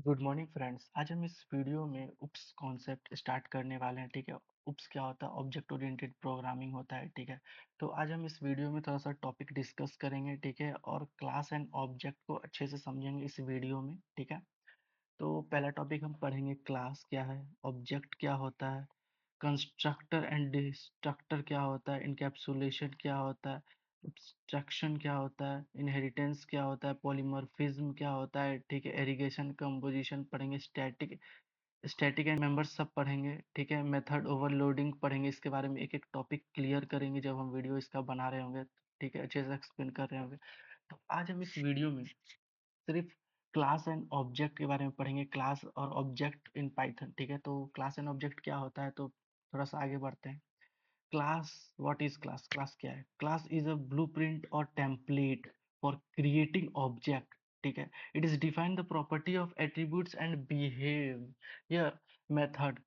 Good morning friends. आज हम इस वीडियो में उप्स कॉन्सेप्ट स्टार्ट करने वाले हैं। ठीक है, उप्स क्या होता है? ऑब्जेक्ट ओरिएंटेड प्रोग्रामिंग होता है। ठीक है, तो आज हम इस वीडियो में थोड़ा सा टॉपिक डिस्कस करेंगे। ठीक है, और क्लास एंड ऑब्जेक्ट को अच्छे से समझेंगे इस वीडियो में। ठीक है, तो पहला टॉपिक हम पढ़ेंगे, क्लास क्या है, ऑब्जेक्ट क्या होता है, कंस्ट्रक्टर एंड डिस्ट्रक्टर क्या होता है, इनकैप्सुलेशन क्या होता है, एब्स्ट्रैक्शन क्या होता है, इनहेरिटेंस क्या होता है, पॉलीमॉर्फिज्म क्या होता है। ठीक है, एरीगेशन कंपोजिशन पढ़ेंगे, स्टैटिक स्टैटिक एंड मेंबर्स सब पढ़ेंगे। ठीक है, मेथड ओवरलोडिंग पढ़ेंगे। इसके बारे में एक एक टॉपिक क्लियर करेंगे जब हम वीडियो इसका बना रहे होंगे। ठीक है, अच्छे से एक्सप्लेन कर रहे होंगे। तो आज हम इस वीडियो में सिर्फ क्लास एंड ऑब्जेक्ट के बारे में पढ़ेंगे, क्लास और ऑब्जेक्ट इन पाइथन। ठीक है, तो क्लास एंड ऑब्जेक्ट क्या होता है, तो थोड़ा सा आगे बढ़ते हैं। Class, what is class? Class क्या है? क्लास इज अ ब्लूप्रिंट और टेम्पलेट फॉर क्रिएटिंग ऑब्जेक्ट। ठीक है, it is define the property of attributes and behaviour method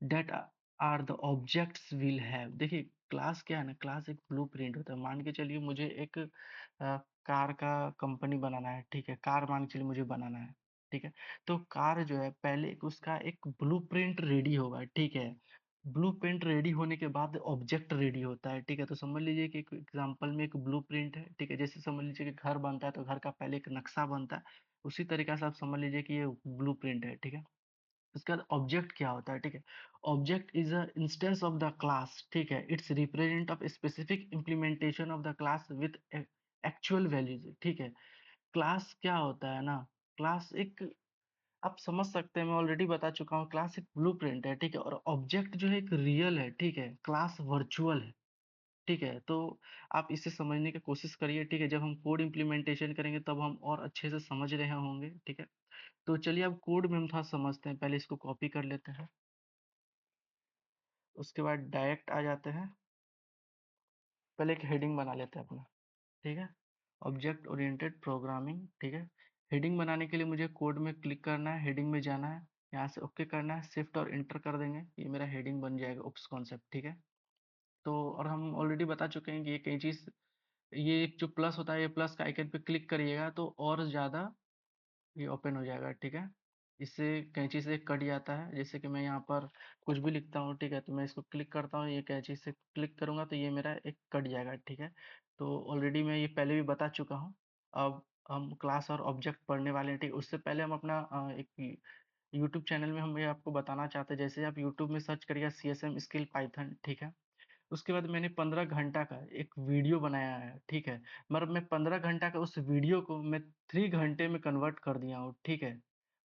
that are the objects will have. देखिए, क्लास क्या है ना, क्लास एक ब्लूप्रिंट होता है। मान के चलिए मुझे एक कार का कंपनी बनाना है। ठीक है, कार मान के चलिए मुझे बनाना है। ठीक है, तो कार जो है पहले उसका एक ब्लूप्रिंट रेडी होगा। ठीक है, ब्लूप्रिंट रेडी होने के बाद ऑब्जेक्ट रेडी होता है। ठीक है, तो समझ लीजिए कि एक एग्जांपल में एक ब्लूप्रिंट है। ठीक है, जैसे समझ लीजिए कि घर बनता है तो घर का पहले एक नक्शा बनता है, उसी तरीके से आप समझ लीजिए कि ये ब्लूप्रिंट है। ठीक है, उसके बाद ऑब्जेक्ट क्या होता है? ठीक है, object is a instance of the class. ठीक है, it's represent of specific implementation of the class with actual values. ठीक है, क्लास क्या होता है ना, क्लास एक, आप समझ सकते हैं, मैं ऑलरेडी बता चुका हूँ, क्लास एक ब्लूप्रिंट है। ठीक है, और ऑब्जेक्ट जो है एक रियल है। ठीक है, क्लास वर्चुअल है। ठीक है, तो आप इसे समझने की कोशिश करिए। ठीक है, जब हम कोड इम्प्लीमेंटेशन करेंगे तब हम और अच्छे से समझ रहे होंगे। ठीक है, तो चलिए अब कोड में हम थोड़ा समझते हैं। पहले इसको कॉपी कर लेते हैं, उसके बाद डायरेक्ट आ जाते हैं। पहले एक हेडिंग बना लेते हैं अपना। ठीक है, ऑब्जेक्ट ओरिएंटेड प्रोग्रामिंग। ठीक है, हेडिंग बनाने के लिए मुझे कोड में क्लिक करना है, हेडिंग में जाना है, यहाँ से ओके करना है, शिफ्ट और इंटर कर देंगे, ये मेरा हेडिंग बन जाएगा, उप्स कॉन्सेप्ट। ठीक है, तो और हम ऑलरेडी बता चुके हैं कि ये कई चीज़, ये एक जो प्लस होता है, ये प्लस का आइकन पे क्लिक करिएगा तो और ज़्यादा ये ओपन हो जाएगा। ठीक है, इससे कैंची से कट जाता है। जैसे कि मैं यहाँ पर कुछ भी लिखता हूँ। ठीक है, तो मैं इसको क्लिक करता हूँ, ये कैंची से क्लिक करूँगा तो ये मेरा एक कट जाएगा। ठीक है, तो ऑलरेडी मैं ये पहले भी बता चुका हूँ। अब हम क्लास और ऑब्जेक्ट पढ़ने वाले हैं। ठीक, उससे पहले हम अपना एक यूट्यूब चैनल में हम ये आपको बताना चाहते हैं। जैसे आप यूट्यूब में सर्च करिएगा CSM स्किल पाइथन। ठीक है, उसके बाद मैंने 15 घंटा का एक वीडियो बनाया है। ठीक है, मतलब मैं 15 घंटा का उस वीडियो को मैं 3 घंटे में कन्वर्ट कर दिया हूँ। ठीक है,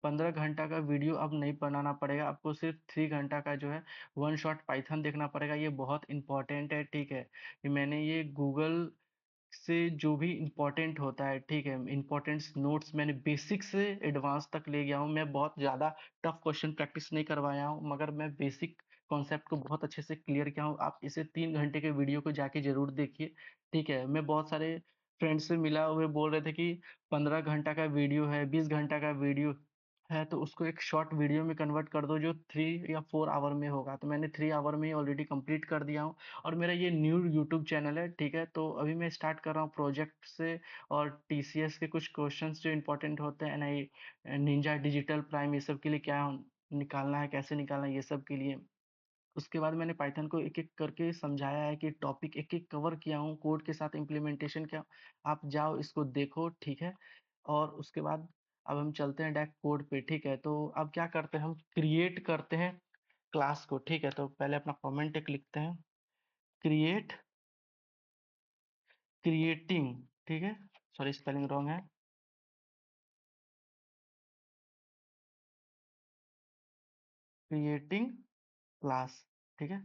15 घंटा का वीडियो अब नहीं बनाना पड़ेगा आपको, सिर्फ 3 घंटा का जो है वन शॉट पाइथन देखना पड़ेगा। ये बहुत इंपॉर्टेंट है। ठीक है, ये मैंने ये गूगल से जो भी इम्पोर्टेंट होता है। ठीक है, इम्पोर्टेंट्स नोट्स मैंने बेसिक से एडवांस तक ले गया हूँ। मैं बहुत ज़्यादा टफ क्वेश्चन प्रैक्टिस नहीं करवाया हूँ, मगर मैं बेसिक कॉन्सेप्ट को बहुत अच्छे से क्लियर किया हूँ। आप इसे 3 घंटे के वीडियो को जाके ज़रूर देखिए। ठीक है, मैं बहुत सारे फ्रेंड्स से मिला, हुए बोल रहे थे कि 15 घंटा का वीडियो है, 20 घंटा का वीडियो है, तो उसको एक शॉर्ट वीडियो में कन्वर्ट कर दो जो 3 या 4 आवर में होगा। तो मैंने 3 आवर में ही ऑलरेडी कंप्लीट कर दिया हूँ। और मेरा ये न्यू यूट्यूब चैनल है। ठीक है, तो अभी मैं स्टार्ट कर रहा हूँ प्रोजेक्ट से, और TCS के कुछ क्वेश्चंस जो इंपॉर्टेंट होते हैं, NI निंजा डिजिटल प्राइम, ये सब के लिए क्या निकालना है, कैसे निकालना है, ये सब के लिए। उसके बाद मैंने पाइथन को एक एक करके समझाया है कि टॉपिक एक एक कवर किया हूँ, कोड के साथ इम्प्लीमेंटेशन किया। आप जाओ इसको देखो। ठीक है, और उसके बाद अब हम चलते हैं डायरेक्ट कोड पे। ठीक है, तो अब क्या करते हैं, हम क्रिएट करते हैं क्लास को। ठीक है, तो पहले अपना कमेंट एक लिखते हैं, क्रिएट, क्रिएटिंग। ठीक है, सॉरी स्पेलिंग रॉन्ग है, क्रिएटिंग क्लास। ठीक है,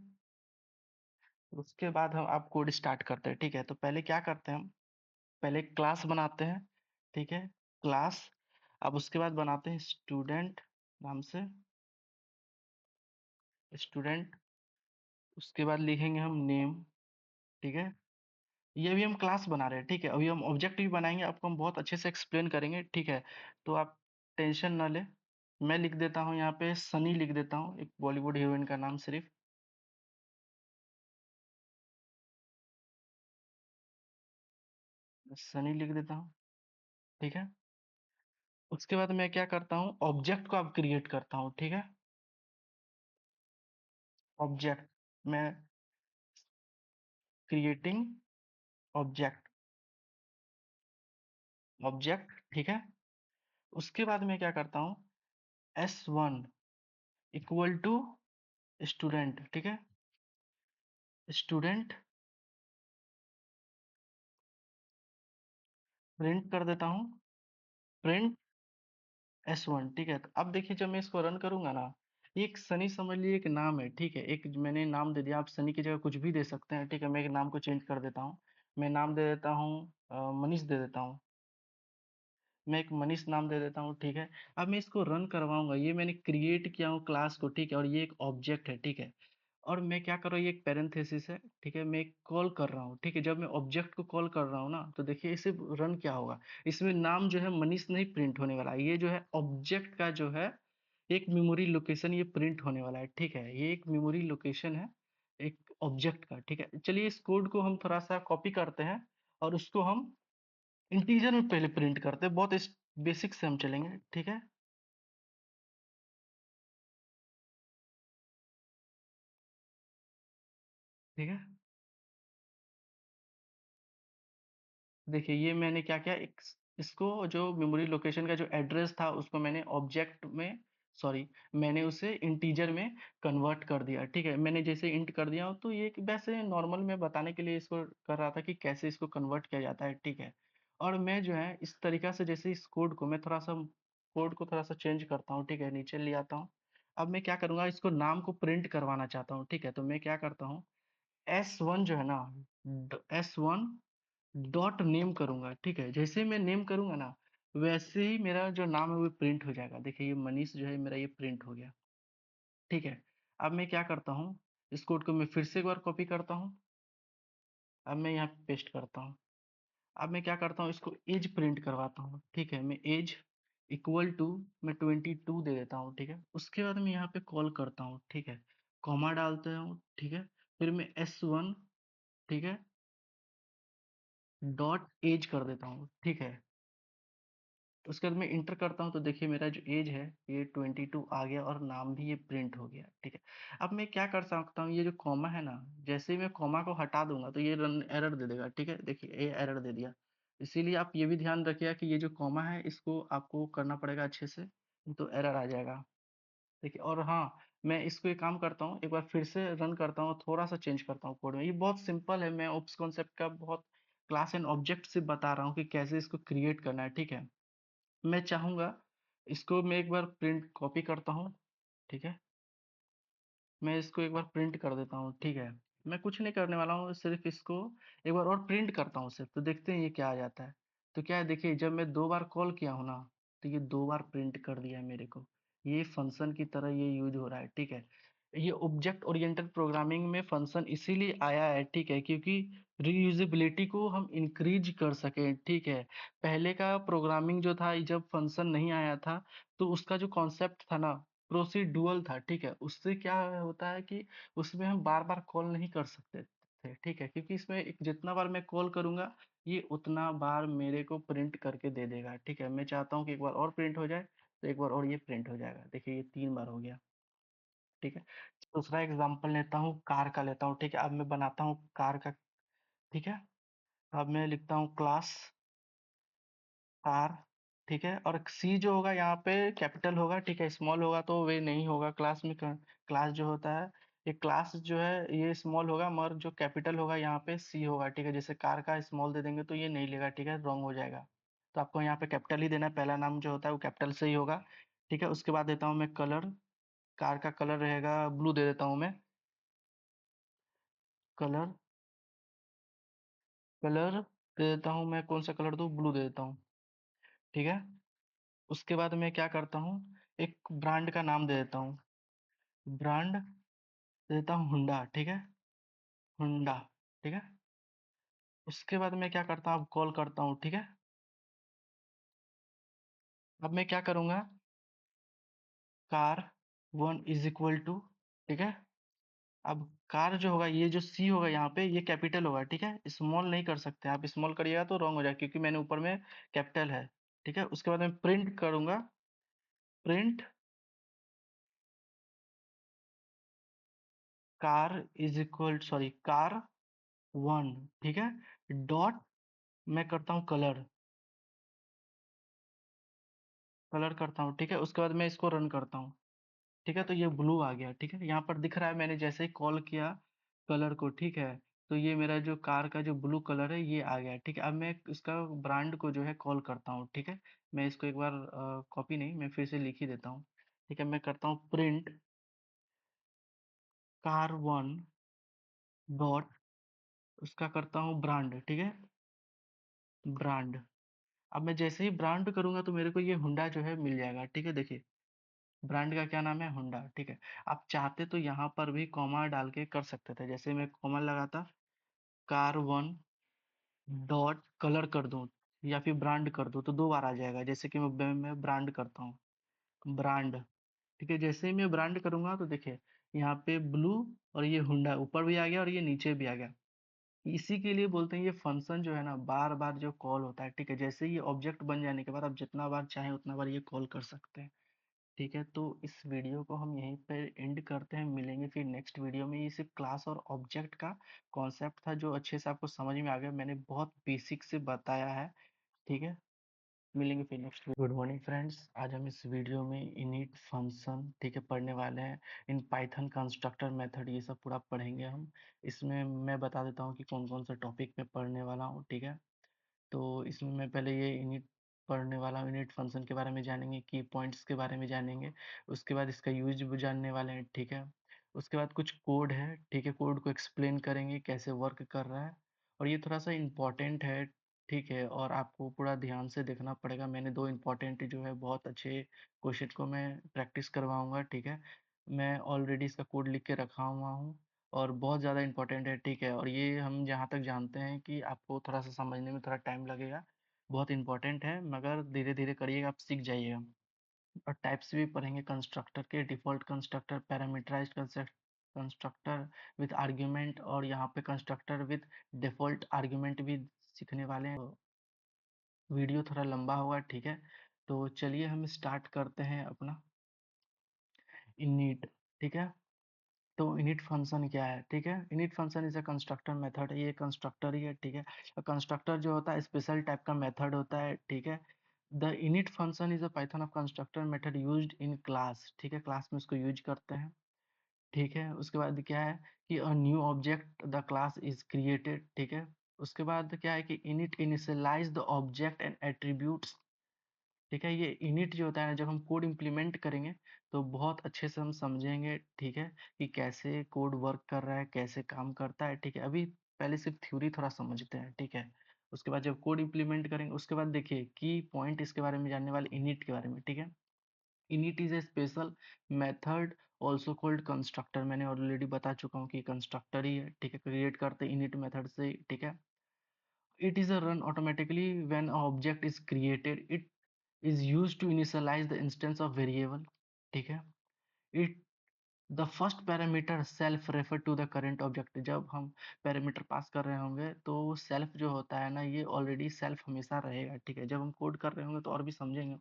उसके बाद हम आप कोड स्टार्ट करते हैं। ठीक है, तो पहले क्या करते हैं, हम पहले क्लास बनाते हैं। ठीक है, क्लास, अब उसके बाद बनाते हैं स्टूडेंट नाम से, स्टूडेंट, उसके बाद लिखेंगे हम नेम। ठीक है, ये अभी हम क्लास बना रहे हैं। ठीक है, अभी हम ऑब्जेक्ट भी बनाएंगे, आपको हम बहुत अच्छे से एक्सप्लेन करेंगे। ठीक है, तो आप टेंशन ना ले। मैं लिख देता हूँ यहाँ पे सनी, लिख देता हूँ एक बॉलीवुड हीरोइन का नाम, सिर्फ सनी लिख देता हूँ। ठीक है, उसके बाद मैं क्या करता हूँ, ऑब्जेक्ट को अब क्रिएट करता हूँ, ठीक है। ऑब्जेक्ट, मैं क्रिएटिंग ऑब्जेक्ट, ऑब्जेक्ट, ठीक है। उसके बाद मैं क्या करता हूँ, S1 इक्वल टू स्टूडेंट, ठीक है। स्टूडेंट प्रिंट कर देता हूँ, प्रिंट S1, ठीक है। तो अब देखिए जब मैं इसको रन करूंगा ना, एक सनी समझ लीजिए एक नाम है, ठीक है। एक मैंने नाम दे दिया, आप सनी की जगह कुछ भी दे सकते हैं, ठीक है। मैं एक नाम को चेंज कर देता हूँ, मैं नाम दे देता हूँ मनीष दे देता हूँ, मैं एक मनीष नाम दे देता हूँ, ठीक है। अब मैं इसको रन करवाऊंगा, ये मैंने क्रिएट किया हूँ क्लास को, ठीक है। और ये एक ऑब्जेक्ट है, ठीक है। और मैं क्या कर रहा हूँ, ये एक पैरेंथेसिस है, ठीक है। मैं कॉल कर रहा हूँ, ठीक है। जब मैं ऑब्जेक्ट को कॉल कर रहा हूँ ना, तो देखिए इसे रन क्या होगा, इसमें नाम जो है मनीष नहीं प्रिंट होने वाला है, ये जो है ऑब्जेक्ट का जो है एक मेमोरी लोकेशन ये प्रिंट होने वाला है, ठीक है। ये एक मेमोरी लोकेशन है एक ऑब्जेक्ट का, ठीक है। चलिए इस कोड को हम थोड़ा सा कॉपी करते हैं और उसको हम इंटीजर में पहले प्रिंट करते हैं, बहुत इस बेसिक से हम चलेंगे, ठीक है। ठीक है, देखिए ये मैंने क्या किया, इसको जो मेमोरी लोकेशन का जो एड्रेस था उसको मैंने ऑब्जेक्ट में, सॉरी, मैंने उसे इंटीजर में कन्वर्ट कर दिया, ठीक है। मैंने जैसे इंट कर दिया तो ये वैसे नॉर्मल में बताने के लिए इसको कर रहा था कि कैसे इसको कन्वर्ट किया जाता है, ठीक है। और मैं जो है इस तरीका से, जैसे इस कोड को मैं थोड़ा सा, कोड को थोड़ा सा चेंज करता हूँ, ठीक है। नीचे ले आता हूँ। अब मैं क्या करूँगा, इसको नाम को प्रिंट करवाना चाहता हूँ, ठीक है। तो मैं क्या करता हूँ, S1 जो है ना, S1 डॉट नेम करूंगा, ठीक है। जैसे ही मैं नेम करूंगा ना, वैसे ही मेरा जो नाम है वो प्रिंट हो जाएगा। देखिए ये मनीष जो है मेरा ये प्रिंट हो गया, ठीक है। अब मैं क्या करता हूँ, इस कोड को मैं फिर से एक बार कॉपी करता हूँ, अब मैं यहाँ पेस्ट करता हूँ। अब मैं क्या करता हूँ, इसको एज प्रिंट करवाता हूँ, ठीक है। मैं एज इक्वल टू, मैं 22 दे देता हूँ, ठीक है। उसके बाद मैं यहाँ पे कॉल करता हूँ, ठीक है। कॉमा डालते हूँ, ठीक है। फिर मैं S1, ठीक है, डॉट एज कर देता हूँ, ठीक है। उसके बाद मैं इंटर करता हूँ तो देखिए मेरा जो एज है ये 22 आ गया और नाम भी ये प्रिंट हो गया, ठीक है। अब मैं क्या कर सकता हूँ, ये जो कॉमा है ना, जैसे ही मैं कॉमा को हटा दूंगा तो ये रन एरर दे देगा, ठीक है। देखिए ये एरर दे दिया। इसीलिए आप ये भी ध्यान रखिएगा कि ये जो कॉमा है इसको आपको करना पड़ेगा अच्छे से, नहीं तो एरर आ जाएगा। देखिए, और हाँ, मैं इसको एक काम करता हूँ, एक बार फिर से रन करता हूँ, थोड़ा सा चेंज करता हूँ कोड में। ये बहुत सिंपल है, मैं ओप्स कॉन्सेप्ट का बहुत क्लास एंड ऑब्जेक्ट से बता रहा हूँ कि कैसे इसको क्रिएट करना है, ठीक है। मैं चाहूँगा इसको मैं एक बार प्रिंट कॉपी करता हूँ, ठीक है। मैं इसको एक बार प्रिंट कर देता हूँ, ठीक है। मैं कुछ नहीं करने वाला हूँ, सिर्फ इसको एक बार और प्रिंट करता हूँ सिर्फ, तो देखते हैं ये क्या आ जाता है। तो क्या है, देखिए जब मैं 2 बार कॉल किया हूँ ना, तो ये 2 बार प्रिंट कर दिया है मेरे को। ये फंक्शन की तरह ये यूज़ हो रहा है, ठीक है। ये ऑब्जेक्ट ओरिएंटेड प्रोग्रामिंग में फंक्शन इसीलिए आया है, ठीक है, क्योंकि रीयूजेबिलिटी को हम इंक्रीज कर सकें, ठीक है। पहले का प्रोग्रामिंग जो था, जब फंक्शन नहीं आया था, तो उसका जो कॉन्सेप्ट था ना, प्रोसीड्यूअल था, ठीक है। उससे क्या होता है कि उसमें हम बार-बार कॉल नहीं कर सकते थे, ठीक है। क्योंकि इसमें एक जितना बार मैं कॉल करूँगा, ये उतना बार मेरे को प्रिंट करके दे देगा, ठीक है। मैं चाहता हूँ कि एक बार और प्रिंट हो जाए, तो एक बार और ये प्रिंट हो जाएगा। देखिए ये 3 बार हो गया, ठीक है। दूसरा एग्ज़ाम्पल लेता हूँ, कार का लेता हूँ, ठीक है। अब मैं बनाता हूँ कार का, ठीक है। अब मैं लिखता हूँ क्लास कार, ठीक है। और सी जो होगा यहाँ पे कैपिटल होगा, ठीक है। स्मॉल होगा तो वे नहीं होगा क्लास में, क्लास जो होता है, ये क्लास जो है ये स्मॉल होगा, मगर जो कैपिटल होगा यहाँ पे सी होगा, ठीक है। जैसे कार का स्मॉल दे देंगे तो ये नहीं लेगा, ठीक है, रॉन्ग हो जाएगा। तो आपको यहाँ पे कैपिटल ही देना है, पहला नाम जो होता है वो कैपिटल से ही होगा, ठीक है। उसके बाद देता हूँ मैं कलर, कार का कलर रहेगा ब्लू दे देता हूँ मैं, कलर, कलर दे देता हूँ मैं, कौन सा कलर दूँ, ब्लू दे देता हूँ, ठीक है। उसके बाद मैं क्या करता हूँ, एक ब्रांड का नाम दे देता हूँ, ब्रांड देता हूँ हुंडा, ठीक है, हुंडा, ठीक है। उसके बाद मैं क्या करता हूँ, अब कॉल करता हूँ, ठीक है। अब मैं क्या करूँगा, कार 1 इज इक्वल टू, ठीक है। अब कार जो होगा, ये जो सी होगा यहाँ पे ये कैपिटल होगा, ठीक है। स्मॉल नहीं कर सकते, आप स्मॉल करिएगा तो रॉन्ग हो जाएगा, क्योंकि मैंने ऊपर में कैपिटल है, ठीक है। उसके बाद मैं प्रिंट करूंगा, print car is equal sorry car one, ठीक है, डॉट मैं करता हूँ कलर, कलर करता हूँ, ठीक है। उसके बाद मैं इसको रन करता हूँ, ठीक है। तो ये ब्लू आ गया, ठीक है। यहाँ पर दिख रहा है मैंने जैसे ही कॉल किया कलर को, ठीक है, तो ये मेरा जो कार का जो ब्लू कलर है ये आ गया, ठीक है। अब मैं इसका ब्रांड को जो है कॉल करता हूँ, ठीक है। मैं इसको एक बार कॉपी नहीं, मैं फिर से लिख ही देता हूँ, ठीक है। मैं करता हूँ प्रिंट कार वन डॉट, उसका करता हूँ ब्रांड, ठीक है, ब्रांड। अब मैं जैसे ही ब्रांड करूंगा तो मेरे को ये हुंडा जो है मिल जाएगा, ठीक है। देखिए ब्रांड का क्या नाम है, हुंडा, ठीक है। आप चाहते तो यहाँ पर भी कॉमा डाल के कर सकते थे, जैसे मैं कॉमा लगाता, कार वन डॉट कलर कर दूं या फिर ब्रांड कर दूं तो दो बार आ जाएगा। जैसे कि मैं ब्रांड करता हूँ, ब्रांड, ठीक है। जैसे ही मैं ब्रांड करूंगा तो देखिए यहाँ पे ब्लू और ये हुंडा ऊपर भी आ गया और ये नीचे भी आ गया। इसी के लिए बोलते हैं ये फंक्शन जो है ना बार बार जो कॉल होता है, ठीक है। जैसे ही ये ऑब्जेक्ट बन जाने के बाद आप जितना बार चाहें उतना बार ये कॉल कर सकते हैं, ठीक है। तो इस वीडियो को हम यहीं पे एंड करते हैं, मिलेंगे फिर नेक्स्ट वीडियो में। ये सिर्फ क्लास और ऑब्जेक्ट का कॉन्सेप्ट था जो अच्छे से आपको समझ में आ गया, मैंने बहुत बेसिक से बताया है, ठीक है। मिलेंगे फिर नेक्स्ट। गुड मॉर्निंग फ्रेंड्स, आज हम इस वीडियो में इनिट फंक्शन, ठीक है, पढ़ने वाले हैं। इन पाइथन कंस्ट्रक्टर मेथड ये सब पूरा पढ़ेंगे हम। इसमें मैं बता देता हूँ कि कौन कौन सा टॉपिक मैं पढ़ने वाला हूँ, ठीक है। तो इसमें मैं पहले ये इनिट पढ़ने वाला हूँ, इनिट फंक्शन के बारे में जानेंगे, की पॉइंट्स के बारे में जानेंगे। उसके बाद इसका यूज भी जानने वाले हैं, ठीक है। उसके बाद कुछ कोड है, ठीक है, कोड को एक्सप्लेन करेंगे कैसे वर्क कर रहा है। और ये थोड़ा सा इम्पोर्टेंट है, ठीक है, और आपको पूरा ध्यान से देखना पड़ेगा। मैंने दो इम्पोर्टेंट जो है बहुत अच्छे क्वेश्चन को मैं प्रैक्टिस करवाऊंगा, ठीक है। मैं ऑलरेडी इसका कोड लिख के रखा हुआ हूँ और बहुत ज़्यादा इम्पोर्टेंट है, ठीक है। और ये हम जहाँ तक जानते हैं कि आपको थोड़ा सा समझने में थोड़ा टाइम लगेगा, बहुत इम्पोर्टेंट है, मगर धीरे धीरे करिएगा, आप सीख जाइएगा। और टाइप्स भी पढ़ेंगे कंस्ट्रक्टर के, default constructor, parameterised constructor with argument, और यहाँ पे कंस्ट्रक्टर विद डिफ़ॉल्ट आर्ग्यूमेंट भी सीखने वाले हैं। तो वीडियो थोड़ा लंबा होगा, ठीक है। तो चलिए हम स्टार्ट करते हैं अपना इनिट, ठीक है। तो इनिट फंक्शन क्या है, ठीक है। Init function is a constructor method, ये कंस्ट्रक्टर ही है, ठीक है। कंस्ट्रक्टर जो होता है स्पेशल टाइप का मेथड होता है, ठीक है। The init function is a Python of constructor method used in class, ठीक है, क्लास में इसको यूज करते हैं, ठीक है। उसके बाद क्या है कि a new object the class is created, ठीक है। उसके बाद क्या है कि init initialise the object and attributes, ठीक है। ये इनिट जो होता है ना, जब हम कोड इम्प्लीमेंट करेंगे तो बहुत अच्छे से हम समझेंगे, ठीक है, कि कैसे कोड वर्क कर रहा है, कैसे काम करता है, ठीक है। अभी पहले सिर्फ थ्योरी थोड़ा समझते हैं, ठीक है। उसके बाद जब कोड इम्प्लीमेंट करेंगे उसके बाद देखिए की पॉइंट इसके बारे में जानने वाले इनिट के बारे में, ठीक है। Init is a special method also called constructor, मैंने ऑलरेडी बता चुका हूँ कि कंस्ट्रक्टर ही है, ठीक है, क्रिएट करते इनिट मेथड से, ठीक है। It is a run automatically when an object is created. It is used to initialize the instance of variable, ठीक है। It the first parameter self refer to the current object, जब हम parameter pass कर रहे होंगे तो self जो होता है ना ये ऑलरेडी सेल्फ हमेशा रहेगा, ठीक है। जब हम कोड कर रहे होंगे तो और भी समझेंगे।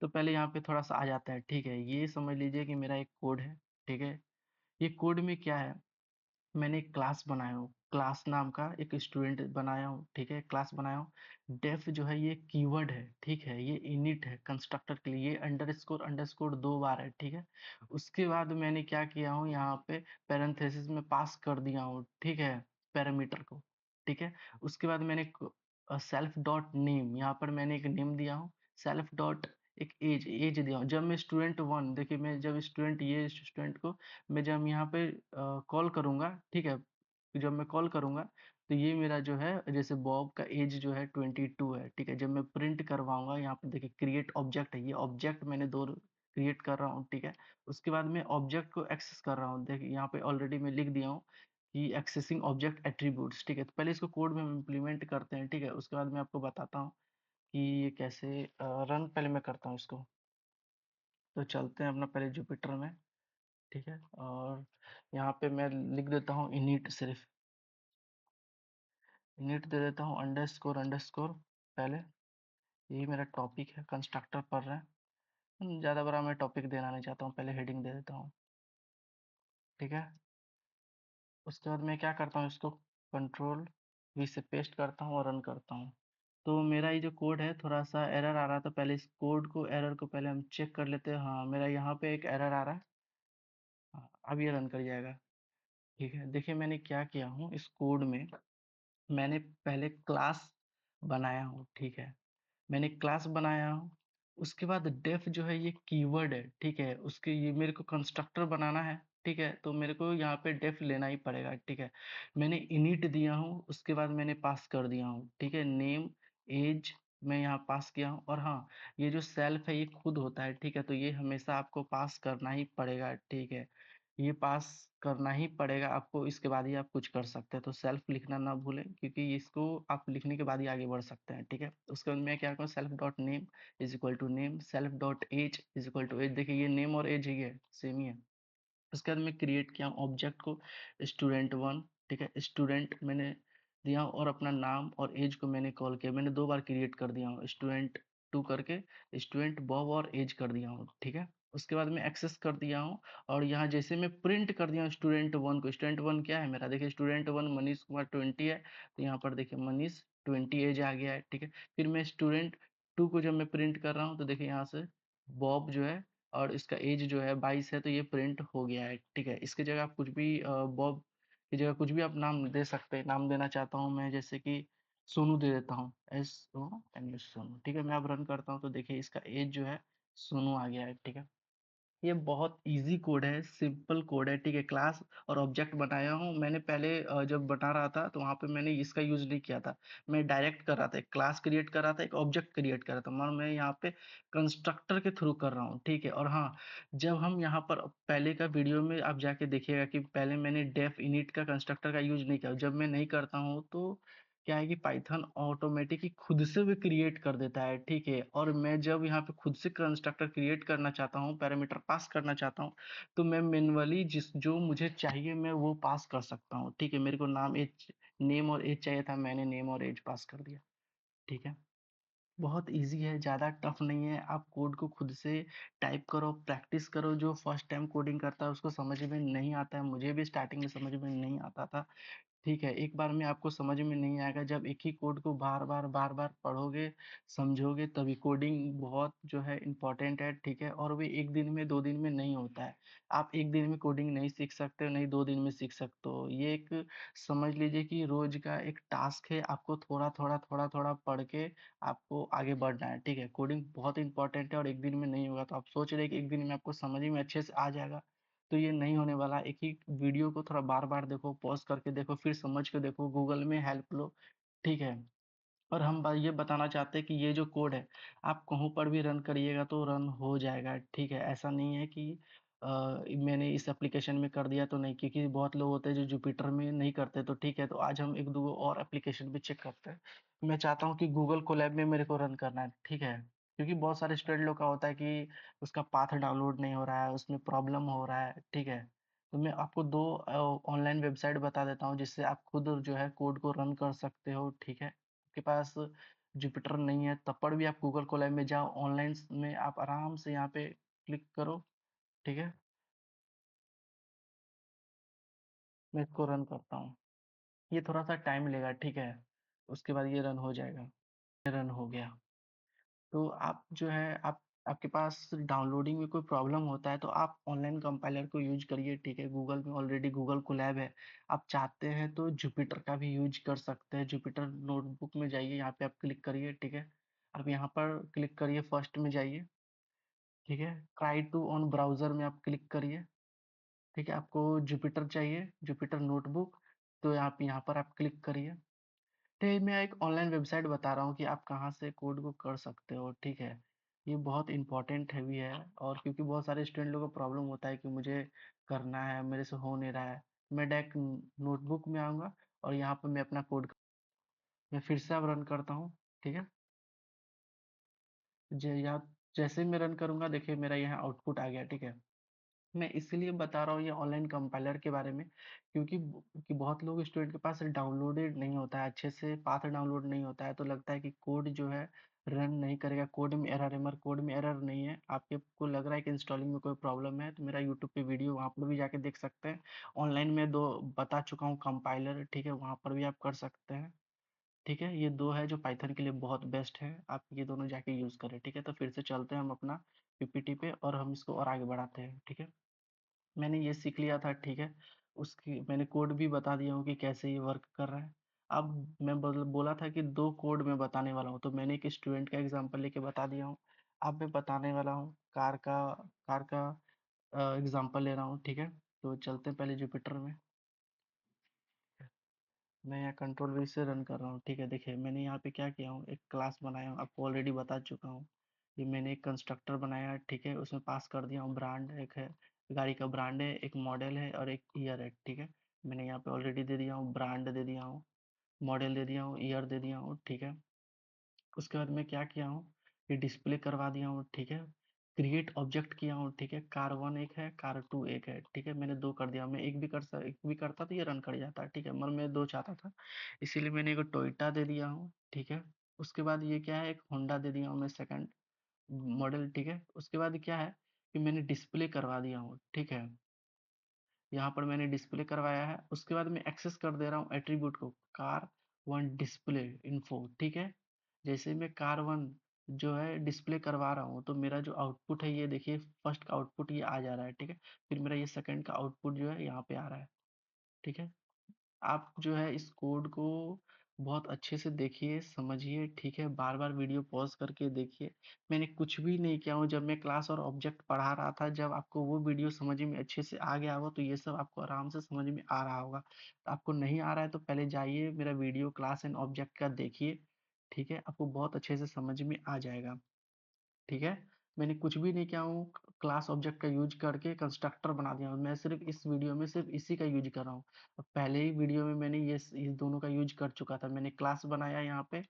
तो पहले यहाँ पे थोड़ा सा आ जाता है, ठीक है। ये समझ लीजिए कि मेरा एक कोड है, ठीक है। ये कोड में क्या है, मैंने एक क्लास बनाया हूँ, क्लास नाम का एक स्टूडेंट बनाया हूँ, ठीक है, क्लास बनाया हूँ। डेफ जो है ये कीवर्ड है, ठीक है, ये इनिट है कंस्ट्रक्टर के लिए, ये अंडरस्कोर अंडरस्कोर दो बार है, ठीक है। उसके बाद मैंने क्या किया हूँ यहाँ पे पैरेंथेसिस में पास कर दिया हूँ, ठीक है, पैरामीटर को, ठीक है। उसके बाद मैंने सेल्फ डॉट नेम, यहाँ पर मैंने एक नेम दिया हूँ, सेल्फ डॉट एक एज एज दिया हूँ। जब मैं स्टूडेंट वन, देखिए मैं जब स्टूडेंट ये स्टूडेंट को मैं जब यहाँ पे कॉल करूँगा, ठीक है, जब मैं कॉल करूँगा तो ये मेरा जो है जैसे बॉब का एज जो है 22 है, ठीक है। जब मैं प्रिंट करवाऊँगा यहाँ पे देखिए क्रिएट ऑब्जेक्ट है, ये ऑब्जेक्ट मैंने 2 क्रिएट कर रहा हूँ, ठीक है। उसके बाद मैं ऑब्जेक्ट को एक्सेस कर रहा हूँ, देखिए यहाँ पे ऑलरेडी मैं लिख दिया हूँ कि एक्सेसिंग ऑब्जेक्ट एट्रीब्यूट्स, ठीक है। तो पहले इसको कोड में हम इम्प्लीमेंट करते हैं, ठीक है। उसके बाद मैं आपको बताता हूँ कि ये कैसे रन पहले मैं करता हूँ इसको। तो चलते हैं अपना पहले जुपिटर में, ठीक है। और यहाँ पे मैं लिख देता हूँ इनिट, सिर्फ इनिट दे देता हूँ अंडरस्कोर अंडरस्कोर पहले, यही मेरा टॉपिक है, कंस्ट्रक्टर पढ़ रहे हैं। ज़्यादा बड़ा मैं टॉपिक देना नहीं चाहता हूँ, पहले हेडिंग दे देता हूँ, ठीक है। उसके बाद मैं क्या करता हूँ, इसको कंट्रोल वी से पेस्ट करता हूँ और रन करता हूँ। तो मेरा ये जो कोड है थोड़ा सा एरर आ रहा था, पहले इस कोड को एरर को पहले हम चेक कर लेते हैं। हाँ, मेरा यहाँ पे एक एरर आ रहा है। हाँ, अब ये रन कर जाएगा, ठीक है। देखिए मैंने क्या किया हूँ इस कोड में, मैंने पहले क्लास बनाया हूँ, ठीक है। मैंने क्लास बनाया हूँ, उसके बाद डेफ जो है ये कीवर्ड है, ठीक है। उसके ये मेरे को कंस्ट्रक्टर बनाना है, ठीक है, तो मेरे को यहाँ पे डेफ लेना ही पड़ेगा, ठीक है। मैंने इनिट दिया हूँ, उसके बाद मैंने पास कर दिया हूँ, ठीक है। नेम एज मैं यहाँ पास किया हूँ, और हाँ, ये जो सेल्फ है ये खुद होता है, ठीक है। तो ये हमेशा आपको पास करना ही पड़ेगा, ठीक है। ये पास करना ही पड़ेगा आपको, इसके बाद ही आप कुछ कर सकते हैं। तो सेल्फ लिखना ना भूलें, क्योंकि इसको आप लिखने के बाद ही आगे बढ़ सकते हैं, ठीक है। उसके बाद मैं क्या करूँ, self dot name is equal to name, self dot age is equal to age. देखिए ये नेम और एज ही है, सेम ही है। उसके बाद मैं क्रिएट किया ऑब्जेक्ट को स्टूडेंट 1, ठीक है। स्टूडेंट मैंने दिया और अपना नाम और एज को मैंने कॉल किया, मैंने 2 बार क्रिएट कर दिया हूँ, स्टूडेंट 2 करके स्टूडेंट बॉब और एज कर दिया हूँ, ठीक है। उसके बाद मैं एक्सेस कर दिया हूँ, और यहाँ जैसे मैं प्रिंट कर दिया हूँ स्टूडेंट 1 को, स्टूडेंट 1 क्या है मेरा, देखिए स्टूडेंट 1 मनीष कुमार 20 है, तो यहाँ पर देखिए मनीष 20 एज आ गया है, ठीक है। फिर मैं स्टूडेंट 2 को जब मैं प्रिंट कर रहा हूँ, तो देखिए यहाँ से बॉब जो है और इसका एज जो है 22 है, तो ये प्रिंट हो गया है, ठीक है। इसकी जगह आप कुछ भी बॉब की जगह कुछ भी आप नाम दे सकते हैं। नाम देना चाहता हूँ मैं, जैसे कि सोनू दे देता हूँ, SONU सोनू, ठीक है। मैं अब रन करता हूँ, तो देखिए इसका एज जो है सोनू आ गया है, ठीक है। ये बहुत इजी कोड है, सिंपल कोड है, ठीक है। क्लास और ऑब्जेक्ट बनाया हूँ मैंने पहले, जब बना रहा था तो वहाँ पे मैंने इसका यूज नहीं किया था। मैं डायरेक्ट कर रहा था, एक क्लास क्रिएट कर रहा था, एक ऑब्जेक्ट क्रिएट कर रहा था, मगर मैं यहाँ पे कंस्ट्रक्टर के थ्रू कर रहा हूँ, ठीक है। और हाँ, जब हम यहाँ पर पहले का वीडियो में आप जाके देखिएगा कि पहले मैंने डेफ इनिट का कंस्ट्रक्टर का यूज नहीं किया। जब मैं नहीं करता हूँ तो क्या है कि पाइथन ऑटोमेटिक ही खुद से भी क्रिएट कर देता है, ठीक है। और मैं जब यहाँ पे खुद से कंस्ट्रक्टर क्रिएट करना चाहता हूँ, पैरामीटर पास करना चाहता हूँ, तो मैं मैन्युअली जिस जो मुझे चाहिए मैं वो पास कर सकता हूँ, ठीक है। मेरे को नेम और एज चाहिए था, मैंने नेम और एज पास कर दिया, ठीक है। बहुत ईज़ी है, ज़्यादा टफ नहीं है। आप कोड को खुद से टाइप करो, प्रैक्टिस करो। जो फर्स्ट टाइम कोडिंग करता है उसको समझ में नहीं आता है, मुझे भी स्टार्टिंग में समझ में नहीं आता था, ठीक है। एक बार में आपको समझ में नहीं आएगा, जब एक ही कोड को बार-बार पढ़ोगे, समझोगे, तभी कोडिंग बहुत जो है इम्पोर्टेंट है, ठीक है। और भी 1 दिन में 2 दिन में नहीं होता है। आप 1 दिन में कोडिंग नहीं सीख सकते हो, नहीं 2 दिन में सीख सकते हो। ये एक समझ लीजिए कि रोज़ का एक टास्क है, आपको थोड़ा-थोड़ा, थोड़ा-थोड़ा पढ़ के आपको आगे बढ़ना है, ठीक है। कोडिंग बहुत इम्पोर्टेंट है और 1 दिन में नहीं होगा, तो आप सोच रहे हैं कि 1 दिन में आपको समझ में अच्छे से आ जाएगा, तो ये नहीं होने वाला। एक ही वीडियो को थोड़ा बार-बार देखो, पॉज़ करके देखो, फिर समझ के देखो, गूगल में हेल्प लो, ठीक है। और हम ये बताना चाहते हैं कि ये जो कोड है, आप कहीं पर भी रन करिएगा तो रन हो जाएगा, ठीक है। ऐसा नहीं है कि मैंने इस एप्लीकेशन में कर दिया तो नहीं, क्योंकि बहुत लोग होते हैं जो जुपिटर में नहीं करते, तो ठीक है। तो आज हम 1-2 और एप्लीकेशन भी चेक करते हैं। मैं चाहता हूँ कि गूगल कोलैब में मेरे को रन करना है, ठीक है। क्योंकि बहुत सारे स्टूडेंट लोग का होता है कि उसका पाथ डाउनलोड नहीं हो रहा है, उसमें प्रॉब्लम हो रहा है, ठीक है। तो मैं आपको 2 ऑनलाइन वेबसाइट बता देता हूँ, जिससे आप खुद जो है कोड को रन कर सकते हो, ठीक है। आपके पास जुपिटर नहीं है तब पर भी आप गूगल कोलैब में जाओ, ऑनलाइन में आप आराम से यहाँ पे क्लिक करो, ठीक है। मैं इसको रन करता हूँ, ये थोड़ा सा टाइम लेगा, ठीक है। उसके बाद ये रन हो जाएगा, ये रन हो गया। तो आप जो है आप आपके पास डाउनलोडिंग में कोई प्रॉब्लम होता है तो आप ऑनलाइन कंपाइलर को यूज करिए, ठीक है। गूगल में ऑलरेडी गूगल कोलैब है। आप चाहते हैं तो जुपिटर का भी यूज कर सकते हैं। जुपिटर नोटबुक में जाइए, यहाँ पे आप क्लिक करिए, ठीक है। आप यहाँ पर क्लिक करिए, फर्स्ट में जाइए, ठीक है। ट्राई टू ऑन ब्राउज़र में आप क्लिक करिए, ठीक है। आपको जुपिटर चाहिए, जुपिटर नोटबुक, तो आप यहाँ पर आप क्लिक करिए। तो मैं एक ऑनलाइन वेबसाइट बता रहा हूँ कि आप कहाँ से कोड को कर सकते हो, ठीक है। ये बहुत इम्पोर्टेंट है भी है, और क्योंकि बहुत सारे स्टूडेंट लोगों को प्रॉब्लम होता है कि मुझे करना है, मेरे से हो नहीं रहा है। मैं डायरेक्ट नोटबुक में आऊँगा और यहाँ पर मैं अपना कोड मैं फिर से अब रन करता हूँ, ठीक है। या जैसे ही मैं रन करूँगा, देखिए मेरा यहाँ आउटपुट आ गया, ठीक है। मैं इसीलिए बता रहा हूँ ये ऑनलाइन कंपाइलर के बारे में, क्योंकि बहुत लोग स्टूडेंट के पास डाउनलोडेड नहीं होता है, अच्छे से पाथ डाउनलोड नहीं होता है, तो लगता है कि कोड जो है रन नहीं करेगा, कोड में एरर है, मगर कोड में एरर नहीं है। आपको लग रहा है कि इंस्टॉलिंग में कोई प्रॉब्लम है, तो मेरा यूट्यूब पे वीडियो वहाँ पर भी जाके देख सकते हैं। ऑनलाइन में 2 बता चुका हूँ कंपाइलर, ठीक है? वहाँ पर भी आप कर सकते हैं, ठीक है? ये 2 है जो पाइथन के लिए बहुत बेस्ट है, आप ये दोनों जाके यूज़ करें, ठीक है? तो फिर से चलते हैं हम अपना पीपीटी पे और हम इसको और आगे बढ़ाते हैं, ठीक है? मैंने ये सीख लिया था, ठीक है? उसकी मैंने कोड भी बता दिया हूँ कि कैसे ये वर्क कर रहा है। अब मैं बोला था कि 2 कोड मैं बताने वाला हूँ, तो मैंने एक स्टूडेंट का एग्ज़ाम्पल लेके बता दिया हूँ। अब मैं बताने वाला हूँ कार का एग्ज़ाम्पल ले रहा हूँ, ठीक है? तो चलते हैं पहले जुपिटर में। मैं यहाँ कंट्रोल वी से रन कर रहा हूँ, ठीक है? देखिए मैंने यहाँ पे क्या किया हूँ, एक क्लास बनाया हूँ, आपको ऑलरेडी बता चुका हूँ। ये मैंने एक कंस्ट्रक्टर बनाया है, ठीक है? उसमें पास कर दिया हूँ ब्रांड, एक है गाड़ी का ब्रांड है, एक मॉडल है और एक ईयर है, ठीक है? मैंने यहाँ पे ऑलरेडी दे दिया हूँ, ब्रांड दे दिया हूँ, मॉडल दे दिया हूँ, ईयर दे दिया हूँ, ठीक है? उसके बाद मैं क्या किया हूँ, ये डिस्प्ले करवा दिया हूँ, ठीक है? क्रिएट ऑब्जेक्ट किया हूँ, ठीक है? कार 1 एक है, कार 2 एक है, ठीक है? मैंने 2 कर दिया। मैं एक भी करता तो ये रन कर जाता, ठीक है? मगर मैं 2 चाहता था, इसीलिए मैंने एक टोयोटा दे दिया हूँ, ठीक है? उसके बाद ये क्या है, एक होंडा दे दिया हूँ मैं सेकंड मॉडल, ठीक है? उसके बाद क्या है कि मैंने डिस्प्ले करवा दिया हूँ, ठीक है? यहाँ पर मैंने डिस्प्ले करवाया है। उसके बाद मैं एक्सेस कर दे रहा हूँ एट्रीब्यूट को, कार 1 डिस्प्ले इन्फो, ठीक है? जैसे मैं कार 1 जो है डिस्प्ले करवा रहा हूँ, तो मेरा जो आउटपुट है ये देखिए, फर्स्ट का आउटपुट ये आ जा रहा है, ठीक है? फिर मेरा ये सेकंड का आउटपुट जो है यहाँ पे आ रहा है, ठीक है? आप जो है इस कोड को बहुत अच्छे से देखिए, समझिए, ठीक है? बार-बार वीडियो पॉज़ करके देखिए। मैंने कुछ भी नहीं किया हूँ, जब मैं क्लास और ऑब्जेक्ट पढ़ा रहा था, जब आपको वो वीडियो समझ में अच्छे से आ गया होगा, तो ये सब आपको आराम से समझ में आ रहा होगा। आपको नहीं आ रहा है तो पहले जाइए मेरा वीडियो क्लास एंड ऑब्जेक्ट का देखिए, ठीक है? आपको बहुत अच्छे से समझ में आ जाएगा। ठीक है? मैंने कुछ भी नहीं किया हूँ, क्लास ऑब्जेक्ट का यूज़ करके कंस्ट्रक्टर बना दिया हूँ। मैं सिर्फ़ इस वीडियो में सिर्फ़ इसी का यूज़ कर रहा हूँ। पहले ही वीडियो में मैंने इस दोनों का यूज़ कर चुका था। मैंने क्लास बनाया यहाँ पे,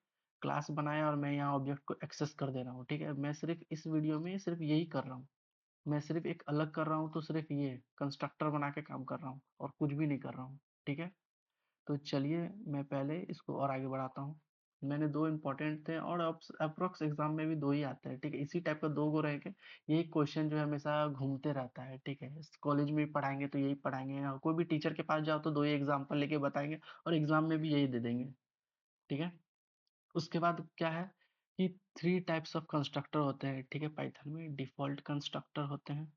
क्लास बनाया और मैं यहाँ ऑब्जेक्ट को एक्सेस कर दे रहा हूँ, ठीक है? मैं सिर्फ़ इस वीडियो में सिर्फ़ यही कर रहा हूँ। मैं सिर्फ़ एक अलग कर रहा हूँ तो सिर्फ़ ये कंस्ट्रक्टर बना के काम कर रहा हूँ और कुछ भी नहीं कर रहा हूँ, ठीक है? तो चलिए मैं पहले इसको और आगे बढ़ाता हूँ। मैंने 2 इम्पोर्टेंट थे और अप्रॉक्स एग्ज़ाम में भी 2 ही आते हैं, ठीक है? इसी टाइप का 2 गो रहेंगे। यही क्वेश्चन जो है हमेशा घूमते रहता है, ठीक है? कॉलेज में भी पढ़ाएँगे तो यही पढ़ाएँगे और कोई भी टीचर के पास जाओ तो 2 ही एग्ज़ाम्पल लेके बताएँगे और एग्ज़ाम में भी यही दे देंगे, ठीक है? उसके बाद क्या है कि 3 टाइप्स ऑफ कंस्ट्रक्टर होते हैं, ठीक है? पाइथन में डिफ़ॉल्ट कंस्ट्रक्टर होते हैं,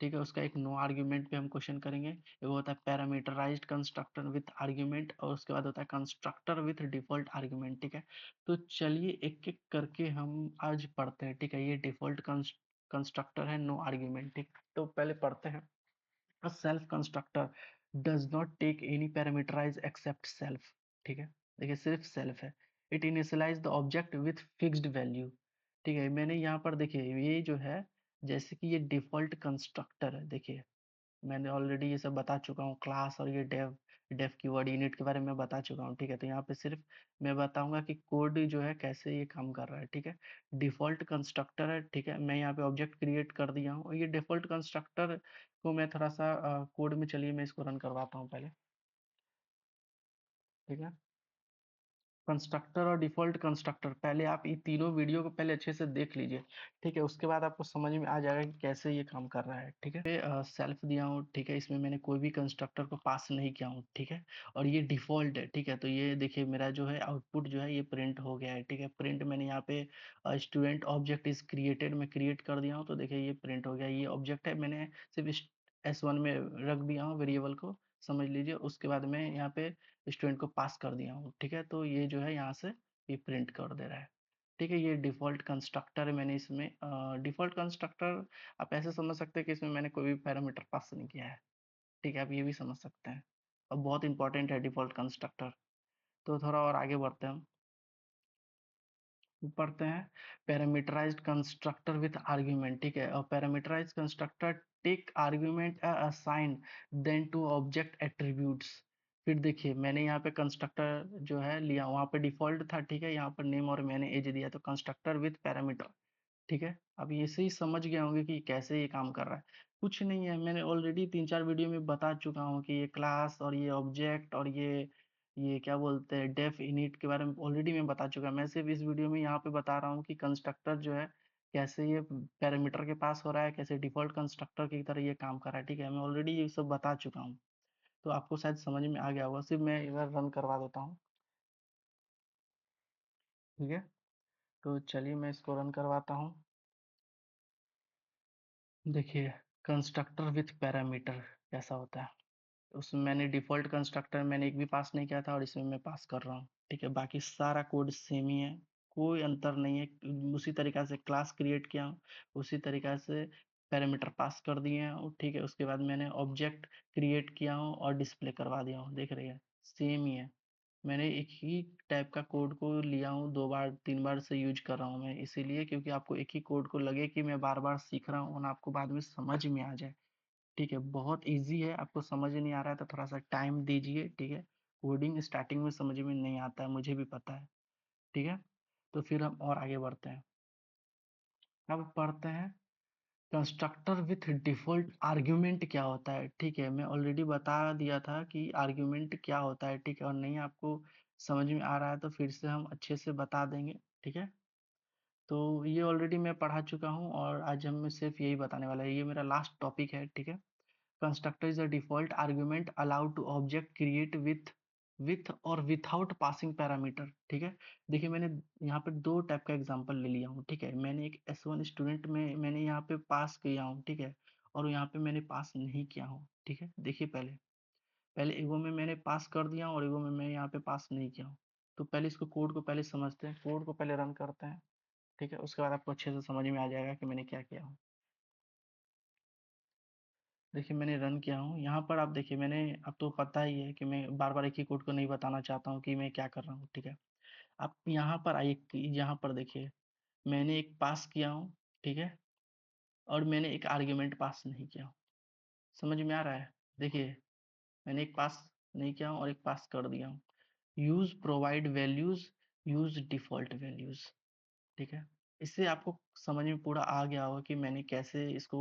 ठीक है? उसका एक नो आर्गुमेंट पे हम क्वेश्चन करेंगे। एक होता है पैरामीटराइज्ड कंस्ट्रक्टर विथ आर्गुमेंट और उसके बाद होता है कंस्ट्रक्टर विथ डिफ़ॉल्ट आर्गुमेंट, ठीक है? तो चलिए एक-एक करके हम आज पढ़ते हैं, ठीक है? ये डिफ़ॉल्ट कंस्ट्रक्टर है, नो आर्गुमेंट, ठीक? तो पहले पढ़ते हैं। A self constructor does not take any parameterize except self, ठीक है? देखिए सिर्फ सेल्फ है। It initialize the object with fixed value, ठीक है? मैंने यहाँ पर देखिए ये जो है जैसे कि ये डिफ़ॉल्ट कंस्ट्रक्टर है, देखिए मैंने ऑलरेडी ये सब बता चुका हूँ, क्लास और ये डेफ कीवर्ड इनिट के बारे में बता चुका हूँ, ठीक है? तो यहाँ पे सिर्फ मैं बताऊँगा कि कोड जो है कैसे ये काम कर रहा है, ठीक है? डिफ़ॉल्ट कंस्ट्रक्टर है, ठीक है? मैं यहाँ पे ऑब्जेक्ट क्रिएट कर दिया हूँ और ये डिफ़ॉल्ट कंस्ट्रक्टर को मैं थोड़ा-सा कोड में चलिए मैं इसको रन करवाता हूँ पहले, ठीक है? कंस्ट्रक्टर और डिफ़ॉल्ट कंस्ट्रक्टर पहले आप ये तीनों वीडियो को पहले अच्छे से देख लीजिए, ठीक है? उसके बाद आपको समझ में आ जाएगा कि कैसे ये काम कर रहा है, ठीक है? सेल्फ दिया हूँ, ठीक है? इसमें मैंने कोई भी कंस्ट्रक्टर को पास नहीं किया हूँ, ठीक है? और ये डिफ़ॉल्ट है, ठीक है? तो ये देखिए मेरा जो है आउटपुट जो है ये प्रिंट हो गया है, ठीक है? प्रिंट मैंने यहाँ पे स्टूडेंट ऑब्जेक्ट इज़ क्रिएटेड मैं क्रिएट कर दिया हूँ, तो देखिए ये प्रिंट हो गया। ये ऑब्जेक्ट है मैंने सिर्फ़ इस S1 में रख दिया हूँ वेरिएबल को, समझ लीजिए। उसके बाद मैं यहाँ पे स्टूडेंट को पास कर दिया हूँ, ठीक है? तो ये जो है यहाँ से ये प्रिंट कर दे रहा है, ठीक है? ये डिफ़ॉल्ट कंस्ट्रक्टर है मैंने इसमें डिफ़ॉल्ट कंस्ट्रक्टर आप ऐसे समझ सकते हैं कि इसमें मैंने कोई भी पैरामीटर पास नहीं किया है, ठीक है? आप ये भी समझ सकते हैं और बहुत इंपॉर्टेंट है डिफ़ॉल्ट कंस्ट्रक्टर। तो थोड़ा और आगे बढ़ते हैं हम, पढ़ते हैं पैरामीटराइज्ड कंस्ट्रक्टर विथ आर्गुमेंट, ठीक है? और parameterised constructor take argument assign then to object attributes. फिर देखिए मैंने यहाँ पे कंस्ट्रक्टर जो है लिया, वहाँ पे डिफ़ॉल्ट था, ठीक है? यहाँ पर नेम और मैंने एज दिया, तो कंस्ट्रक्टर विथ पैरामीटर, ठीक है? अब ऐसे ही समझ गए होंगे कि कैसे ये काम कर रहा है। कुछ नहीं है, मैंने ऑलरेडी 3-4 वीडियो में बता चुका हूँ कि ये क्लास और ये ऑब्जेक्ट और ये क्या बोलते हैं डेफ इनिट के बारे में ऑलरेडी मैं बता चुका। मैं सिर्फ इस वीडियो में यहाँ पे बता रहा हूँ कि कंस्ट्रक्टर जो है कैसे ये पैरामीटर के पास हो रहा है, कैसे डिफॉल्ट कंस्ट्रक्टर की तरह ये काम कर रहा है, ठीक है। मैं ऑलरेडी ये सब बता चुका हूँ, तो आपको शायद समझ में आ गया होगा। सिर्फ मैं एक बार रन करवा देता हूँ, ठीक है। तो चलिए मैं इसको रन करवाता हूँ। देखिए कंस्ट्रक्टर विथ पैरामीटर कैसा होता है। उसमें मैंने डिफ़ॉल्ट कंस्ट्रक्टर मैंने एक भी पास नहीं किया था और इसमें मैं पास कर रहा हूँ, ठीक है। बाकी सारा कोड सेम ही है, कोई अंतर नहीं है। उसी तरीक़ा से क्लास क्रिएट किया हूँ, उसी तरीक़ा से पैरामीटर पास कर दिए हैं और ठीक है, उसके बाद मैंने ऑब्जेक्ट क्रिएट किया हूँ और डिस्प्ले करवा दिया हूँ। देख रही है, सेम ही है। मैंने एक ही टाइप का कोड को लिया हूँ, 2 बार 3 बार से यूज़ कर रहा हूँ मैं, इसीलिए क्योंकि आपको एक ही कोड को लगे कि मैं बार-बार सीख रहा हूँ और आपको बाद में समझ में आ जाए। ठीक है, बहुत ईज़ी है, आपको समझ नहीं आ रहा है तो थोड़ा-सा टाइम दीजिए, ठीक है। कोडिंग स्टार्टिंग में समझ में नहीं आता है, मुझे भी पता है, ठीक है। तो फिर हम और आगे बढ़ते हैं। अब पढ़ते हैं कंस्ट्रक्टर विथ डिफ़ॉल्ट आर्गुमेंट क्या होता है, ठीक है। मैं ऑलरेडी बता दिया था कि आर्गुमेंट क्या होता है, ठीक है। और नहीं आपको समझ में आ रहा है तो फिर से हम अच्छे से बता देंगे, ठीक है। तो ये ऑलरेडी मैं पढ़ा चुका हूँ और आज हम सिर्फ़ यही बताने वाला है, ये मेरा लास्ट टॉपिक है, ठीक है। Constructor is a default argument allowed to object create with और without passing parameter, ठीक है। देखिए मैंने यहाँ पे 2 टाइप का एग्जांपल ले लिया हूँ, ठीक है। मैंने एक S1 स्टूडेंट में मैंने यहाँ पे पास किया हूँ, ठीक है। और यहाँ पे मैंने पास नहीं किया हूँ, ठीक है। देखिए पहले पहले एगो में मैंने पास कर दिया हूँ और एगो में मैं यहाँ पे पास नहीं किया हूँ। तो पहले इसको कोड को पहले समझते हैं, कोड को पहले रन करते हैं, ठीक है। उसके बाद आपको अच्छे से समझ में आ जाएगा कि मैंने क्या किया हूँ। देखिए मैंने रन किया हूँ, यहाँ पर आप देखिए मैंने, अब तो पता ही है कि मैं बार-बार एक ही कोड को नहीं बताना चाहता हूँ कि मैं क्या कर रहा हूँ, ठीक है। आप यहाँ पर आइए कि यहाँ पर देखिए, मैंने एक पास किया हूँ, ठीक है। और मैंने एक आर्ग्यूमेंट पास नहीं किया हूँ, समझ में आ रहा है? देखिए, मैंने एक पास नहीं किया हूँ और एक पास कर दिया हूँ। Use provide values, use default values, ठीक है। इससे आपको समझ में पूरा आ गया होगा कि मैंने कैसे इसको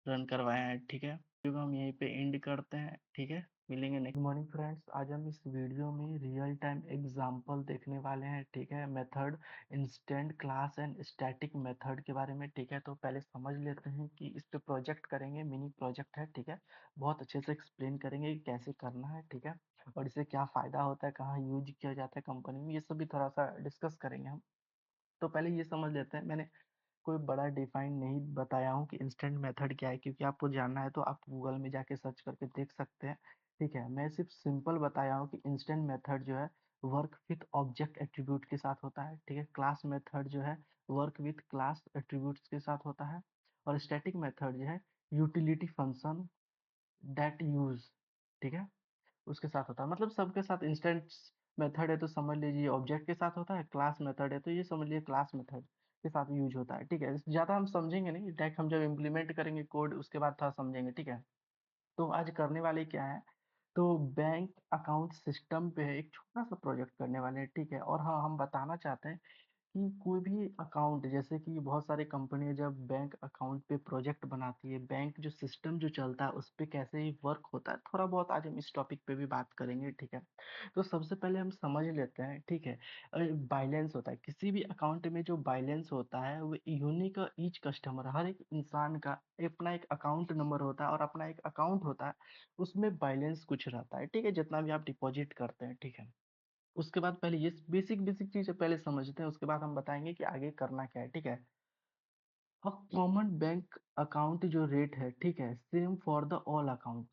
रन करवाया है, ठीक है। वीडियो को हम यहीं पे एंड करते हैं, ठीक है। मिलेंगे नेक्स्ट मॉर्निंग फ्रेंड्स। आज हम इस वीडियो में रियल टाइम एग्जांपल देखने वाले हैं, ठीक है। Method instant class and static method के बारे में, ठीक है। तो पहले समझ लेते हैं कि इस पे प्रोजेक्ट करेंगे, मिनी प्रोजेक्ट है, ठीक है। बहुत अच्छे से एक्सप्लेन करेंगे कि कैसे करना है, ठीक है। और इससे क्या फ़ायदा होता है, कहाँ यूज किया जाता है कंपनी में, ये सब भी थोड़ा सा डिस्कस करेंगे हम। तो पहले ये समझ लेते हैं, मैंने कोई बड़ा डिफाइन नहीं बताया हूँ कि इंस्टेंट मेथड क्या है, क्योंकि आपको जानना है तो आप गूगल में जाके सर्च करके देख सकते हैं, ठीक है। मैं सिर्फ सिंपल बताया हूँ कि इंस्टेंट मेथड जो है वर्क विथ ऑब्जेक्ट एट्रीब्यूट के साथ होता है, ठीक है। क्लास मेथड जो है वर्क विथ क्लास एट्रीब्यूट्स के साथ होता है। और स्टैटिक मेथड जो है यूटिलिटी फंक्शन दैट यूज, ठीक है, उसके साथ होता है। मतलब सबके साथ इंस्टेंट मेथड है तो समझ लीजिए ऑब्जेक्ट के साथ होता है, क्लास मेथड है तो ये समझ लीजिए क्लास मेथड के साथ यूज होता है, ठीक है। ज़्यादा हम समझेंगे नहीं, डायरेक्ट हम जब इम्प्लीमेंट करेंगे कोड उसके बाद थोड़ा समझेंगे, ठीक है। तो आज करने वाले क्या है, तो बैंक अकाउंट सिस्टम पे एक छोटा सा प्रोजेक्ट करने वाले हैं, ठीक है। और हाँ, हम बताना चाहते हैं कि कोई भी अकाउंट, जैसे कि बहुत सारी कंपनियां जब बैंक अकाउंट पे प्रोजेक्ट बनाती है, बैंक जो सिस्टम जो चलता है उस पे कैसे ही वर्क होता है, थोड़ा बहुत आज हम इस टॉपिक पे भी बात करेंगे, ठीक है। तो सबसे पहले हम समझ लेते हैं, ठीक है। बैलेंस होता है किसी भी अकाउंट में, जो बैलेंस होता है वो यूनिक ईच कस्टमर, हर एक इंसान का अपना एक अकाउंट नंबर होता है और अपना एक अकाउंट होता है, उसमें बैलेंस कुछ रहता है, ठीक है, जितना भी आप डिपॉजिट करते हैं, ठीक है। उसके बाद पहले ये बेसिक बेसिक चीज़ पहले समझते हैं, उसके बाद हम बताएँगे कि आगे करना क्या है, ठीक है? कॉमन बैंक अकाउंट जो रेट है, ठीक है, same for the all account.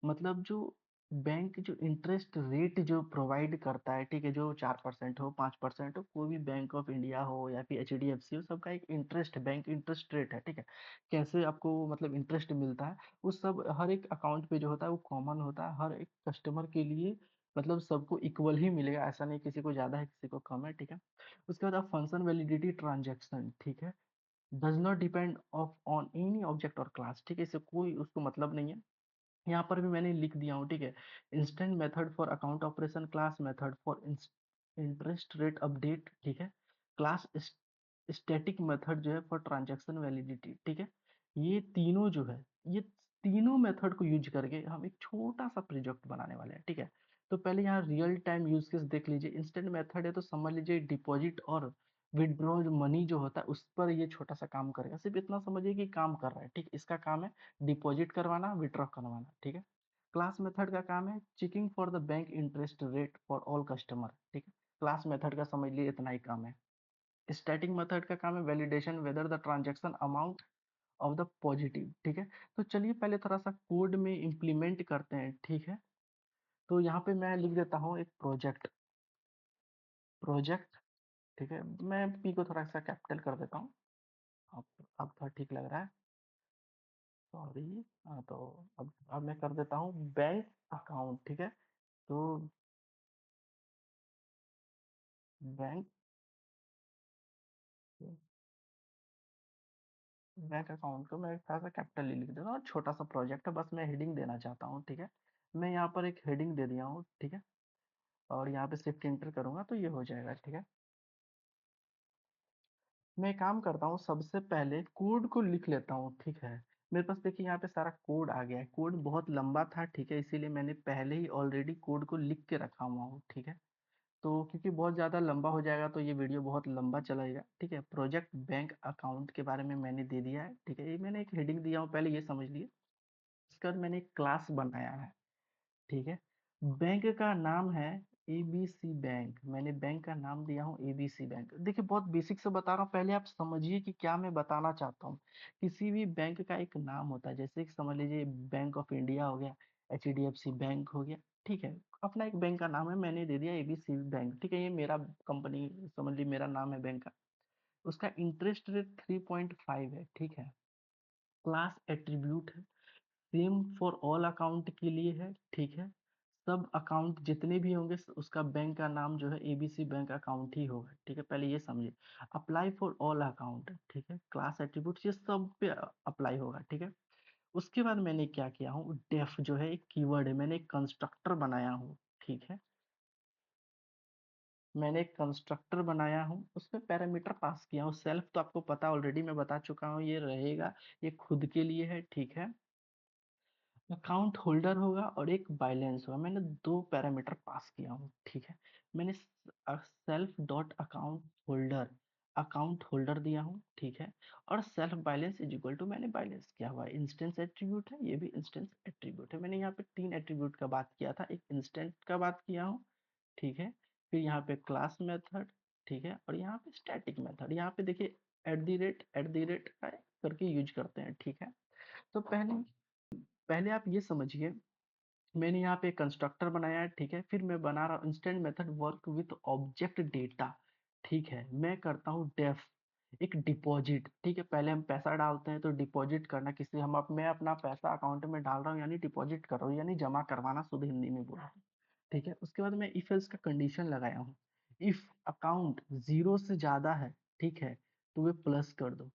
मतलब जो बैंक जो इंटरेस्ट रेट जो प्रोवाइड करता है, ठीक है, जो 4% हो, 5% हो, कोई भी बैंक ऑफ इंडिया हो या फिर एचडीएफसी हो, सबका एक इंटरेस्ट बैंक इंटरेस्ट रेट है, ठीक है। कैसे आपको मतलब इंटरेस्ट मिलता है, वो सब हर एक अकाउंट पे जो होता है वो कॉमन होता है, हर एक कस्टमर के लिए। मतलब सबको इक्वल ही मिलेगा, ऐसा नहीं किसी को ज़्यादा है किसी को कम है, ठीक है। उसके बाद आप फंक्शन वैलिडिटी ट्रांजैक्शन, ठीक है, does not depend of on any object और क्लास, ठीक है, इससे कोई उसको मतलब नहीं है। यहाँ पर भी मैंने लिख दिया हूँ, ठीक है। Instant method for account operation, class method for interest rate update, ठीक है। क्लास स्टैटिक मेथड जो है फॉर ट्रांजैक्शन वैलिडिटी, ठीक है। ये तीनों जो है, ये तीनों मेथड को यूज करके हम एक छोटा सा प्रोजेक्ट बनाने वाले हैं, ठीक है। तो पहले यहाँ रियल टाइम यूज केस देख लीजिए। इंस्टेंट मेथड है तो समझ लीजिए डिपॉजिट और विड्रॉ मनी जो होता है उस पर ये छोटा सा काम करेगा। सिर्फ इतना समझिए कि काम कर रहा है, ठीक। इसका काम है डिपॉजिट करवाना, विड्रॉ करवाना, ठीक है। क्लास मेथड का काम है checking for the bank interest rate for all customer, ठीक है। क्लास मेथड का समझ लीजिए इतना ही काम है। स्टैटिक मेथड का काम है validation whether the transaction amount of the positive, ठीक है। तो चलिए पहले थोड़ा सा कोड में इम्प्लीमेंट करते हैं, ठीक है। तो यहाँ पे मैं लिख देता हूँ एक प्रोजेक्ट, प्रोजेक्ट, ठीक है। मैं पी को थोड़ा सा कैपिटल कर देता हूँ। अब अब थोड़ा ठीक लग रहा है, सॉरी। हाँ, तो अब मैं कर देता हूँ बैंक अकाउंट, ठीक है। तो बैंक बैंक अकाउंट को मैं थोड़ा सा कैपिटल लिख देता हूँ। छोटा सा प्रोजेक्ट है, बस मैं हेडिंग देना चाहता हूँ, ठीक है। मैं यहाँ पर एक हेडिंग दे दिया हूँ, ठीक है। और यहाँ पे शिफ्ट इंटर करूंगा तो ये हो जाएगा, ठीक है। मैं काम करता हूँ, सबसे पहले कोड को लिख लेता हूँ, ठीक है। मेरे पास देखिए यहाँ पे सारा कोड आ गया है। कोड बहुत लंबा था, ठीक है, इसीलिए मैंने पहले ही ऑलरेडी कोड को लिख के रखा हुआ हूँ, ठीक है। तो क्योंकि बहुत ज़्यादा लंबा हो जाएगा तो ये वीडियो बहुत लंबा चलेगा, ठीक है। प्रोजेक्ट बैंक अकाउंट के बारे में मैंने दे दिया है, ठीक है। ये मैंने एक हेडिंग दिया हूँ, पहले ये समझ लिए। इसके बाद मैंने एक क्लास बनाया है, ठीक है। बैंक का नाम है एबीसी बैंक। मैंने बैंक का नाम दिया हूँ एबीसी बैंक। देखिए बहुत बेसिक से बता रहा हूँ, पहले आप समझिए कि क्या मैं बताना चाहता हूँ। किसी भी बैंक का एक नाम होता है, जैसे कि समझ लीजिए बैंक ऑफ इंडिया हो गया, एचडीएफसी बैंक हो गया, ठीक है। अपना एक बैंक का नाम है, मैंने दे दिया एबीसी बैंक, ठीक है। ये मेरा कंपनी, समझ लीजिए मेरा नाम है बैंक का। उसका इंटरेस्ट रेट 3.5 है, ठीक है। क्लास एट्रीब्यूट है, सेम फॉर ऑल अकाउंट के लिए है, ठीक है। सब अकाउंट जितने भी होंगे उसका बैंक का नाम जो है एबीसी बैंक अकाउंट ही होगा, ठीक है। पहले ये समझिए। अप्लाई फॉर ऑल अकाउंट, ठीक है। क्लास एट्रीब्यूट ये सब पे अप्लाई होगा, ठीक है। उसके बाद मैंने क्या किया हूँ, डेफ जो है एक कीवर्ड है, मैंने एक कंस्ट्रक्टर बनाया हूँ, ठीक है। मैंने एक कंस्ट्रक्टर बनाया हूँ, उसमें पैरामीटर पास किया हूँ। सेल्फ तो आपको पता ऑलरेडी मैं बता चुका हूँ, ये रहेगा, ये खुद के लिए है, ठीक है। अकाउंट होल्डर होगा और एक बैलेंस होगा। मैंने दो पैरामीटर पास किया हूँ, ठीक है। मैंने सेल्फ डॉट अकाउंट होल्डर दिया हूँ, ठीक है। और self balance is equal to मैंने बैलेंस किया हुआ है। इंस्टेंस एट्रीब्यूट है, ये भी इंस्टेंस एट्रीब्यूट है। मैंने यहाँ पे तीन एट्रीब्यूट का बात किया था, एक इंस्टेंट का बात किया हूँ, ठीक है। फिर यहाँ पे क्लास मेथड, ठीक है। और यहाँ पे स्टैटिक मेथड। यहाँ पे देखिए एट द रेट का करके यूज करते हैं, ठीक है। तो पहले पहले आप ये समझिए, मैंने यहाँ पे कंस्ट्रक्टर बनाया है, ठीक है। फिर मैं बना रहा हूँ instant method work with object data, ठीक है। मैं करता हूँ डेफ एक डिपॉजिट, ठीक है। पहले हम पैसा डालते हैं तो डिपॉजिट करना, किसी मैं अपना पैसा अकाउंट में डाल रहा हूँ यानी डिपॉजिट कर रहा हूँ, यानी जमा करवाना, शुद्ध हिंदी में बोला, ठीक है। उसके बाद मैं इफ एल्स का कंडीशन लगाया हूँ। इफ अकाउंट जीरो से ज्यादा है, ठीक है, तो वे प्लस कर दो,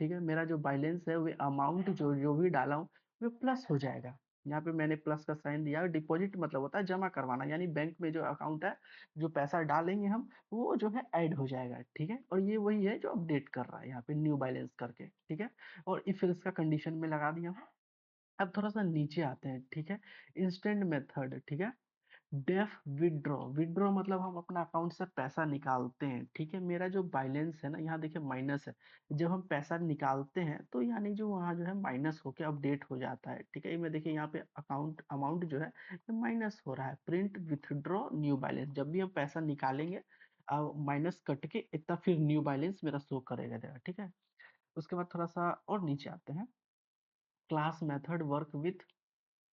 ठीक है। मेरा जो बैलेंस है वो अमाउंट जो जो भी डाला हूँ वो प्लस हो जाएगा। यहाँ पे मैंने प्लस का साइन दिया। डिपॉजिट मतलब होता है जमा करवाना, यानी बैंक में जो अकाउंट है, जो पैसा डालेंगे हम वो जो है ऐड हो जाएगा, ठीक है। और ये वही है जो अपडेट कर रहा है यहाँ पे न्यू बैलेंस करके, ठीक है। और इफ एल्स का कंडीशन में लगा दिया हूँ। अब थोड़ा सा नीचे आते हैं, ठीक है। इंस्टेंट मेथड, ठीक है। डेफ विड्रॉ, विड्रॉ मतलब हम अपना अकाउंट से पैसा निकालते हैं, ठीक है। मेरा जो बैलेंस है ना, यहाँ देखिए माइनस है। जब हम पैसा निकालते हैं तो यानी जो वहाँ जो है माइनस होके अपडेट हो जाता है, ठीक है। ये मैं देखिए यहाँ पे अकाउंट अमाउंट जो है माइनस हो रहा है। प्रिंट विथड्रॉ न्यू बैलेंस, जब भी हम पैसा निकालेंगे माइनस कट के इतना फिर न्यू बैलेंस मेरा शो करेगा देगा, ठीक है। उसके बाद थोड़ा सा और नीचे आते हैं। Class method work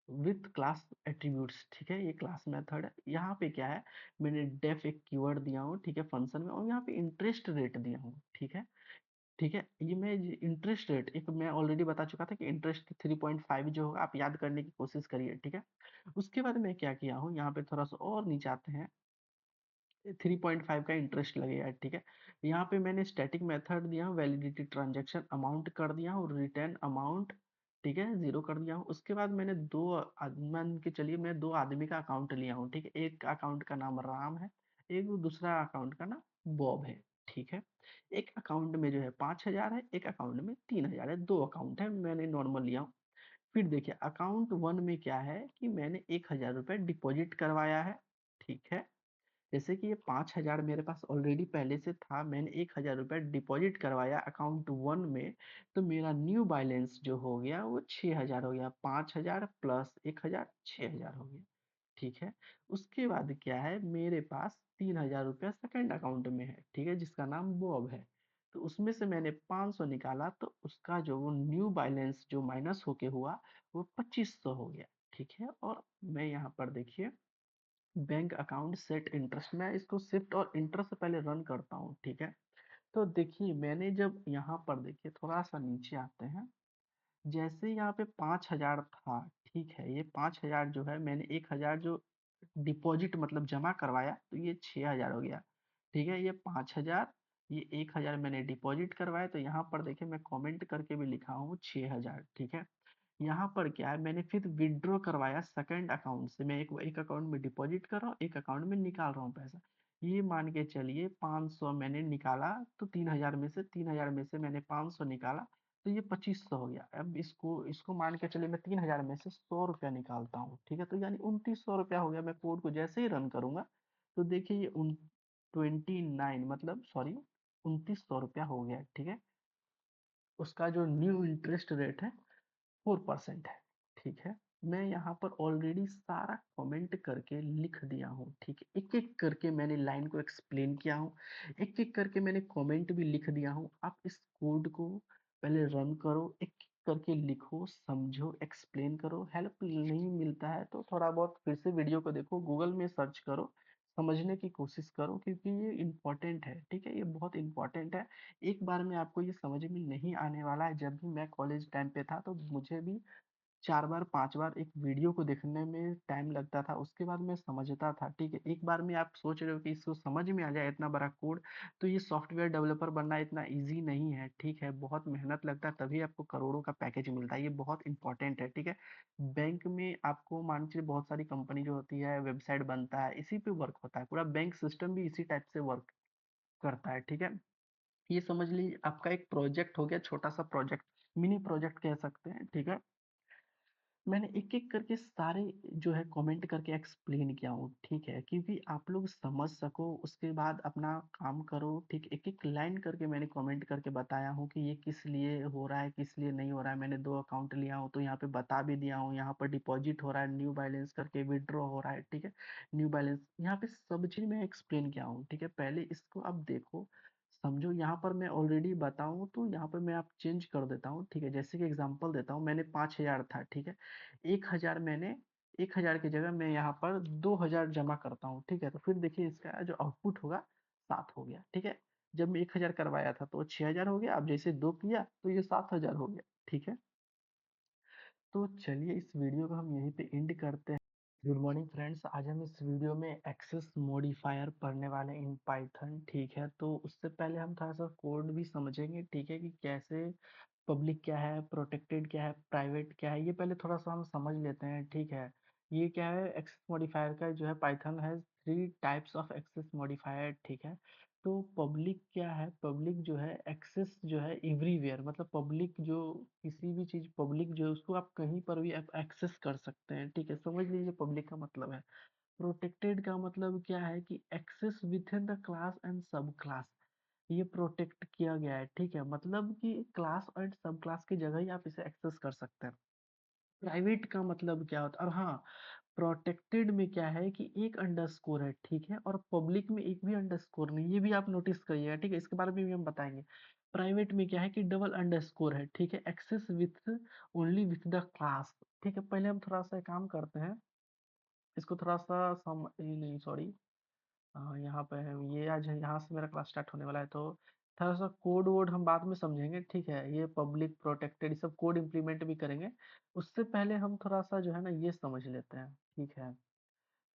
with class attributes, ठीक है। ये क्लास मेथड है। यहाँ पे क्या है, मैंने डेफ एक कीवर्ड दिया हूँ, ठीक है, फंक्शन में। और यहाँ पे इंटरेस्ट रेट दिया हूँ, ठीक है। ठीक है, ये मैं इंटरेस्ट रेट एक मैं ऑलरेडी बता चुका था कि इंटरेस्ट 3.5 जो होगा, आप याद करने की कोशिश करिए, ठीक है। उसके बाद मैं क्या किया हूँ, यहाँ पे थोड़ा सा और नीचे आते हैं। 3.5 का इंटरेस्ट लगेगा, ठीक है। यहाँ पे मैंने स्टैटिक मेथड दिया हूँ, वैलिडिटी ट्रांजैक्शन अमाउंट कर दिया हूँ, रिटर्न अमाउंट, ठीक है, जीरो कर दिया हूँ। उसके बाद मैंने मान के चलिए मैं दो आदमी का अकाउंट लिया हूँ, ठीक है। एक अकाउंट का नाम राम है, एक दूसरा अकाउंट का नाम बॉब है, ठीक है। एक अकाउंट में जो है 5,000 है, एक अकाउंट में 3,000 है। दो अकाउंट है, मैंने नॉर्मल लिया हूँ। फिर देखिए अकाउंट 1 में क्या है कि मैंने 1000 रुपये डिपॉजिट करवाया है, ठीक है। जैसे कि ये 5000 मेरे पास ऑलरेडी पहले से था, मैंने 1000 रुपये डिपॉजिट करवाया अकाउंट 1 में, तो मेरा न्यू बैलेंस जो हो गया वो 6000 हो गया। 5000 प्लस 1000 6000 हो गया, ठीक है। उसके बाद क्या है, मेरे पास 3000 रुपया सेकंड अकाउंट में है, ठीक है, जिसका नाम बॉब है। तो उसमें से मैंने 500 निकाला, तो उसका जो वो न्यू बैलेंस जो माइनस होके हुआ वो 2500 हो गया, ठीक है। और मैं यहाँ पर देखिए बैंक अकाउंट सेट इंटरेस्ट, मैं इसको शिफ्ट और इंटर से पहले रन करता हूँ, ठीक है। तो देखिए मैंने जब यहाँ पर देखिए थोड़ा सा नीचे आते हैं, जैसे यहाँ पे 5000 था, ठीक है, ये 5000 जो है मैंने 1000 जो डिपॉजिट मतलब जमा करवाया, तो ये 6000 हो गया, ठीक है। ये 5000, ये 1000 मैंने डिपॉजिट करवाया, तो यहाँ पर देखिए मैं कमेंट करके भी लिखा हूँ 6000, ठीक है। यहाँ पर क्या है, मैंने फिर विड्रॉ करवाया सेकंड अकाउंट से, मैं एक अकाउंट में डिपॉजिट कर रहा हूँ, एक अकाउंट में निकाल रहा हूँ पैसा। ये मान के चलिए 500 मैंने निकाला, तो 3000 में से मैंने 500 निकाला, तो ये 2500 हो गया। अब इसको इसको मान के चलिए मैं 3000 में से 100 रुपया निकालता हूँ, ठीक है, तो यानी 2900 रुपया हो गया। मैं कोड को जैसे ही रन करूंगा, तो देखिए ये 29 मतलब सॉरी 2900 रुपया हो गया, ठीक है। उसका जो न्यू इंटरेस्ट रेट है 4% है, ठीक है। मैं यहाँ पर ऑलरेडी सारा कमेंट करके लिख दिया हूँ, ठीक है। एक एक करके मैंने लाइन को एक्सप्लेन किया हूँ, एक एक करके मैंने कमेंट भी लिख दिया हूँ। आप इस कोड को पहले रन करो, एक एक करके लिखो, समझो, एक्सप्लेन करो। हेल्प नहीं मिलता है तो थोड़ा बहुत फिर से वीडियो को देखो, गूगल में सर्च करो, समझने की कोशिश करो, क्योंकि ये इम्पोर्टेंट है, ठीक है, ये बहुत इम्पोर्टेंट है। एक बार में आपको ये समझ में नहीं आने वाला है। जब भी मैं कॉलेज टाइम पे था, तो मुझे भी 4 बार 5 बार एक वीडियो को देखने में टाइम लगता था, उसके बाद मैं समझता था, ठीक है। एक बार में आप सोच रहे हो कि इसको समझ में आ जाए इतना बड़ा कोड, तो ये सॉफ्टवेयर डेवलपर बनना इतना ईज़ी नहीं है, ठीक है। बहुत मेहनत लगता है, तभी आपको करोड़ों का पैकेज मिलता है, ये बहुत इंपॉर्टेंट है, ठीक है। बैंक में आपको मान लीजिए बहुत सारी कंपनी जो होती है, वेबसाइट बनता है, इसी पे वर्क होता है, पूरा बैंक सिस्टम भी इसी टाइप से वर्क करता है, ठीक है। ये समझ लीजिए आपका एक प्रोजेक्ट हो गया, छोटा-सा प्रोजेक्ट, मिनी प्रोजेक्ट कह सकते हैं, ठीक है। मैंने एक-एक करके सारे जो है कमेंट करके एक्सप्लेन किया हूँ, ठीक है, क्योंकि आप लोग समझ सको, उसके बाद अपना काम करो, ठीक। एक-एक लाइन करके मैंने कमेंट करके बताया हूँ कि ये किस लिए हो रहा है, किस लिए नहीं हो रहा है। मैंने 2 अकाउंट लिया हूँ, तो यहाँ पे बता भी दिया हूँ, यहाँ पर डिपॉजिट हो रहा है, न्यू बैलेंस करके विथड्रॉ हो रहा है, ठीक है। न्यू बैलेंस यहाँ पे सब चीज़ मैं एक्सप्लेन किया हूँ, ठीक है। पहले इसको आप देखो, समझो। यहाँ पर मैं ऑलरेडी बताऊँ तो यहाँ पर मैं आप चेंज कर देता हूँ, ठीक है। जैसे कि एग्जांपल देता हूँ, मैंने 5000 था, ठीक है। 1000 मैंने 1000 की जगह मैं यहाँ पर 2000 जमा करता हूँ, ठीक है। तो फिर देखिए इसका जो आउटपुट होगा 7 हो गया, ठीक है। जब मैं 1000 करवाया था तो 6000 हो गया, अब जैसे 2 किया तो ये 7000 हो गया, ठीक है। तो चलिए इस वीडियो को हम यहीं पे एंड करते हैं। गुड मॉर्निंग फ्रेंड्स, आज हम इस वीडियो में एक्सेस मॉडिफायर पढ़ने वाले हैं इन पाइथन, ठीक है। तो उससे पहले हम थोड़ा सा कोड भी समझेंगे, ठीक है, कि कैसे पब्लिक क्या है, प्रोटेक्टेड क्या है, प्राइवेट क्या है, ये पहले थोड़ा सा हम समझ लेते हैं, ठीक है। ये क्या है, एक्सेस मॉडिफायर का जो है, पाइथन है 3 टाइप्स ऑफ एक्सेस मॉडिफायर, ठीक है। तो पब्लिक क्या है, पब्लिक जो है एक्सेस जो है एवरीवेयर, मतलब पब्लिक जो किसी भी चीज़ पब्लिक जो है उसको आप कहीं पर भी आप एक्सेस कर सकते हैं, ठीक है। समझ लीजिए पब्लिक का मतलब है। प्रोटेक्टेड का मतलब क्या है कि access with in the class and sub class, ये प्रोटेक्ट किया गया है, ठीक है। मतलब कि क्लास और सब क्लास की जगह ही आप इसे एक्सेस कर सकते हैं। प्राइवेट का मतलब क्या होता है, और हाँ, प्रोटेक्टेड में क्या है कि एक अंडरस्कोर है, ठीक है, और पब्लिक में एक भी अंडरस्कोर नहीं, ये भी आप नोटिस करिएगा, ठीक है। इसके बारे में भी हम बताएंगे। प्राइवेट में क्या है कि डबल अंडरस्कोर है, ठीक है, access with only with the class, ठीक है। पहले हम थोड़ा सा काम करते हैं, इसको थोड़ा सा नहीं सॉरी, यहाँ पे है ये, आज यहाँ से मेरा क्लास स्टार्ट होने वाला है, तो थोड़ा सा कोड वोड हम बाद में समझेंगे, ठीक है। ये पब्लिक प्रोटेक्टेड ये सब कोड इम्प्लीमेंट भी करेंगे। उससे पहले हम थोड़ा सा जो है ना ये समझ लेते हैं, ठीक है।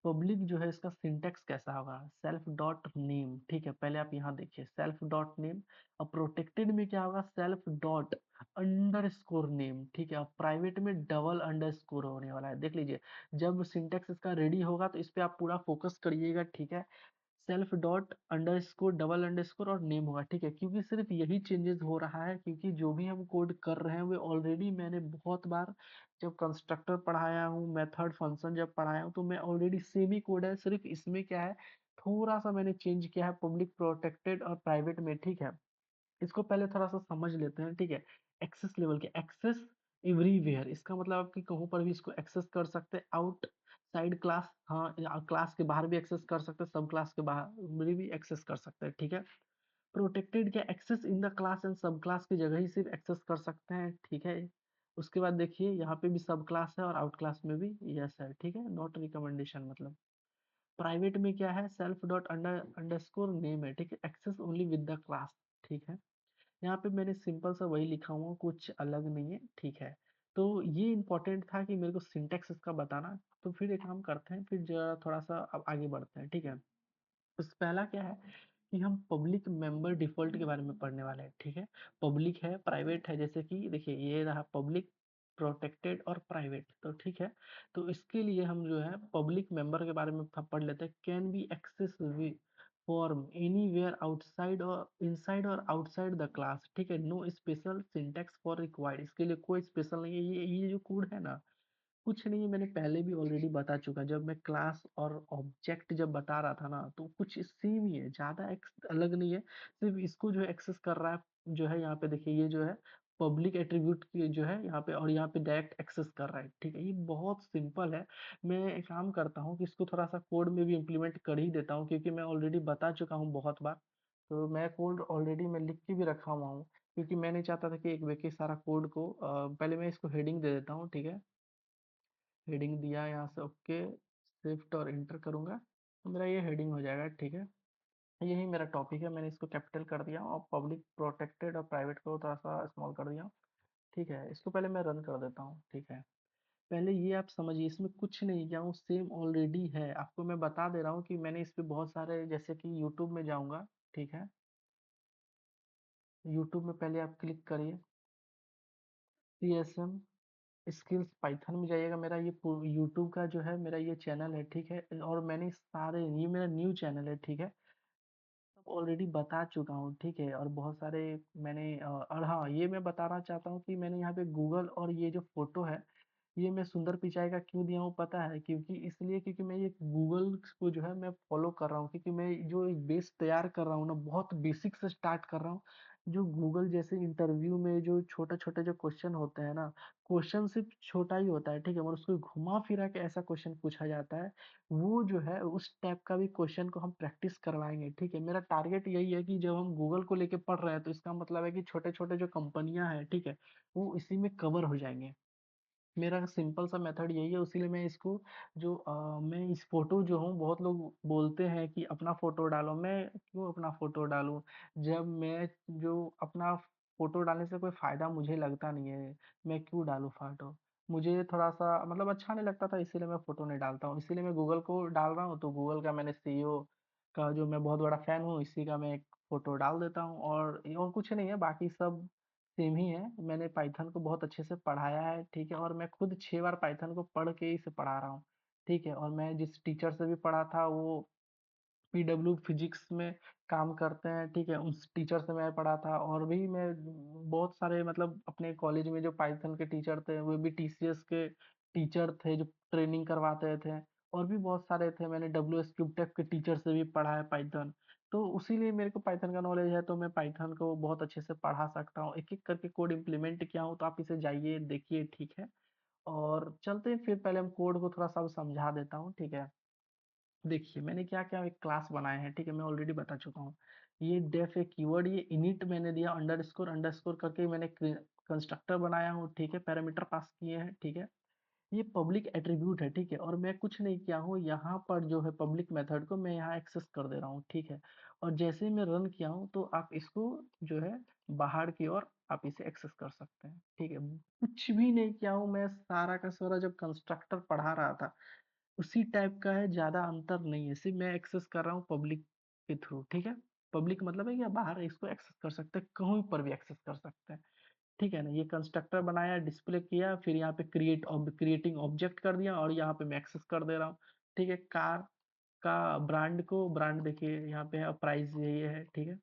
पब्लिक जो है इसका सिंटेक्स कैसा होगा, सेल्फ डॉट नेम, ठीक है। पहले आप यहाँ देखिए सेल्फ डॉट नेम। और प्रोटेक्टेड में क्या होगा, self dot under score name, ठीक है। और प्राइवेट में डबल अंडर स्कोर होने वाला है, देख लीजिए। जब सिंटेक्स इसका रेडी होगा तो इस पे आप पूरा फोकस करिएगा, ठीक है। Self dot underscore double underscore और नेम होगा, ठीक है, क्योंकि सिर्फ यही चेंजेस हो रहा है, क्योंकि जो भी हम कोड कर रहे हैं वो ऑलरेडी मैंने बहुत बार जब कंस्ट्रक्टर पढ़ाया हूँ, मेथड फंक्शन जब पढ़ाया हूँ, तो मैं ऑलरेडी सेम ही कोड है, सिर्फ इसमें क्या है, थोड़ा सा मैंने चेंज किया है पब्लिक प्रोटेक्टेड और प्राइवेट में, ठीक है। इसको पहले थोड़ा सा समझ लेते हैं, ठीक है। एक्सेस लेवल के एक्सेस एवरीवेयर, इसका मतलब आप कि कहीं पर भी इसको एक्सेस कर सकते हैं। आउट साइड क्लास, हाँ, क्लास के बाहर भी एक्सेस कर सकते हैं, सब क्लास के बाहर भी एक्सेस कर सकते हैं, ठीक है। प्रोटेक्टेड क्या, access in the class and sub class की जगह ही सिर्फ एक्सेस कर सकते हैं, ठीक है। उसके बाद देखिए यहाँ पे भी सब क्लास है और आउट क्लास में भी यस है, ठीक है, नॉट रिकमेंडेशन मतलब। प्राइवेट में क्या है, सेल्फ डॉट अंडरस्कोर नेम है, ठीक है, access only with the class, ठीक है। यहाँ पे मैंने सिंपल सा वही लिखा हुआ, कुछ अलग नहीं है, ठीक है। तो ये इंपॉर्टेंट था कि मेरे को सिंटेक्स इसका बताना। तो फिर एक काम करते हैं, फिर जरा थोड़ा सा अब आगे बढ़ते हैं, ठीक है। तो पहला क्या है कि हम पब्लिक मेंबर डिफॉल्ट के बारे में पढ़ने वाले हैं, ठीक है। पब्लिक है, प्राइवेट है, जैसे कि देखिए ये रहा पब्लिक, प्रोटेक्टेड और प्राइवेट, तो ठीक है। तो इसके लिए हम जो है पब्लिक मेंबर के बारे में पढ़ लेते हैं। Can be access form anywhere outside और इनसाइड और आउटसाइड द क्लास, ठीक है। No special syntax for required, इसके लिए कोई स्पेशल नहीं है। ये जो कोड है ना, कुछ नहीं है, मैंने पहले भी ऑलरेडी बता चुका, जब मैं क्लास और ऑब्जेक्ट जब बता रहा था ना, तो कुछ सेम ही है, ज़्यादा अलग नहीं है। सिर्फ इसको जो है एक्सेस कर रहा है, जो है यहाँ पे देखिए, ये जो है पब्लिक एट्रीब्यूट की जो है यहाँ पे, और यहाँ पे डायरेक्ट एक्सेस कर रहा है, ठीक है। ये बहुत सिंपल है। मैं एक काम करता हूँ कि इसको थोड़ा सा कोड में भी इम्प्लीमेंट कर ही देता हूँ, क्योंकि मैं ऑलरेडी बता चुका हूँ बहुत बार। तो मैं कोड ऑलरेडी मैं लिख के भी रखा हुआ हूँ, क्योंकि मैं नहीं चाहता था कि एक व्यक्ति सारा कोड को पहले मैं इसको हेडिंग दे देता हूँ, ठीक है। हेडिंग दिया यहाँ से, ओके, शिफ्ट और इंटर करूंगा तो मेरा ये हेडिंग हो जाएगा, ठीक है। यही मेरा टॉपिक है, मैंने इसको कैपिटल कर दिया और पब्लिक प्रोटेक्टेड और प्राइवेट को थोड़ा सा स्मॉल कर दिया, ठीक है। इसको पहले मैं रन कर देता हूँ, ठीक है। पहले ये आप समझिए, इसमें कुछ नहीं किया हूँ, सेम ऑलरेडी है। आपको मैं बता दे रहा हूँ कि मैंने इस पे बहुत सारे, जैसे कि यूट्यूब में जाऊँगा, ठीक है। यूट्यूब में पहले आप क्लिक करिए, CSM स्किल्स पाइथन में जाइएगा। मेरा ये यूट्यूब का जो है मेरा ये चैनल है, ठीक है। और मैंने सारे, ये मेरा न्यू चैनल है, ठीक है। ऑलरेडी बता चुका हूँ, ठीक है। और बहुत सारे मैंने और हाँ, ये मैं बताना चाहता हूँ कि मैंने यहाँ पे गूगल और ये जो फोटो है, ये मैं सुंदर पिचाई का क्यों दिया हूँ पता है, क्योंकि इसलिए क्योंकि मैं ये गूगल को जो है मैं फॉलो कर रहा हूँ, क्योंकि मैं जो एक बेस तैयार कर रहा हूँ ना, बहुत बेसिक से स्टार्ट कर रहा हूँ। जो गूगल जैसे इंटरव्यू में जो छोटे छोटे जो क्वेश्चन होते हैं ना, क्वेश्चन सिर्फ छोटा ही होता है, ठीक है, मगर उसको घुमा फिरा के ऐसा क्वेश्चन पूछा जाता है। वो जो है उस टाइप का भी क्वेश्चन को हम प्रैक्टिस करवाएंगे, ठीक है। मेरा टारगेट यही है कि जब हम गूगल को लेके पढ़ रहे हैं, तो इसका मतलब है कि छोटे छोटे जो कंपनियां हैं, ठीक है, वो इसी में कवर हो जाएंगे। मेरा सिंपल सा मेथड यही है, उसीलिए मैं इसको जो मैं इस फोटो जो हूँ, बहुत लोग बोलते हैं कि अपना फोटो डालो। मैं क्यों अपना फोटो डालूं, जब मैं जो अपना फोटो डालने से कोई फायदा मुझे लगता नहीं है, मैं क्यों डालूं फोटो। मुझे थोड़ा सा मतलब अच्छा नहीं लगता था, इसीलिए मैं फोटो नहीं डालता हूँ। इसीलिए मैं गूगल को डाल रहा हूँ, तो गूगल का मैंने CEO का जो मैं बहुत बड़ा फैन हूँ, इसी का मैं एक फोटो डाल देता हूँ। और कुछ नहीं है, बाकी सब सेम ही है। मैंने पाइथन को बहुत अच्छे से पढ़ाया है, ठीक है। और मैं खुद 6 बार पाइथन को पढ़ के इसे पढ़ा रहा हूँ, ठीक है। और मैं जिस टीचर से भी पढ़ा था, वो PW फिजिक्स में काम करते हैं, ठीक है। उस टीचर से मैं पढ़ा था। और भी मैं बहुत सारे मतलब अपने कॉलेज में जो पाइथन के टीचर थे, वो भी TCS के टीचर थे जो ट्रेनिंग करवाते थे। और भी बहुत सारे थे, मैंने WS क्यूबटेक के टीचर से भी पढ़ा है पाइथन। तो उसीलिए मेरे को पाइथन का नॉलेज है, तो मैं पाइथन को बहुत अच्छे से पढ़ा सकता हूँ। एक एक करके कोड इम्प्लीमेंट किया हूँ, तो आप इसे जाइए देखिए, ठीक है। और चलते हैं फिर, पहले हम कोड को थोड़ा सा समझा देता हूँ, ठीक है। देखिए मैंने क्या क्या एक क्लास बनाए हैं, ठीक है, मैं ऑलरेडी बता चुका हूँ। ये डेफ एक कीवर्ड, ये इनिट मैंने दिया, अंडरस्कोर अंडरस्कोर करके मैंने कंस्ट्रक्टर बनाया हूँ, ठीक है, पैरामीटर पास किए हैं, ठीक है। ये पब्लिक एट्रीब्यूट है, ठीक है। और मैं कुछ नहीं किया हूँ, यहाँ पर जो है पब्लिक मेथड को मैं यहाँ एक्सेस कर दे रहा हूँ, ठीक है। और जैसे ही मैं रन किया हूँ, तो आप इसको जो है बाहर की ओर आप इसे एक्सेस कर सकते हैं, ठीक है। कुछ भी नहीं किया हूँ मैं, सारा का सारा जब कंस्ट्रक्टर पढ़ा रहा था उसी टाइप का है, ज्यादा अंतर नहीं है। सिर्फ मैं एक्सेस कर रहा हूँ पब्लिक के थ्रू, ठीक है। पब्लिक मतलब है कि आप बाहर इसको एक्सेस कर सकते हैं, कहीं पर भी एक्सेस कर सकते हैं, ठीक है ना। ये कंस्ट्रक्टर बनाया, डिस्प्ले किया, फिर यहाँ पे क्रिएटिंग ऑब्जेक्ट कर दिया, और यहाँ पे मैं एक्सेस कर दे रहा हूँ, ठीक है। कार का ब्रांड देखिए यहाँ पे है, प्राइस यही है, ठीक है।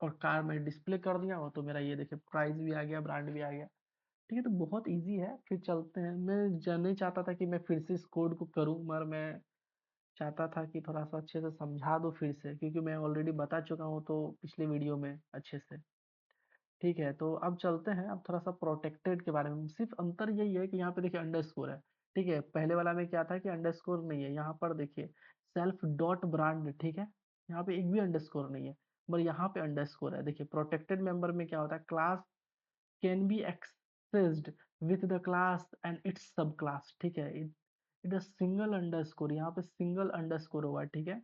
और कार में डिस्प्ले कर दिया हो तो मेरा ये देखिए प्राइस भी आ गया, ब्रांड भी आ गया, ठीक है। तो बहुत इजी है, फिर चलते हैं। मैं नहीं चाहता था कि मैं फिर से इस कोड को करूं, मगर मैं चाहता था कि थोड़ा सा अच्छे से समझा दो फिर से, क्योंकि मैं ऑलरेडी बता चुका हूँ तो पिछले वीडियो में अच्छे से। ठीक है, तो अब चलते हैं, अब थोड़ा सा प्रोटेक्टेड के बारे में। सिर्फ अंतर यही है कि यहाँ पे देखिए अंडरस्कोर है, ठीक है। पहले वाला में क्या था कि अंडरस्कोर नहीं है, यहाँ पर देखिए सेल्फ डॉट ब्रांड, ठीक है। यहाँ पे एक भी अंडरस्कोर नहीं है, पर यहाँ पे अंडरस्कोर है। देखिए प्रोटेक्टेड मेंबर में क्या होता है, class can be accessed with the class and it's सब क्लास, ठीक है। इट सिंगल अंडरस्कोर, यहाँ पे सिंगल अंडरस्कोर होगा, ठीक है।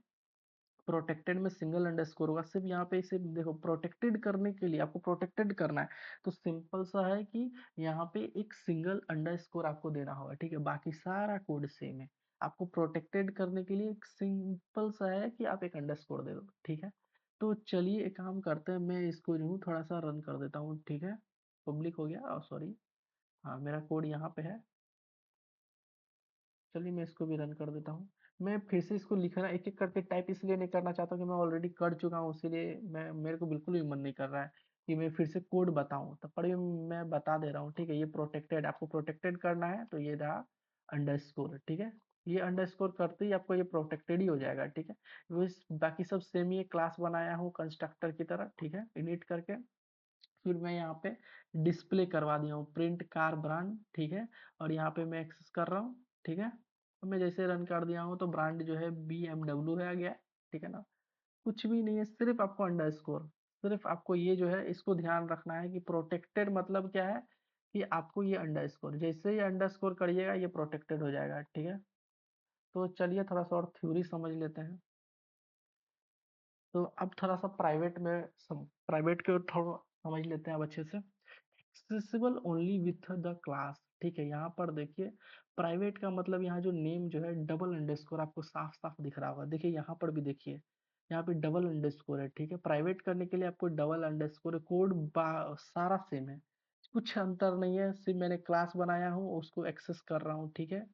प्रोटेक्टेड में सिंगल अंडरस्कोर होगा। सिर्फ यहाँ पे सिर्फ देखो, प्रोटेक्टेड करने के लिए आपको प्रोटेक्टेड करना है तो सिंपल सा है कि यहाँ पे एक सिंगल अंडरस्कोर आपको देना होगा, ठीक है। बाकी सारा कोड सेम है। आपको प्रोटेक्टेड करने के लिए एक सिंपल सा है कि आप एक अंडरस्कोर दे दो, ठीक है। तो चलिए एक काम करते हैं, मैं इसको जो हूँ थोड़ा सा रन कर देता हूँ, ठीक है। पब्लिक हो गया, सॉरी, हाँ मेरा कोड यहाँ पे है। चलिए मैं इसको भी रन कर देता हूँ। मैं फिर से इसको लिखना एक एक करके टाइप इसलिए नहीं करना चाहता कि मैं ऑलरेडी कर चुका हूँ, इसीलिए मैं मेरे को बिल्कुल भी मन नहीं कर रहा है कि मैं फिर से कोड बताऊँ। तो पर मैं बता दे रहा हूँ, ठीक है। ये प्रोटेक्टेड, आपको प्रोटेक्टेड करना है तो ये रहा अंडरस्कोर, ठीक है। ये अंडरस्कोर करते ही आपको ये प्रोटेक्टेड ही हो जाएगा, ठीक है। वो बाकी सब सेम ही क्लास बनाया हूँ कंस्ट्रक्टर की तरह, ठीक है, इनिट करके। फिर मैं यहाँ पे डिस्प्ले करवा दिया हूँ प्रिंट कार ब्रांड, ठीक है। और यहाँ पे मैं एक्सेस कर रहा हूँ, ठीक है। तो मैं जैसे रन कर दिया हूँ तो ब्रांड जो है BMW है आ गया, ठीक है ना। कुछ भी नहीं है, सिर्फ आपको अंडरस्कोर, सिर्फ आपको ये जो है इसको ध्यान रखना है कि प्रोटेक्टेड मतलब क्या है, कि आपको ये अंडरस्कोर, जैसे ही अंडरस्कोर करिएगा ये प्रोटेक्टेड हो जाएगा, ठीक है। तो चलिए थोड़ा सा और थ्योरी समझ लेते हैं। तो अब थोड़ा सा प्राइवेट के थोड़ा समझ लेते हैं अब अच्छे से। Accessible only with the class, ठीक है। यहाँ पर देखिए प्राइवेट का मतलब यहाँ जो नेम जो है डबल अंडरस्कोर आपको साफ साफ दिख रहा होगा, देखिए यहाँ पर भी देखिए, यहाँ पे डबल अंडरस्कोर है, ठीक है। प्राइवेट करने के लिए आपको डबल अंडरस्कोर है, कोड सारा सेम है, कुछ अंतर नहीं है, सिर्फ मैंने क्लास बनाया हूँ उसको एक्सेस कर रहा हूँ, ठीक है।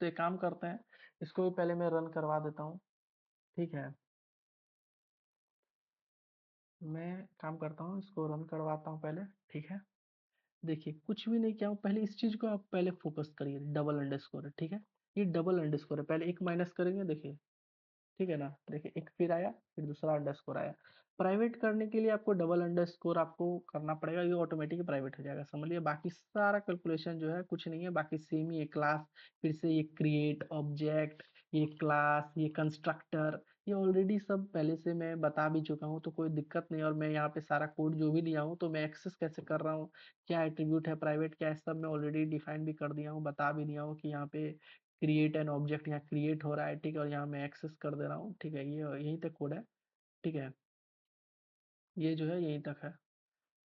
तो एक काम करते हैं, इसको भी पहले मैं रन करवा देता हूँ, ठीक है। मैं काम करता हूँ, इसको रन करवाता हूँ पहले, ठीक है। देखिए कुछ भी नहीं किया हूँ, पहले इस चीज को आप पहले फोकस करिए, डबल अंडरस्कोर है, ठीक है। ये डबल अंडरस्कोर है, पहले एक माइनस करेंगे, देखिए, ठीक है ना। देखिए एक फिर आया, फिर दूसरा अंडरस्कोर आया। प्राइवेट करने के लिए आपको डबल अंडरस्कोर आपको करना पड़ेगा, ये ऑटोमेटिक प्राइवेट हो जाएगा, समझ लिया। बाकी सारा कैलकुलेशन जो है कुछ नहीं है, बाकी सेम ही है। क्लास, फिर से ये क्रिएट ऑब्जेक्ट, ये क्लास, ये कंस्ट्रक्टर, ये ऑलरेडी सब पहले से मैं बता भी चुका हूँ, तो कोई दिक्कत नहीं। और मैं यहाँ पे सारा कोड जो भी लिया हूँ तो मैं एक्सेस कैसे कर रहा हूँ, क्या एट्रीब्यूट है प्राइवेट, क्या है, सब मैं ऑलरेडी डिफाइन भी कर दिया हूँ, बता भी दिया हूँ कि यहाँ पे क्रिएट एन ऑब्जेक्ट यहाँ क्रिएट हो रहा है, ठीक है। और यहाँ मैं एक्सेस कर दे रहा हूँ, ठीक है। ये यहीं तक कोड है, ठीक है। ये जो है यहीं तक है,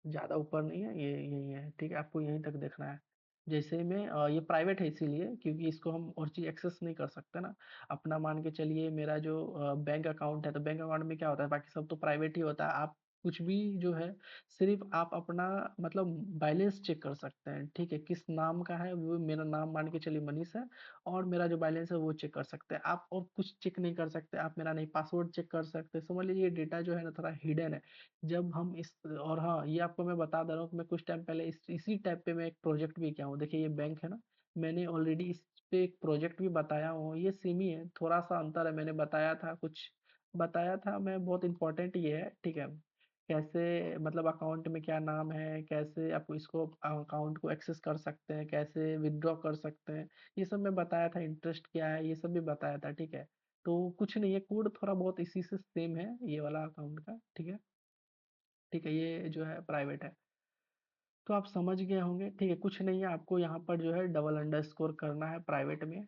ज़्यादा ऊपर नहीं है, ये यही है, ठीक है। आपको यहीं तक देखना है। जैसे में ये प्राइवेट है इसीलिए क्योंकि इसको हम और चीज़ एक्सेस नहीं कर सकते ना। अपना मान के चलिए मेरा जो बैंक अकाउंट है, तो बैंक अकाउंट में क्या होता है, बाकी सब तो प्राइवेट ही होता है। आप कुछ भी जो है सिर्फ आप अपना मतलब बैलेंस चेक कर सकते हैं, ठीक है। किस नाम का है, वो मेरा नाम मान के चलिए मनीष है, और मेरा जो बैलेंस है वो चेक कर सकते हैं आप, और कुछ चेक नहीं कर सकते आप। मेरा नहीं पासवर्ड चेक कर सकते, समझ लीजिए ये डेटा जो है ना थोड़ा हिडन है। जब हम इस, और हाँ ये आपको मैं बता दे रहा हूँ कि मैं कुछ टाइम पहले इसी टाइप पे मैं एक प्रोजेक्ट भी किया हूँ। देखिए ये बैंक है ना, मैंने ऑलरेडी इस पे एक प्रोजेक्ट भी बताया हूँ, ये सेम ही है, थोड़ा सा अंतर है। मैंने बताया था कुछ, बताया था मैं, बहुत इंपॉर्टेंट ये है, ठीक है। कैसे मतलब अकाउंट में क्या नाम है, कैसे आप इसको अकाउंट को एक्सेस कर सकते हैं, कैसे विथड्रॉ कर सकते हैं, ये सब मैं बताया था। इंटरेस्ट क्या है ये सब भी बताया था, ठीक है। तो कुछ नहीं है, कोड थोड़ा बहुत इसी से सेम है ये वाला अकाउंट का, ठीक है। ठीक है, ये जो है प्राइवेट है, तो आप समझ गए होंगे, ठीक है। कुछ नहीं है, आपको यहाँ पर जो है डबल अंडरस्कोर करना है प्राइवेट में,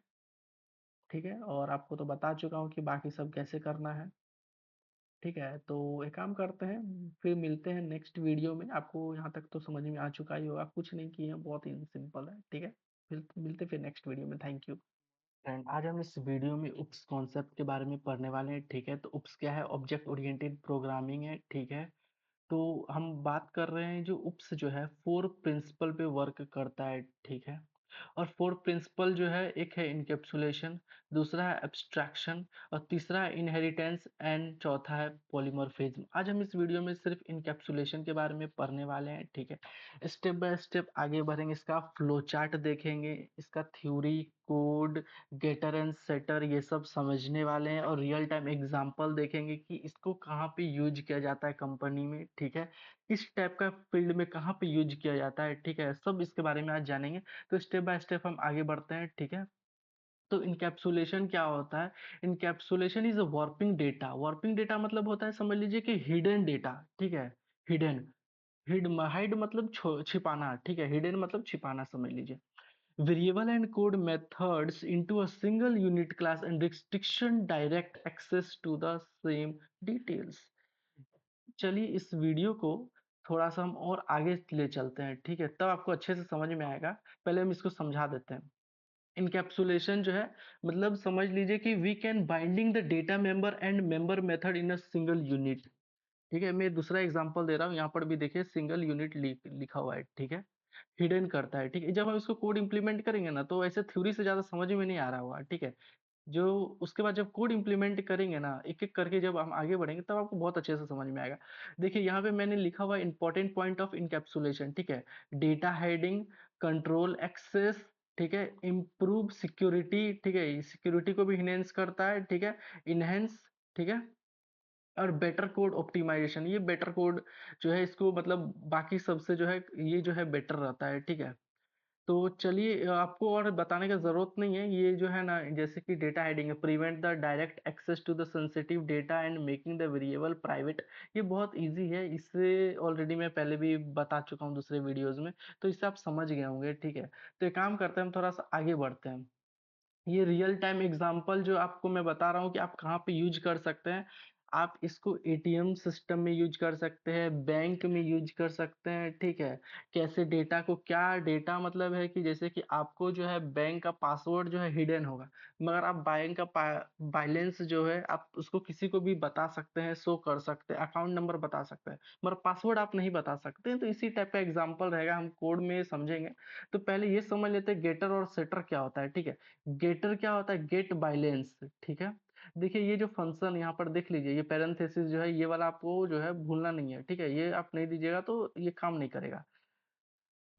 ठीक है। और आपको तो बता चुका हूँ कि बाकी सब कैसे करना है, ठीक है। तो एक काम करते हैं, फिर मिलते हैं नेक्स्ट वीडियो में। आपको यहाँ तक तो समझ में आ चुका ही होगा, कुछ नहीं किए हैं, बहुत ही सिंपल है, ठीक है। फिर मिलते फिर नेक्स्ट वीडियो में, थैंक यू। फ्रेंड, आज हम इस वीडियो में उप्स कॉन्सेप्ट के बारे में पढ़ने वाले हैं, ठीक है। तो उप्स क्या है, ऑब्जेक्ट ओरिएंटेड प्रोग्रामिंग है, ठीक है। तो हम बात कर रहे हैं जो उप्स जो है फोर प्रिंसिपल पे वर्क करता है, ठीक है। और 4 प्रिंसिपल जो है, एक है इनकैप्सुलेशन, दूसरा है एब्स्ट्रैक्शन और तीसरा है इनहेरिटेंस एंड चौथा है पॉलीमॉर्फिज्म। आज हम इस वीडियो में सिर्फ इनकैप्सुलेशन के बारे में पढ़ने वाले हैं, ठीक है। स्टेप बाय स्टेप आगे बढ़ेंगे, इसका फ्लो चार्ट देखेंगे, इसका theory, code, getter and setter ये सब समझने वाले हैं और रियल टाइम एग्जांपल देखेंगे कि इसको कहाँ पे यूज किया जाता है कंपनी में, ठीक है। इस टाइप का फील्ड में कहाँ पे यूज किया जाता है, ठीक है। सब इसके बारे में आज जानेंगे। तो स्टेप बाय स्टेप हम आगे बढ़ते हैं, ठीक है। तो इनकैप्सुलेशन क्या होता है? Encapsulation is a warping data. Warping data मतलब होता है, समझ लीजिए कि हिडन डेटा, ठीक है। हिडन, हाइड मतलब छिपाना, ठीक है। हिडन मतलब छिपाना, समझ लीजिए। Variable and code methods into a single unit class and restriction direct access to the same details. चलिए इस वीडियो को थोड़ा सा हम और आगे ले चलते हैं, ठीक है। तब आपको अच्छे से समझ में आएगा। पहले हम इसको समझा देते हैं। इनकैप्सुलेशन जो है, मतलब समझ लीजिए कि we can binding the data member and member method in a single unit, ठीक है। मैं दूसरा एग्जांपल दे रहा हूँ, यहाँ पर भी देखिए सिंगल यूनिट लिखा हुआ है, ठीक है। हिडन करता है, ठीक है। जब हम इसको कोड इंप्लीमेंट करेंगे ना, तो ऐसे थ्योरी से ज्यादा समझ में नहीं आ रहा होगा, ठीक है। जो उसके बाद जब कोड इंप्लीमेंट करेंगे ना, एक एक करके जब हम आगे बढ़ेंगे, तब आपको बहुत अच्छे से समझ में आएगा। देखिए यहाँ पे मैंने लिखा हुआ इंपॉर्टेंट पॉइंट ऑफ इनकैप्सुलेशन, ठीक है। डेटा हाइडिंग, कंट्रोल एक्सेस, ठीक है। इम्प्रूव सिक्योरिटी, ठीक है, सिक्योरिटी को भी इनहेंस करता है, ठीक है। इनहेंस, ठीक है। और बेटर कोड ऑप्टिमाइजेशन, ये बेटर कोड जो है, इसको मतलब बाकी सबसे जो है, ये जो है बेटर रहता है, ठीक है। तो चलिए आपको और बताने का जरूरत नहीं है। ये जो है ना, जैसे कि डेटा हाइडिंग है, prevent the direct access to the sensitive data and making the variable private. ये बहुत इजी है, इससे ऑलरेडी मैं पहले भी बता चुका हूँ दूसरे वीडियोस में, तो इससे आप समझ गए होंगे, ठीक है। तो एक काम करते हैं, हम थोड़ा सा आगे बढ़ते हैं। ये रियल टाइम एग्जांपल जो आपको मैं बता रहा हूँ कि आप कहाँ पे यूज कर सकते हैं। आप इसको एटीएम सिस्टम में यूज कर सकते हैं, बैंक में यूज कर सकते हैं, ठीक है। कैसे डेटा को, क्या डेटा मतलब है कि जैसे कि आपको जो है बैंक का पासवर्ड जो है हिडन होगा, मगर आप बैंक का बैलेंस जो है आप उसको किसी को भी बता सकते हैं, शो कर सकते हैं, अकाउंट नंबर बता सकते हैं, मगर पासवर्ड आप नहीं बता सकते। तो इसी टाइप का एग्जाम्पल रहेगा, हम कोड में समझेंगे। तो पहले ये समझ लेते हैं गेटर और सेटर क्या होता है, ठीक है। गेटर क्या होता है? गेट बाइलेंस, ठीक है। देखिए ये जो फंक्शन यहाँ पर देख लीजिए, ये पैरेंथेसिस जो है, ये वाला आपको जो है भूलना नहीं है, ठीक है। ये आप नहीं दीजिएगा तो ये काम नहीं करेगा।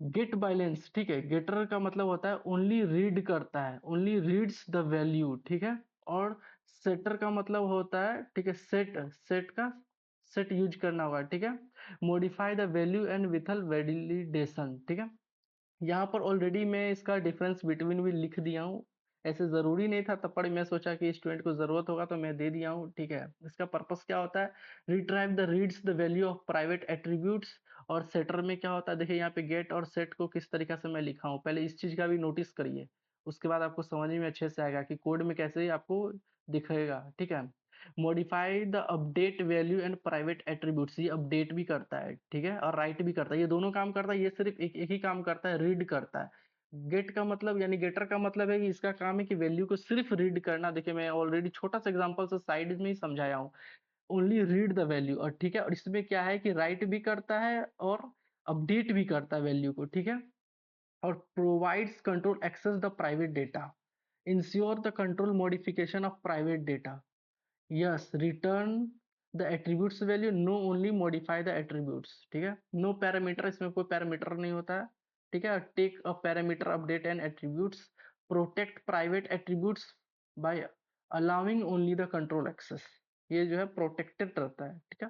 गेट बाइलेंस, ठीक है। गेटर का मतलब होता है ओनली रीड करता है, ओनली रीड्स द वैल्यू, ठीक है। और सेटर का मतलब होता है, ठीक है, सेट, सेट का सेट यूज करना होगा, ठीक है। Modify the value and with all validation, ठीक है। यहाँ पर ऑलरेडी मैं इसका डिफरेंस बिटवीन भी लिख दिया हूँ। ऐसे जरूरी नहीं था तब, पर मैं सोचा कि स्टूडेंट को जरूरत होगा तो मैं दे दिया हूँ, ठीक है। इसका पर्पस क्या होता है? Retrieve the reads the value of private attributes. और सेटर में क्या होता है, देखिए यहाँ पे गेट और सेट को किस तरीका से मैं लिखा हूँ, पहले इस चीज का भी नोटिस करिए। उसके बाद आपको समझ में अच्छे से आएगा कि कोड में कैसे आपको दिखेगा, ठीक है। Modify the update value and private attributes, ये अपडेट भी करता है, ठीक है, और राइट भी करता है, ये दोनों काम करता है। ये सिर्फ एक ही काम करता है, रीड करता है। गेट का मतलब यानी गेटर का मतलब है कि इसका काम है कि वैल्यू को सिर्फ रीड करना। देखिए मैं ऑलरेडी छोटा सा एग्जांपल से साइड में ही समझाया हूँ, ओनली रीड द वैल्यू, और ठीक है। और इसमें क्या है कि राइट भी करता है और अपडेट भी करता है वैल्यू को, ठीक है। और provides control access the private data, ensure the control modification of private data, yes, return the attributes value, no only modify the attributes, ठीक है। नो पैरामीटर, इसमें कोई पैरामीटर नहीं होता है, ठीक है। Take a parameter update and attributes, protect private attributes by allowing only the control access, ये जो है प्रोटेक्टेड रहता है, ठीक है।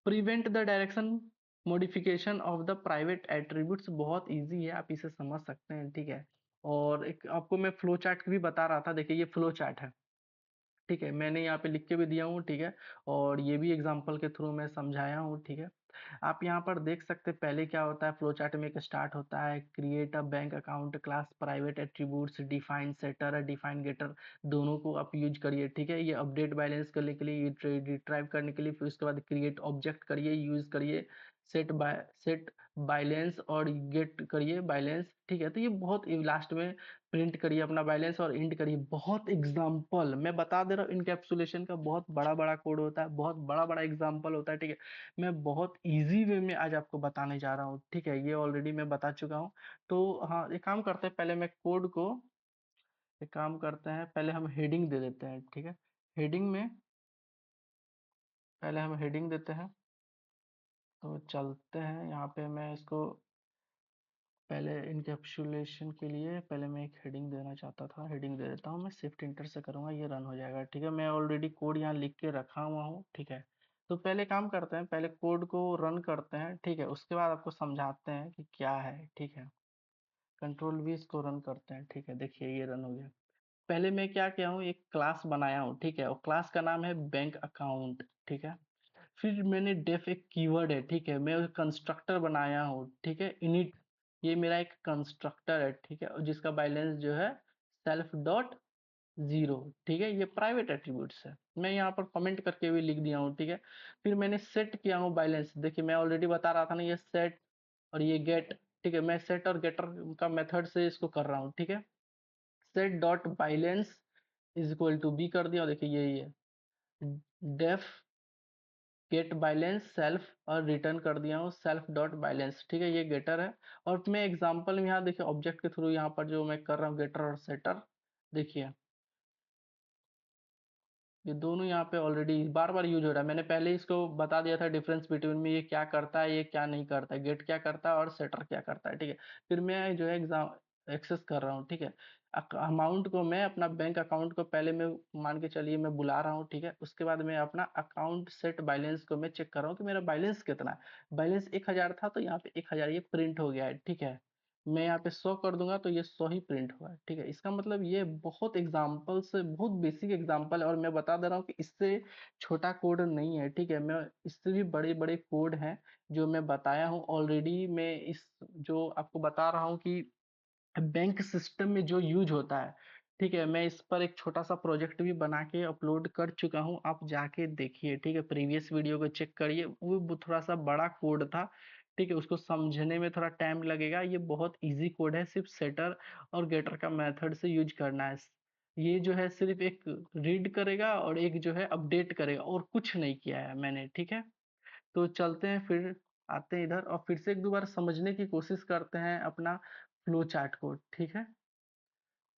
Prevent the direction modification of the private attributes, बहुत इजी है, आप इसे समझ सकते हैं, ठीक है। और एक आपको मैं फ्लो चार्ट भी बता रहा था, देखिए ये फ्लो चार्ट है, ठीक है। मैंने यहाँ पे लिख के भी दिया हूँ, ठीक है। और ये भी एग्जांपल के थ्रू मैं समझाया हूँ, ठीक है। आप यहाँ पर देख सकते हैं पहले क्या होता है, फ्लो चार्ट में एक स्टार्ट होता है, create a bank account class private attributes define setter define getter, दोनों को आप यूज करिए, ठीक है। ये अपडेट बैलेंस करने के लिए, ये रिट्राइव करने के लिए, फिर उसके बाद क्रिएट ऑब्जेक्ट करिए, यूज करिए, सेट बाय सेट बैलेंस और गेट करिए बैलेंस, ठीक है। तो ये बहुत लास्ट में प्रिंट करिए अपना बैलेंस और इंड करिए। बहुत एग्जाम्पल मैं बता दे रहा हूँ, इनकैप्सुलेशन का बहुत बड़ा बड़ा कोड होता है, बहुत बड़ा बड़ा एग्जाम्पल होता है, ठीक है। मैं बहुत इजी वे में आज आपको बताने जा रहा हूँ, ठीक है। ये ऑलरेडी मैं बता चुका हूँ। तो हाँ, एक काम करते हैं, पहले मैं कोड को एक काम करते हैं, पहले हम हेडिंग दे देते हैं, ठीक है। हेडिंग में पहले हम हेडिंग देते हैं। तो चलते हैं यहाँ पे, मैं इसको पहले इनकैप्सुलेशन के लिए पहले मैं एक हेडिंग देना चाहता था, हेडिंग दे देता हूँ। मैं शिफ्ट इंटर से करूँगा, ये रन हो जाएगा, ठीक है। मैं ऑलरेडी कोड यहाँ लिख के रखा हुआ हूँ, ठीक है। तो पहले काम करते हैं, पहले कोड को रन करते हैं, ठीक है। उसके बाद आपको समझाते हैं कि क्या है, ठीक है। कंट्रोल वी इसको रन करते हैं, ठीक है। देखिए ये रन हो गया। पहले मैं क्या किया हूँ, एक क्लास बनाया हूँ, ठीक है। और क्लास का नाम है बैंक अकाउंट, ठीक है। फिर मैंने डेफ एक कीवर्ड है, ठीक है। मैं कंस्ट्रक्टर बनाया हूँ, ठीक है। इनिट ये मेरा एक कंस्ट्रक्टर है, ठीक है। और जिसका बैलेंस जो है सेल्फ डॉट जीरो, ठीक है। ये प्राइवेट एट्रीब्यूट्स है, मैं यहाँ पर कमेंट करके भी लिख दिया हूँ, ठीक है। फिर मैंने सेट किया हूँ बैलेंस, देखिए मैं ऑलरेडी बता रहा था ना, ये सेट और ये गेट, ठीक है। मैं सेट और गेटर का मेथड से इसको कर रहा हूँ, ठीक है। Set dot balance is equal to B कर दिया, और देखिए यही है डेफ गेट बैलेंस सेल्फ, और रिटर्न कर दिया हूँ सेल्फ डॉट बैलेंस, ठीक है। ये गेटर है। और मैं एग्जांपल में यहाँ देखिए ऑब्जेक्ट के थ्रू यहाँ पर जो मैं कर रहा हूँ गेटर और सेटर, देखिए ये दोनों यहाँ पे ऑलरेडी बार बार यूज हो रहा है। मैंने पहले ही इसको बता दिया था डिफरेंस बिटवीन में, ये क्या करता है ये क्या नहीं करता है, गेट क्या करता है और सेटर क्या करता है, ठीक है। फिर मैं जो है एग्जाम एक्सेस कर रहा हूँ, ठीक है। अमाउंट को मैं अपना बैंक अकाउंट को पहले मैं मान के चलिए मैं बुला रहा हूँ, ठीक है। उसके बाद मैं अपना अकाउंट सेट बैलेंस को मैं चेक कर रहा हूँ कि मेरा बैलेंस कितना है। बैलेंस 1000 था, तो यहाँ पे 1000 ये प्रिंट हो गया है, ठीक है। मैं यहाँ पे 100 कर दूंगा तो ये 100 ही प्रिंट हुआ है, ठीक है। इसका मतलब ये बहुत एग्जाम्पल से बहुत बेसिक एग्जाम्पल है, और मैं बता दे रहा हूँ कि इससे छोटा कोड नहीं है, ठीक है। मैं इससे भी बड़े बड़े कोड हैं जो मैं बताया हूँ ऑलरेडी। मैं इस जो आपको बता रहा हूँ कि बैंक सिस्टम में जो यूज होता है, ठीक है। मैं इस पर एक छोटा सा प्रोजेक्ट भी बना के अपलोड कर चुका हूँ, आप जाके देखिए, ठीक है। प्रीवियस वीडियो को चेक करिए, वो थोड़ा सा बड़ा कोड था, ठीक है। उसको समझने में थोड़ा टाइम लगेगा। ये बहुत इजी कोड है, सिर्फ सेटर और गेटर का मेथड से यूज करना है। ये जो है सिर्फ एक रीड करेगा और एक जो है अपडेट करेगा, और कुछ नहीं किया है मैंने, ठीक है। तो चलते हैं, फिर आते हैं इधर और फिर से एक दो बार समझने की कोशिश करते हैं अपना फ्लो चार्ट को, ठीक है।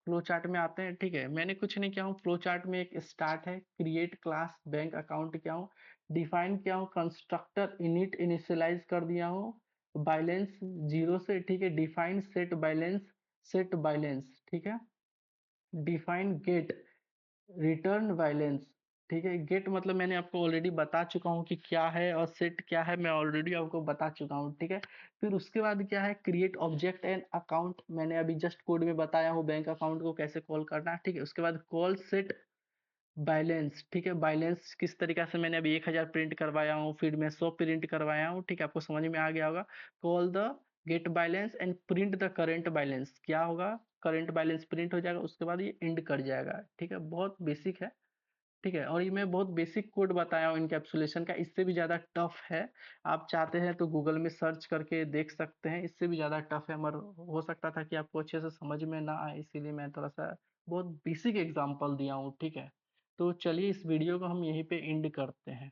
फ्लो चार्ट में आते हैं, ठीक है। मैंने कुछ नहीं किया हूँ, फ्लो चार्ट में एक स्टार्ट है, क्रिएट क्लास बैंक अकाउंट किया हूँ, डिफाइन किया हूँ कंस्ट्रक्टर इनिट इनिशियलाइज कर दिया हूँ बैलेंस जीरो से, ठीक है। डिफाइन सेट बैलेंस, ठीक है। डिफाइन गेट रिटर्न बैलेंस, ठीक है। गेट मतलब मैंने आपको ऑलरेडी बता चुका हूँ कि क्या है, और सेट क्या है मैं ऑलरेडी आपको बता चुका हूँ, ठीक है। फिर उसके बाद क्या है, क्रिएट ऑब्जेक्ट एंड अकाउंट, मैंने अभी जस्ट कोड में बताया हूँ बैंक अकाउंट को कैसे कॉल करना है, ठीक है। उसके बाद कॉल सेट बैलेंस, ठीक है। बैलेंस किस तरीके से मैंने अभी 1000 प्रिंट करवाया हूँ, फिर मैं 100 प्रिंट करवाया हूँ, ठीक है। आपको समझ में आ गया होगा। Call the get balance and print the current balance, क्या होगा, करंट बैलेंस प्रिंट हो जाएगा, उसके बाद ये एंड कर जाएगा, ठीक है। बहुत बेसिक है, ठीक है। और ये मैं बहुत बेसिक कोड बताया हूँ इनकैप्सुलेशन का, इससे भी ज़्यादा टफ है। आप चाहते हैं तो गूगल में सर्च करके देख सकते हैं, इससे भी ज़्यादा टफ है, मगर हो सकता था कि आपको अच्छे से समझ में ना आए, इसीलिए मैं थोड़ा सा बहुत बेसिक एग्जांपल दिया हूँ, ठीक है। तो चलिए इस वीडियो को हम यहीं पे एंड करते हैं।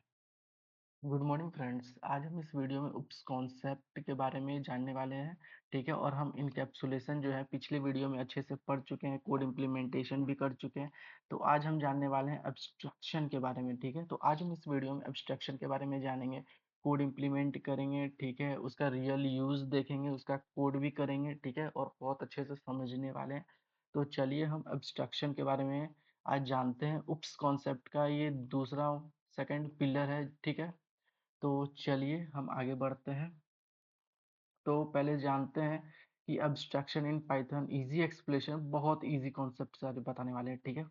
गुड मॉर्निंग फ्रेंड्स, आज हम इस वीडियो में उप्स कॉन्सेप्ट के बारे में जानने वाले हैं, ठीक है। और हम इनकैप्सुलेशन जो है पिछले वीडियो में अच्छे से पढ़ चुके हैं, कोड इम्प्लीमेंटेशन भी कर चुके हैं। तो आज हम जानने वाले हैं एब्स्ट्रक्शन के बारे में, ठीक है। तो आज हम इस वीडियो में एब्स्ट्रक्शन के बारे में जानेंगे, कोड इम्प्लीमेंट करेंगे, ठीक है। उसका रियल यूज देखेंगे, उसका कोड भी करेंगे, ठीक है। और बहुत अच्छे से समझने वाले हैं। तो चलिए हम एब्स्ट्रक्शन के बारे में आज जानते हैं। उप्स कॉन्सेप्ट का ये दूसरा सेकंड पिलर है, ठीक है। तो चलिए हम आगे बढ़ते हैं। तो पहले जानते हैं कि abstraction in Python, easy explanation, बहुत इजी कॉन्सेप्ट सारे बताने वाले हैं, ठीक है।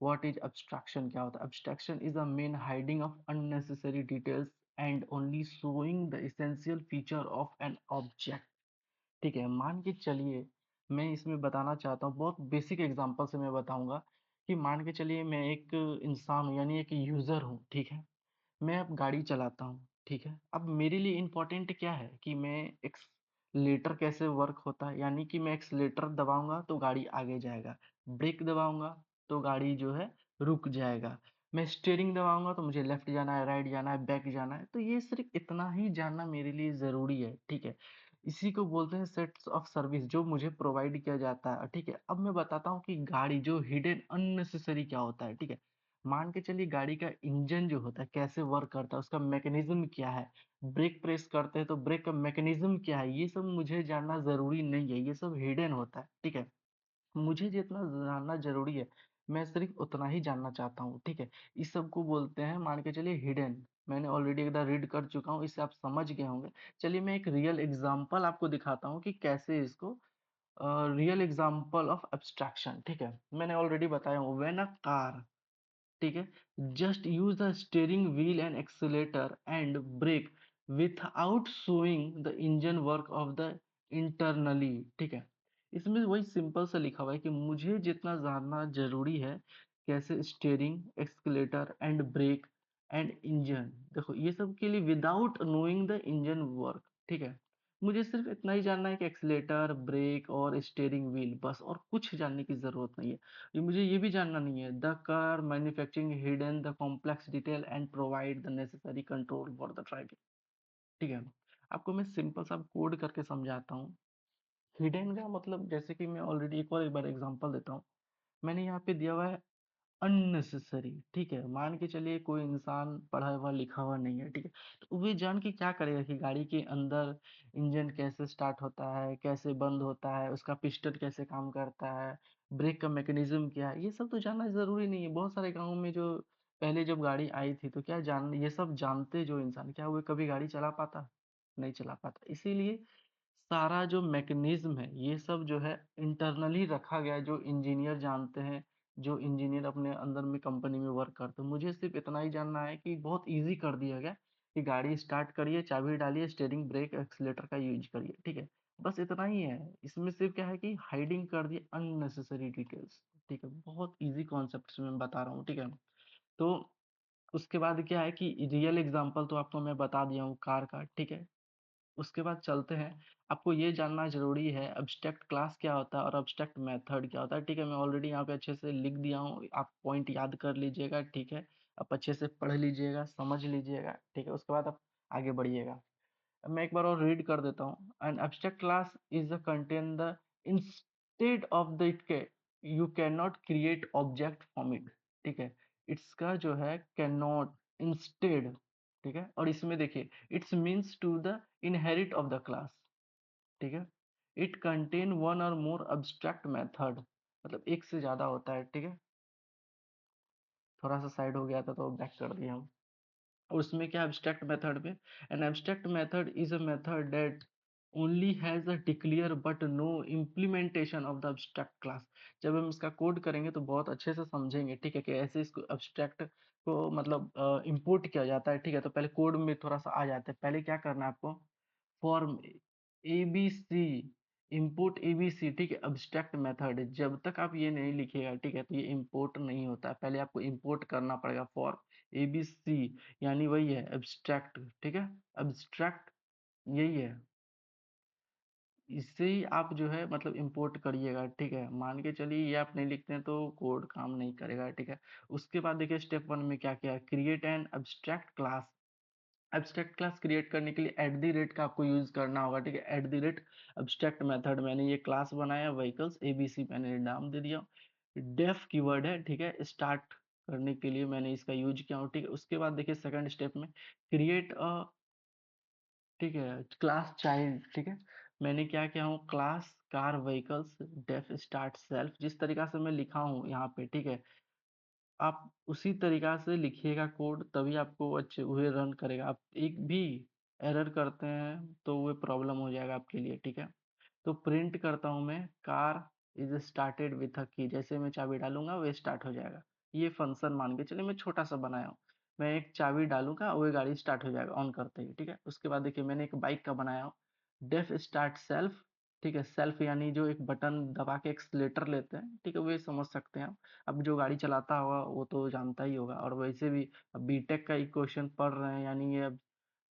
व्हाट इज अब्स्ट्रक्शन, क्या होता है। Abstraction is a main hiding of unnecessary details and only showing the essential feature of an object, ठीक है। मान के चलिए मैं इसमें बताना चाहता हूँ, बहुत बेसिक एग्जांपल से मैं बताऊंगा कि मान के चलिए मैं एक इंसान हूँ, यानी एक यूजर हूँ, ठीक है। मैं अब गाड़ी चलाता हूँ, ठीक है। अब मेरे लिए इम्पोर्टेंट क्या है कि मैं एक एक्सलेटर कैसे वर्क होता है, यानी कि मैं एक्सलेटर दबाऊंगा तो गाड़ी आगे जाएगा, ब्रेक दबाऊंगा तो गाड़ी जो है रुक जाएगा, मैं स्टीयरिंग दबाऊंगा तो मुझे लेफ्ट जाना है, राइट जाना है, बैक जाना है। तो ये सिर्फ इतना ही जानना मेरे लिए ज़रूरी है, ठीक है। इसी को बोलते हैं सेट्स ऑफ सर्विस जो मुझे प्रोवाइड किया जाता है, ठीक है। अब मैं बताता हूँ कि गाड़ी जो हिडन अननेसेसरी क्या होता है, ठीक है। मान के चलिए गाड़ी का इंजन जो होता है कैसे वर्क करता है, उसका मैकेनिज्म क्या है, ब्रेक प्रेस करते हैं तो ब्रेक का मैकेनिज्म क्या है, ये सब मुझे जानना ज़रूरी नहीं है, ये सब हिडन होता है, ठीक है। मुझे जितना जानना ज़रूरी है, मैं सिर्फ उतना ही जानना चाहता हूँ, ठीक है। इस सब को बोलते हैं, मान के चलिए, हिडन। मैंने ऑलरेडी एक बार रीड कर चुका हूँ, इससे आप समझ गए होंगे। चलिए मैं एक रियल एग्जांपल आपको दिखाता हूँ कि कैसे इसको रियल एग्जांपल ऑफ एब्स्ट्रैक्शन, ठीक है। मैंने ऑलरेडी बताया हूँ, व्हेन अ कार, ठीक है, just use the steering wheel and accelerator and brake without showing the engine work of the internally, ठीक है। इसमें वही सिंपल सा लिखा हुआ है कि मुझे जितना जानना जरूरी है कैसे steering, accelerator and brake and engine, देखो ये सब के लिए without knowing the engine work, ठीक है। मुझे सिर्फ इतना ही जानना है कि एक्सीलेटर, ब्रेक और स्टीयरिंग व्हील, बस, और कुछ जानने की जरूरत नहीं है। ये मुझे ये भी जानना नहीं है, the car manufacturing hidden the complex detail and provide the necessary control for the driving, ठीक है। आपको मैं सिंपल सा कोड करके समझाता हूँ। हिडन का मतलब, जैसे कि मैं ऑलरेडी एक बार एग्जांपल देता हूँ। मैंने यहाँ पे दिया हुआ है अननेसेसरी, ठीक है। मान के चलिए कोई इंसान पढ़ा हुआ लिखा हुआ नहीं है, ठीक है। तो वे जान के क्या करेगा कि गाड़ी के अंदर इंजन कैसे स्टार्ट होता है, कैसे बंद होता है, उसका पिस्टन कैसे काम करता है, ब्रेक का मैकेनिज्म क्या है, ये सब तो जानना जरूरी नहीं है। बहुत सारे गाँव में जो पहले जब गाड़ी आई थी तो क्या जान ये सब जानते जो इंसान, क्या वो कभी गाड़ी चला पाता? नहीं चला पाता। इसीलिए सारा जो मैकेनिज्म है ये सब जो है इंटरनली रखा गया है, जो इंजीनियर जानते हैं, जो इंजीनियर अपने अंदर में कंपनी में वर्क करते हैं। मुझे सिर्फ इतना ही जानना है कि बहुत इजी कर दिया गया कि गाड़ी स्टार्ट करिए, चाबी डालिए, स्टीयरिंग, ब्रेक, एक्सीलेटर का यूज करिए, ठीक है। बस इतना ही है। इसमें सिर्फ क्या है कि हाइडिंग कर दिए अननेसेसरी डिटेल्स, ठीक है। बहुत इजी कॉन्सेप्ट में बता रहा हूँ, ठीक है। तो उसके बाद क्या है कि रियल एग्जांपल तो आपको मैं बता दिया हूँ कार का, ठीक है। उसके बाद चलते हैं। आपको ये जानना ज़रूरी है एब्स्ट्रैक्ट क्लास क्या होता है और एब्स्ट्रैक्ट मेथड क्या होता है, ठीक है। मैं ऑलरेडी यहाँ पे अच्छे से लिख दिया हूँ, आप पॉइंट याद कर लीजिएगा, ठीक है। आप अच्छे से पढ़ लीजिएगा, समझ लीजिएगा, ठीक है। उसके बाद आप आगे बढ़िएगा। मैं एक बार और रीड कर देता हूँ। An abstract class is the contain the instead of the it के you can not create object from it, ठीक है। इसका जो है कैन नॉट, इंस्टेड, ठीक है। और इसमें देखिए it's means to the inherit of the class, ठीक है। इट कंटेन वन और मोर अब्स्ट्रैक्ट मेथड, मतलब एक से ज्यादा होता है, ठीक है। थोड़ा सा साइड हो गया था तो बैक कर दिया हम। उसमें क्या एब्स्ट्रैक्ट मेथड में, an abstract method is a method that only has a declare but no implementation of the abstract class. जब हम इसका कोड करेंगे तो बहुत अच्छे से समझेंगे, ठीक है, कि ऐसे इसको एब्स्ट्रैक्ट को मतलब इंपोर्ट किया जाता है, ठीक है। तो पहले कोड में थोड़ा सा आ जाता है। पहले क्या करना है आपको, फॉर्म एबीसी, इंपोर्ट एबीसी, ठीक है, अब्स्ट्रैक्ट मेथड। जब तक आप ये नहीं लिखिएगा, ठीक है, तो ये इंपोर्ट नहीं होता है। पहले आपको इंपोर्ट करना पड़ेगा फॉर्म एबीसी, यानी वही है एब्स्ट्रैक्ट, ठीक है। एब्स्ट्रैक्ट यही है, इससे ही आप जो है मतलब इंपोर्ट करिएगा, ठीक है। मान के चलिए ये आप नहीं लिखते हैं तो कोड काम नहीं करेगा, ठीक है। उसके बाद देखिए स्टेप वन में क्या किया, create an abstract class. Abstract class create करने के लिए एट द रेट का आपको यूज करना होगा, ठीक है। At the rate abstract method, मैंने ये क्लास बनाया, व्हीकल्स एबीसी मैंने नाम दे दिया। डेफ कीवर्ड है, ठीक है, स्टार्ट करने के लिए मैंने इसका यूज किया हूँ, ठीक है। उसके बाद देखिए सेकंड स्टेप में क्रिएट अ, ठीक है, क्लास चाइल्ड, ठीक है। मैंने क्या किया हूँ, class car vehicles def start self, जिस तरीका से मैं लिखा हूँ यहाँ पे, ठीक है। आप उसी तरीका से लिखिएगा कोड, तभी आपको अच्छे हुए रन करेगा। आप एक भी एरर करते हैं तो वो प्रॉब्लम हो जाएगा आपके लिए, ठीक है। तो प्रिंट करता हूँ मैं, car is started with a की, जैसे मैं चाबी डालूंगा वो स्टार्ट हो जाएगा। ये फंक्शन मान के चलिए मैं छोटा सा बनाया हूँ। मैं एक चाबी डालूंगा वो गाड़ी स्टार्ट हो जाएगा ऑन करते ही, ठीक है। उसके बाद देखिए मैंने एक बाइक का बनाया हूँ, डेफ स्टार्ट सेल्फ, ठीक है। सेल्फ यानी जो एक बटन दबा के एक्सलेटर लेते हैं, ठीक है, वो ये समझ सकते हैं आप। अब जो गाड़ी चलाता होगा वो तो जानता ही होगा। और वैसे भी अब बीटेक का इक्वेशन पढ़ रहे हैं, यानी ये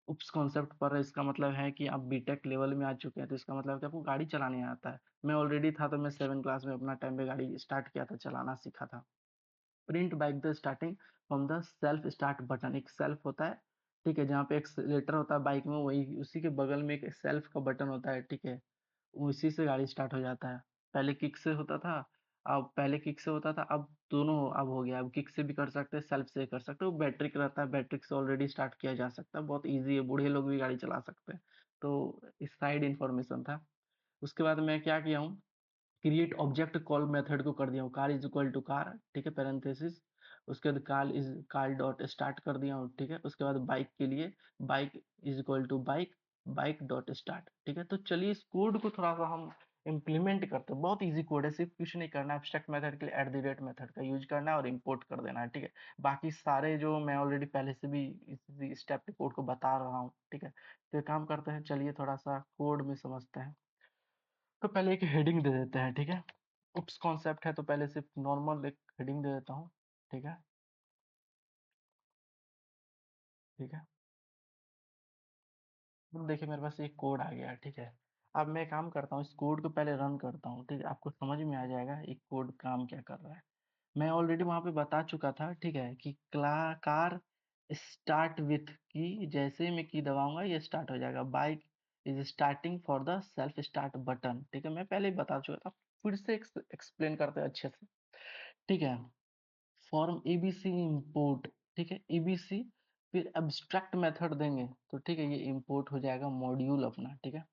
उप्स कॉन्सेप्ट पर इसका मतलब है कि आप बीटेक लेवल में आ चुके हैं, तो इसका मतलब है कि आपको गाड़ी चलाने आता है। मैं ऑलरेडी था, तो मैं 7 क्लास में अपना टाइम पे गाड़ी स्टार्ट किया था, चलाना सीखा था। Print bike the starting from the self start button, एक सेल्फ होता है, ठीक है, जहाँ पे एक्सीलेटर होता है बाइक में, वही उसी के बगल में एक सेल्फ का बटन होता है, ठीक है, उसी से गाड़ी स्टार्ट हो जाता है। पहले किक से होता था, अब पहले किक से होता था, अब दोनों अब हो गया, अब किक से भी कर सकते हैं, सेल्फ से कर सकते हो, बैटरी का रहता है, बैटरी से ऑलरेडी स्टार्ट किया जा सकता है, बहुत ईजी है, बूढ़े लोग भी गाड़ी चला सकते हैं। तो इस साइड इन्फॉर्मेशन था। उसके बाद मैं क्या किया हूँ, क्रिएट ऑब्जेक्ट कॉल मेथड को कर दिया हूँ, car is equal to car, ठीक है, पैरेंथेसिस, उसके बाद car is car dot start कर दिया हूँ, ठीक है। उसके बाद बाइक के लिए bike is equal to bike, bike dot start, ठीक है। तो चलिए इस कोड को थोड़ा सा हम इम्प्लीमेंट करते हैं। बहुत इजी कोड है, सिर्फ कुछ नहीं करना है, एब्स्ट्रैक्ट मेथड के लिए एट द रेट मेथड का यूज करना है और इम्पोर्ट कर देना है, ठीक है। बाकी सारे जो मैं ऑलरेडी पहले से भी इसी स्टेप के कोड को बता रहा हूँ, ठीक है। तो एक काम करते हैं, चलिए थोड़ा सा कोड में समझते हैं। तो पहले एक हेडिंग दे देते हैं, ठीक है। उप्स कॉन्सेप्ट है, तो पहले सिर्फ नॉर्मल एक हेडिंग दे देता हूँ, ठीक है, ठीक है। अब देखिए मेरे पास एक कोड आ गया है, ठीक है। अब मैं काम करता हूँ, इस कोड को पहले रन करता हूँ, ठीक है, आपको समझ में आ जाएगा एक कोड काम क्या कर रहा है। मैं ऑलरेडी वहां पे बता चुका था, ठीक है, कि क्ला कार स्टार्ट विथ की, जैसे ही मैं की दबाऊंगा ये स्टार्ट हो जाएगा। Bike is starting for the self start button, ठीक है, मैं पहले ही बता चुका था, फिर से एक्सप्लेन करते हैं अच्छे से, ठीक है। फॉर्म एबीसी इंपोर्ट, ठीक है, एबीसी, फिर एब्स्ट्रैक्ट मेथड देंगे, तो ठीक है, ये इंपोर्ट हो जाएगा मॉड्यूल अपना, ठीक है।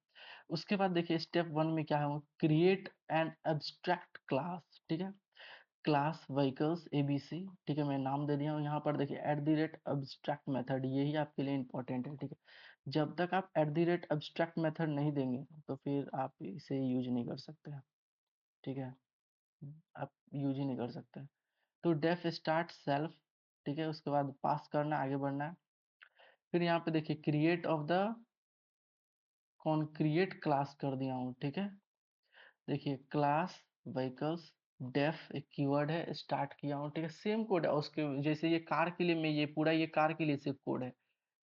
उसके बाद देखिए स्टेप 1 में क्या है, क्रिएट एन एब्स्ट्रैक्ट क्लास, ठीक है, क्लास व्हीकल्स एबीसी, ठीक है, मैं नाम दे दिया हूँ यहाँ पर। देखिए at the rate abstract method, यही आपके लिए इंपॉर्टेंट है, ठीक है। जब तक आप at the rate abstract method नहीं देंगे, तो फिर आप इसे यूज नहीं कर सकते हैं, ठीक है, आप यूज ही नहीं कर सकते। तो डेफ स्टार्ट सेल्फ, ठीक है, उसके बाद पास करना, आगे बढ़ना है। फिर यहाँ पे देखिए क्रिएट ऑफ द कॉन्क्रिएट क्लास कर दिया हूँ, ठीक है। देखिए क्लास व्हीकल्स डेफ एक कीवर्ड है, स्टार्ट किया हूँ, ठीक है, सेम कोड है उसके जैसे, ये कार के लिए मैं ये पूरा ये कार के लिए सिर्फ कोड है,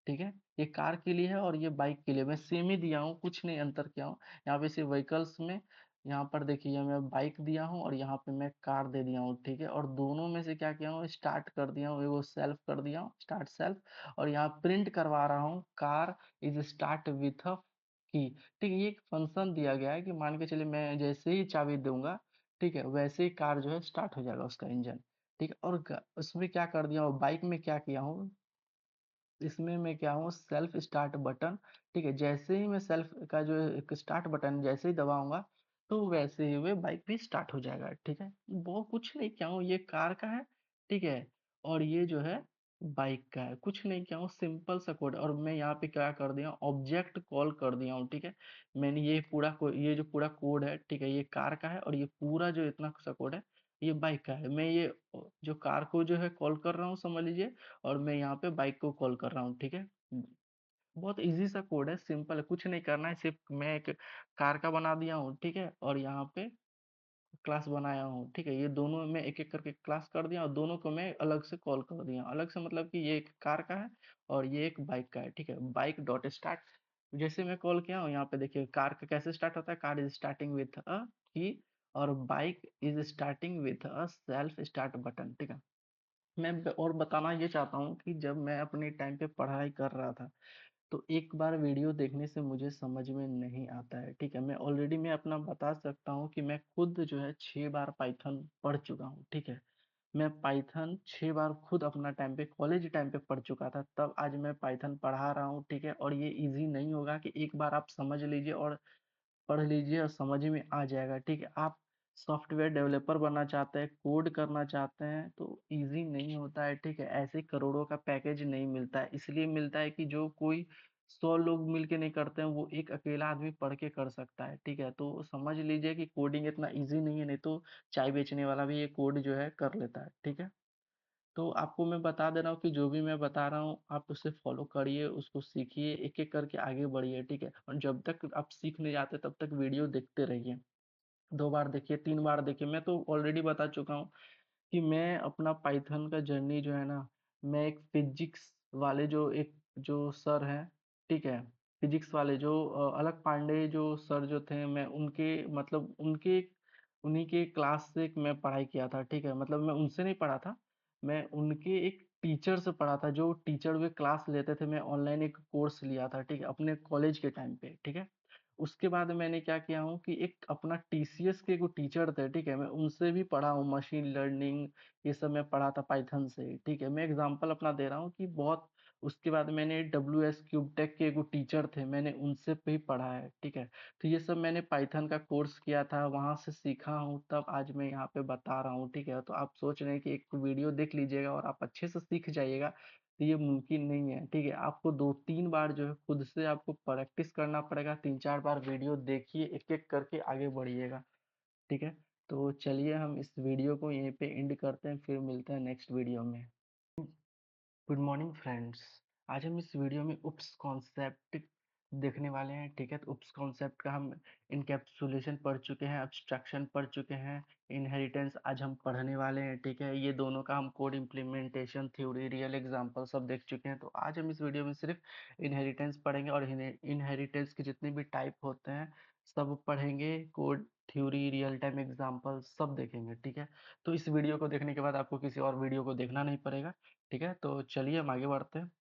ठीक है। ये कार के लिए है और ये बाइक के लिए मैं सेम ही दिया हूँ, कुछ नहीं अंतर किया हूँ। यहाँ पे सिर्फ व्हीकल्स में, यहाँ पर देखिए मैं बाइक दिया हूँ और यहाँ पे मैं कार दे दिया हूँ, ठीक है। और दोनों में से क्या किया हूँ, स्टार्ट कर दिया हूँ, वो सेल्फ कर दिया हूँ, स्टार्ट सेल्फ, और यहाँ प्रिंट करवा रहा हूँ car is start with a की, ठीक है। ये एक फंक्शन दिया गया है कि मान के चलिए मैं जैसे ही चाबी दूंगा, ठीक है, वैसे ही कार जो है स्टार्ट हो जाएगा उसका इंजन, ठीक है। और उसमें क्या कर दिया हूँ, बाइक में क्या किया हूँ, इसमें मैं क्या हूँ, सेल्फ स्टार्ट बटन, ठीक है, जैसे ही मैं सेल्फ का जो एक स्टार्ट बटन जैसे ही दबाऊंगा, तो वैसे ही वे बाइक भी स्टार्ट हो जाएगा, ठीक है। वो कुछ नहीं क्या हूँ, ये कार का है, ठीक है, और ये जो है बाइक का है, कुछ नहीं क्या हूँ, सिंपल सा कोड। और मैं यहाँ पे क्या कर दिया हूँ, ऑब्जेक्ट कॉल कर दिया हूँ, ठीक है। मैंने ये पूरा ये जो पूरा कोड है, ठीक है, ये कार का है, और ये पूरा जो इतना सा कोड है ये बाइक का है। मैं ये जो कार को जो है कॉल कर रहा हूँ, समझ लीजिए, और मैं यहाँ पे बाइक को कॉल कर रहा हूँ, ठीक है। बहुत इजी सा कोड है, सिंपल है, कुछ नहीं करना है, सिर्फ मैं एक कार का बना दिया हूँ, ठीक है, और यहाँ पे क्लास बनाया हूँ, ठीक है। ये दोनों में एक एक करके क्लास कर दिया और दोनों को मैं अलग से कॉल कर दिया, अलग से मतलब कि ये एक कार का है और ये एक बाइक का है, ठीक है। बाइक डॉट स्टार्ट जैसे मैं कॉल किया हूँ, यहाँ पे देखिए कार का कैसे स्टार्ट होता है, car is starting with a की, और bike is starting with a self start button, ठीक है। मैं और बताना ये चाहता हूँ कि जब मैं अपने टाइम पे पढ़ाई कर रहा था, तो एक बार वीडियो देखने से मुझे समझ में नहीं आता है, ठीक है। मैं ऑलरेडी मैं अपना बता सकता हूँ कि मैं खुद जो है 6 बार पाइथन पढ़ चुका हूँ, ठीक है। मैं पाइथन 6 बार खुद अपना टाइम पे कॉलेज टाइम पे पढ़ चुका था, तब आज मैं पाइथन पढ़ा रहा हूँ, ठीक है। और ये इजी नहीं होगा कि एक बार आप समझ लीजिए और पढ़ लीजिए और समझ में आ जाएगा, ठीक है। आप सॉफ्टवेयर डेवलपर बनना चाहते हैं, कोड करना चाहते हैं, तो इजी नहीं होता है, ठीक है। ऐसे करोड़ों का पैकेज नहीं मिलता है, इसलिए मिलता है कि जो कोई 100 लोग मिलके नहीं करते हैं, वो एक अकेला आदमी पढ़ के कर सकता है, ठीक है। तो समझ लीजिए कि कोडिंग इतना इजी नहीं है, नहीं तो चाय बेचने वाला भी ये कोड जो है कर लेता है, ठीक है। तो आपको मैं बता दे रहा हूँ कि जो भी मैं बता रहा हूँ आप उसे फॉलो करिए, उसको सीखिए, एक एक करके आगे बढ़िए, ठीक है। और जब तक आप सीख नहीं जाते तब तक वीडियो देखते रहिए, 2 बार देखिए, 3 बार देखिए। मैं तो ऑलरेडी बता चुका हूँ कि मैं अपना पाइथन का जर्नी जो है ना, मैं एक फिजिक्स वाले जो एक जो सर हैं, ठीक है? फिजिक्स वाले जो अलक पांडे जो सर जो थे, मैं उनके मतलब उनके उन्हीं के क्लास से मैं पढ़ाई किया था, ठीक है? मतलब मैं उनसे नहीं पढ़ा था, मैं उनके एक टीचर से पढ़ा था, जो टीचर वे क्लास लेते थे। मैं ऑनलाइन एक कोर्स लिया था, ठीक है? अपने कॉलेज के टाइम पे, ठीक है? उसके बाद मैंने क्या किया हूँ कि एक अपना टीसीएस के एक टीचर थे, ठीक है? मैं उनसे भी पढ़ा हूँ, मशीन लर्निंग ये सब मैं पढ़ा था पाइथन से, ठीक है? मैं एग्जांपल अपना दे रहा हूँ कि बहुत। उसके बाद मैंने डब्ल्यूएस क्यूबटेक के एक टीचर थे, मैंने उनसे भी पढ़ा है, ठीक है? तो ये सब मैंने पाइथन का कोर्स किया था, वहां से सीखा हूँ, तब आज मैं यहाँ पे बता रहा हूँ, ठीक है? तो आप सोच रहे हैं कि एक वीडियो देख लीजिएगा और आप अच्छे से सीख जाइएगा, तो ये मुमकिन नहीं है, ठीक है? आपको 2-3 बार जो है खुद से आपको प्रैक्टिस करना पड़ेगा, 3-4 बार वीडियो देखिए, एक एक करके आगे बढ़िएगा, ठीक है? तो चलिए हम इस वीडियो को यहीं पे एंड करते हैं, फिर मिलते हैं नेक्स्ट वीडियो में। Good morning friends. आज हम इस वीडियो में उप्स कॉन्सेप्ट देखने वाले हैं, ठीक है? तो उप्स कॉन्सेप्ट का हम इनकैप्सुलेशन पढ़ चुके हैं, एब्स्ट्रैक्शन पढ़ चुके हैं, इनहेरिटेंस आज हम पढ़ने वाले हैं, ठीक है? ये दोनों का हम code implementation theory real example सब देख चुके हैं। तो आज हम इस वीडियो में सिर्फ इनहेरिटेंस पढ़ेंगे और इनहेरिटेंस के जितने भी टाइप होते हैं सब पढ़ेंगे, code theory real time example सब देखेंगे, ठीक है? तो इस वीडियो को देखने के बाद आपको किसी और वीडियो को देखना नहीं पड़ेगा, ठीक है? तो चलिए हम आगे बढ़ते हैं।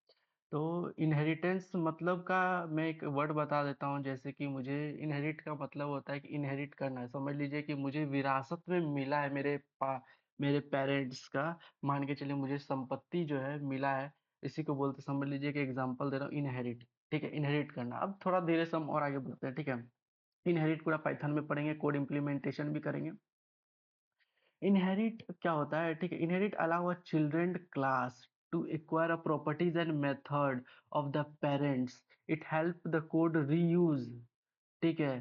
तो इनहेरिटेंस मतलब का मैं एक वर्ड बता देता हूँ, जैसे कि मुझे इनहेरिट का मतलब होता है कि इनहेरिट करना है। समझ लीजिए कि मुझे विरासत में मिला है मेरे पेरेंट्स का, मान के चलिए मुझे संपत्ति जो है मिला है, इसी को बोलते, समझ लीजिए कि एग्जांपल दे रहा हूँ, इनहेरिट, ठीक है? इनहेरिट करना। अब थोड़ा धीरे से हम और आगे बढ़ते हैं, ठीक है? इनहेरिट पूरा पाइथन में पढ़ेंगे, कोड इम्प्लीमेंटेशन भी करेंगे। इनहेरिट क्या होता है, ठीक है? Inherit allow a children class to acquire a properties and method of the parents. It help the code reuse, ठीक है?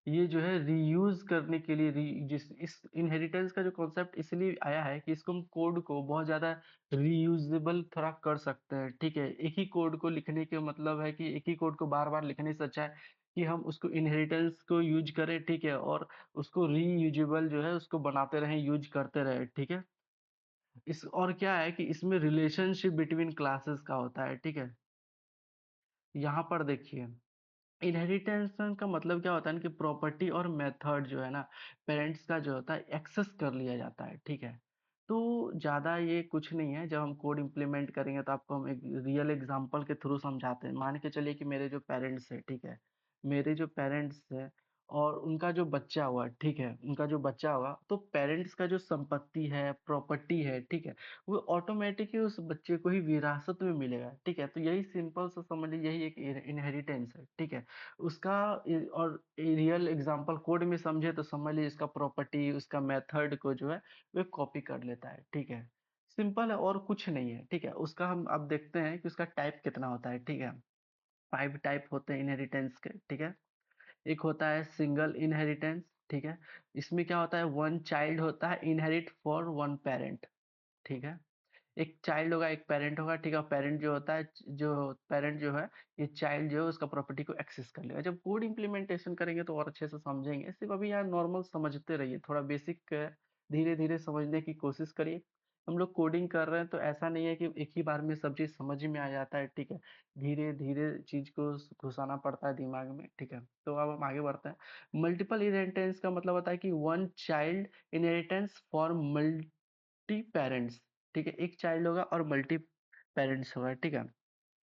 ये जो है रीयूज करने के लिए जिस इस इनहेरिटेंस का जो कॉन्सेप्ट इसलिए आया है कि इसको हम कोड को बहुत ज्यादा रीयूजेबल थोड़ा कर सकते हैं, ठीक है? एक ही कोड को लिखने के मतलब है कि एक ही कोड को बार बार लिखने से अच्छा है कि हम उसको इनहेरिटेंस को यूज करें, ठीक है? और उसको रीयूजेबल जो है उसको बनाते रहें, यूज करते रहें, ठीक है? इस और क्या है कि इसमें रिलेशनशिप बिटवीन क्लासेस का होता है, ठीक है? यहाँ पर देखिए, इनहेरिटेंस का मतलब क्या होता है ना कि प्रॉपर्टी और मेथड जो है ना पेरेंट्स का जो होता है एक्सेस कर लिया जाता है, ठीक है? तो ज़्यादा ये कुछ नहीं है, जब हम कोड इम्प्लीमेंट करेंगे तो आपको हम एक रियल एग्जांपल के थ्रू समझाते हैं। मान के चलिए कि मेरे जो पेरेंट्स है, ठीक है? मेरे जो पेरेंट्स है और उनका जो बच्चा हुआ, ठीक है? उनका जो बच्चा हुआ, तो पेरेंट्स का जो संपत्ति है, प्रॉपर्टी है, ठीक है? वो ऑटोमेटिक ही उस बच्चे को ही विरासत में मिलेगा, ठीक है? तो यही सिंपल सा समझ लीजिए, यही एक इनहेरिटेंस है, ठीक है? उसका और रियल एग्जांपल कोड में समझे तो समझ लीजिए इसका प्रॉपर्टी, उसका मेथड को जो है वो कॉपी कर लेता है, ठीक है? सिंपल है और कुछ नहीं है, ठीक है? उसका हम अब देखते हैं कि उसका टाइप कितना होता है, ठीक है? 5 टाइप होते हैं इनहेरिटेंस के, ठीक है? एक होता है सिंगल इनहेरिटेंस, ठीक है? इसमें क्या होता है, वन चाइल्ड होता है इनहेरिट फॉर वन पेरेंट, ठीक है? एक चाइल्ड होगा, एक पेरेंट होगा, ठीक है? पेरेंट जो होता है, जो पेरेंट जो है, ये चाइल्ड जो है उसका प्रॉपर्टी को एक्सेस कर लेगा। जब कोड इम्प्लीमेंटेशन करेंगे तो और अच्छे से समझेंगे। सिर्फ अभी यहाँ नॉर्मल समझते रहिए, थोड़ा बेसिक धीरे धीरे समझने की कोशिश करिए। हम लोग कोडिंग कर रहे हैं तो ऐसा नहीं है कि एक ही बार में सब चीज़ समझ में आ जाता है, ठीक है? धीरे धीरे चीज को घुसाना पड़ता है दिमाग में, ठीक है? तो अब हम आगे बढ़ते हैं। मल्टीपल इनहेरिटेंस का मतलब होता है कि one child inheritance for multi parents, ठीक है? एक चाइल्ड होगा और मल्टी पेरेंट्स होगा, ठीक है?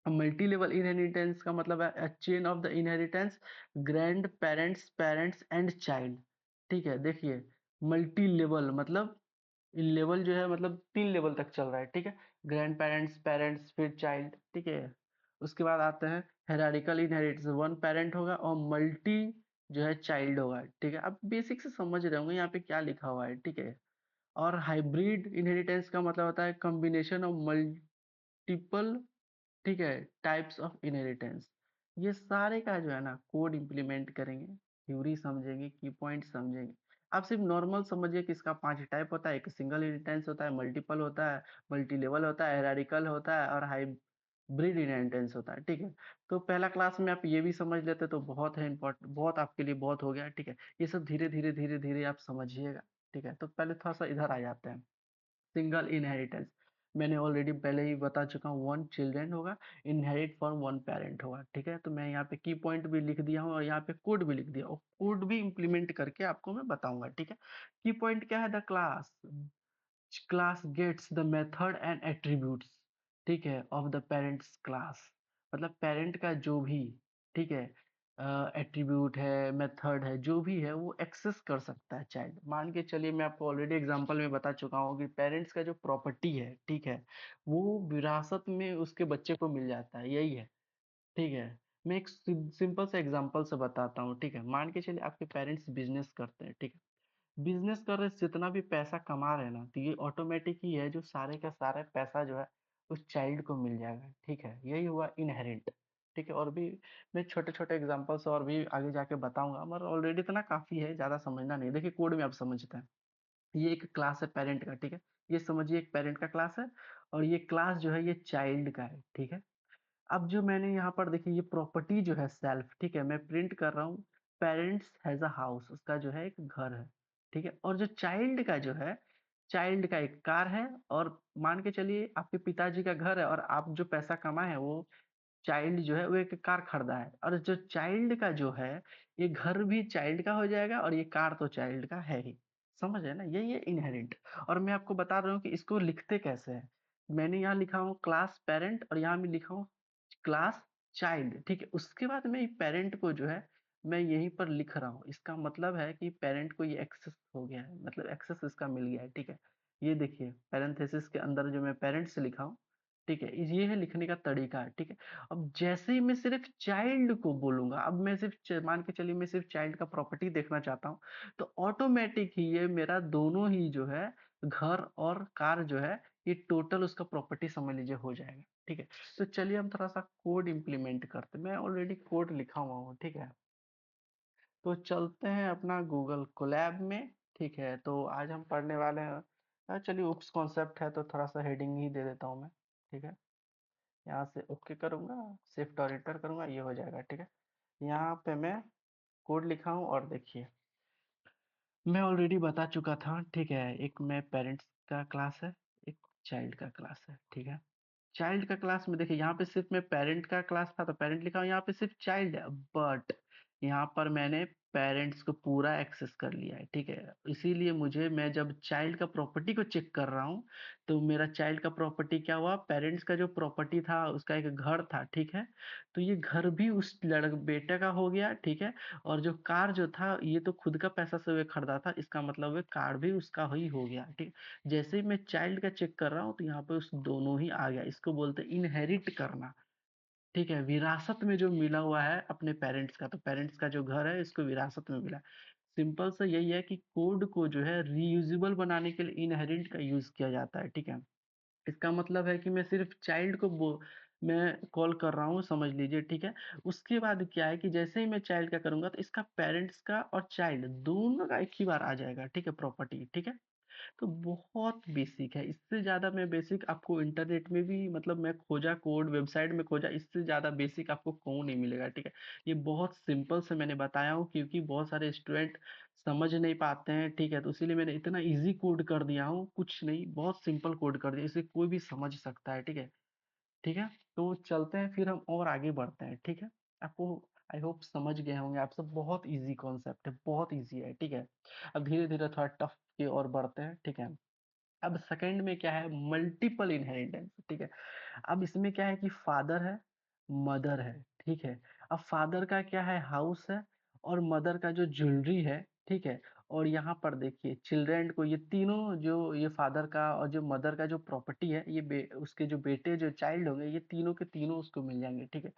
मल्टी लेवल इनहेरिटेंस का मतलब है a chain of the inheritance, grand parents, parents and child, ठीक है? देखिए, मल्टी लेवल मतलब लेवल जो है मतलब 3 लेवल तक चल रहा है, ठीक है? ग्रैंड पेरेंट्स, पेरेंट्स फिर चाइल्ड, ठीक है? उसके बाद आते हैं हायरार्किकल इनहेरिटेंस, वन पेरेंट होगा और मल्टी जो है चाइल्ड होगा, ठीक है? आप बेसिक से समझ रहे होंगे यहाँ पे क्या लिखा हुआ है, ठीक है? और हाइब्रिड इनहेरिटेंस का मतलब होता है कॉम्बिनेशन ऑफ मल्टीपल, ठीक है, टाइप्स ऑफ इनहेरिटेंस। ये सारे का जो है ना कोड इम्प्लीमेंट करेंगे, थ्योरी समझेंगे, की पॉइंट समझेंगे। आप सिर्फ नॉर्मल समझिए कि इसका 5 टाइप होता है, एक सिंगल इनहेरिटेंस होता है, मल्टीपल होता है, मल्टी लेवल होता है, हायरार्किकल होता है और हाइब्रिड इनहेरिटेंस होता है, ठीक है? तो पहला क्लास में आप ये भी समझ लेते तो बहुत है इम्पोर्टेंट, बहुत आपके लिए बहुत हो गया, ठीक है? ये सब धीरे धीरे आप समझिएगा, ठीक है? तो पहले थोड़ा सा इधर आ जाते हैं, सिंगल इनहेरिटेंस। मैंने ऑलरेडी पहले ही बता चुका हूँ, 1 चिल्ड्रन होगा, इनहेरिट फ्रॉम 1 पेरेंट होगा, ठीक है? तो मैं यहाँ पे की पॉइंट भी लिख दिया हूँ और यहाँ पे कोड भी लिख दिया और कोड भी इम्प्लीमेंट करके आपको मैं बताऊँगा, ठीक है? की पॉइंट क्या है? The class gets the method and attributes, ठीक है, ऑफ द पेरेंट्स क्लास। मतलब पेरेंट का जो भी, ठीक है, एट्रीब्यूट है, मेथड है, जो भी है वो एक्सेस कर सकता है चाइल्ड। मान के चलिए, मैं आपको ऑलरेडी एग्जांपल में बता चुका हूँ कि पेरेंट्स का जो प्रॉपर्टी है, ठीक है, वो विरासत में उसके बच्चे को मिल जाता है, यही है, ठीक है। मैं एक सिंपल से एग्जांपल से बताता हूँ, ठीक है। मान के चलिए आपके पेरेंट्स बिजनेस करते हैं, ठीक है। बिजनेस कर रहे जितना भी पैसा कमा रहे हैं ना, तो ये ऑटोमेटिक ही है, जो सारे का सारा पैसा जो है उस चाइल्ड को मिल जाएगा, ठीक है। यही हुआ इनहेरिट, ठीक है। और भी मैं छोटे छोटे एग्जांपल्स और भी आगे जाके बताऊंगा, मगर ऑलरेडी इतना काफी है, ज्यादा समझना नहीं। देखिए कोड में आप समझते हैं, ये एक क्लास है पेरेंट का, ठीक है। ये समझिए एक पेरेंट का क्लास है, और ये क्लास जो है ये चाइल्ड का है, ठीक है। अब जो मैंने यहाँ पर देखिए, ये प्रॉपर्टी जो है सेल्फ, ठीक है, मैं प्रिंट कर रहा हूँ, पेरेंट्स हैज अ हाउस, उसका जो है एक घर है, ठीक है। और जो चाइल्ड का जो है, चाइल्ड का एक कार है। और मान के चलिए आपके पिताजी का घर है, और आप जो पैसा कमाए हैं वो चाइल्ड जो है वो एक कार खरीदा है, और जो चाइल्ड का जो है, ये घर भी चाइल्ड का हो जाएगा और ये कार तो चाइल्ड का है ही। समझ है ना, यही है इनहेरिट। और मैं आपको बता रहा हूँ कि इसको लिखते कैसे हैं। मैंने यहाँ लिखा हूँ क्लास पेरेंट, और यहाँ भी लिखा हूँ क्लास चाइल्ड, ठीक है। उसके बाद में पेरेंट को जो है मैं यहीं पर लिख रहा हूँ। इसका मतलब है कि पेरेंट को ये एक्सेस हो गया है, मतलब एक्सेस इसका मिल गया है, ठीक है। ये देखिए पैरेंथेसिस के अंदर जो मैं पेरेंट्स लिखा हूँ, ठीक है, ये है लिखने का तरीका है, ठीक है। अब जैसे ही मैं सिर्फ चाइल्ड को बोलूंगा, अब मैं सिर्फ मान के चलिए मैं सिर्फ चाइल्ड का प्रॉपर्टी देखना चाहता हूँ, तो ऑटोमेटिक ही ये मेरा दोनों ही जो है, घर और कार जो है, ये टोटल उसका प्रॉपर्टी समझ लीजिए हो जाएगा, ठीक है। तो चलिए हम थोड़ा सा कोड इम्प्लीमेंट करते हैं। मैं ऑलरेडी कोड लिखा हुआ हूँ, ठीक है। तो चलते हैं अपना गूगल कोलैब में, ठीक है। तो आज हम पढ़ने वाले हैं, चलिए उप्स कॉन्सेप्ट है तो थोड़ा सा हेडिंग ही दे देता हूँ मैं, ठीक है। यहाँ से ओके करूँगा, शिफ्ट और एंटर करूँगा, ये हो जाएगा, ठीक है। यहाँ पे मैं कोड लिखा हूँ, और देखिए मैं ऑलरेडी बता चुका था, ठीक है। एक मैं पेरेंट्स का क्लास है, एक चाइल्ड का क्लास है, ठीक है। चाइल्ड का क्लास में देखिए, यहाँ पे सिर्फ मैं पेरेंट का क्लास था तो पेरेंट लिखा हूँ, यहाँ पे सिर्फ चाइल्ड है, बट यहाँ पर मैंने पेरेंट्स को पूरा एक्सेस कर लिया है, ठीक है। इसीलिए मुझे, मैं जब चाइल्ड का प्रॉपर्टी को चेक कर रहा हूँ, तो मेरा चाइल्ड का प्रॉपर्टी क्या हुआ, पेरेंट्स का जो प्रॉपर्टी था उसका एक घर था, ठीक है। तो ये घर भी उस बेटे का हो गया, ठीक है। और जो कार जो था, ये तो खुद का पैसा से वे खरीदा था, इसका मतलब है कार भी उसका ही हो गया, ठीक। जैसे ही मैं चाइल्ड का चेक कर रहा हूँ, तो यहाँ पे उस दोनों ही आ गया। इसको बोलते हैं इनहेरिट करना, ठीक है। विरासत में जो मिला हुआ है अपने पेरेंट्स का, तो पेरेंट्स का जो घर है इसको विरासत में मिला। सिंपल सा यही है कि कोड को जो है रीयूजेबल बनाने के लिए इनहेरिट का यूज किया जाता है, ठीक है। इसका मतलब है कि मैं सिर्फ चाइल्ड को मैं कॉल कर रहा हूँ, समझ लीजिए, ठीक है। उसके बाद क्या है कि जैसे ही मैं चाइल्ड का करूंगा, तो इसका पेरेंट्स का और चाइल्ड दोनों का एक ही बार आ जाएगा, ठीक है, प्रॉपर्टी, ठीक है। तो बहुत बेसिक है, इससे ज़्यादा मैं बेसिक आपको इंटरनेट में भी, मतलब मैं खोजा, कोड वेबसाइट में खोजा, इससे ज़्यादा बेसिक आपको कहीं नहीं मिलेगा, ठीक है। ये बहुत सिंपल से मैंने बताया हूँ, क्योंकि बहुत सारे स्टूडेंट समझ नहीं पाते हैं, ठीक है। तो इसीलिए मैंने इतना इजी कोड कर दिया हूँ, कुछ नहीं, बहुत सिंपल कोड कर दिया, इसे कोई भी समझ सकता है, ठीक है। ठीक है, तो चलते हैं फिर हम और आगे बढ़ते हैं, ठीक है। आपको आई होप समझ गए होंगे आप सब, बहुत इजी कॉन्सेप्ट है, बहुत इजी है, ठीक है। अब धीरे धीरे थोड़ा टफ की ओर बढ़ते हैं, ठीक है। अब सेकंड में क्या है, मल्टीपल इनहेरिटेंस, ठीक है। अब इसमें क्या है कि फादर है, मदर है, ठीक है। अब फादर का क्या है, हाउस है, और मदर का जो ज्वेलरी है, ठीक है। और यहाँ पर देखिए चिल्ड्रेन को, ये तीनों जो, ये फादर का और जो मदर का जो प्रॉपर्टी है, ये उसके जो बेटे जो चाइल्ड होंगे, ये तीनों के तीनों उसको मिल जाएंगे, ठीक है।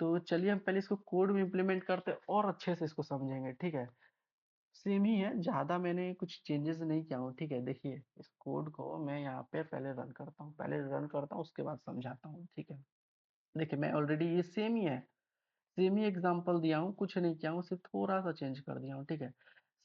तो चलिए हम पहले इसको कोड में इम्प्लीमेंट करते हैं और अच्छे से इसको समझेंगे, ठीक है। सेम ही है, ज़्यादा मैंने कुछ चेंजेस नहीं किया हूँ, ठीक है। देखिए इस कोड को मैं यहाँ पे पहले रन करता हूँ, उसके बाद समझाता हूँ, ठीक है। देखिए मैं ऑलरेडी, ये सेम ही है, सेम ही एग्जांपल दिया हूँ, कुछ नहीं किया हूँ, सिर्फ थोड़ा सा चेंज कर दिया हूँ, ठीक है।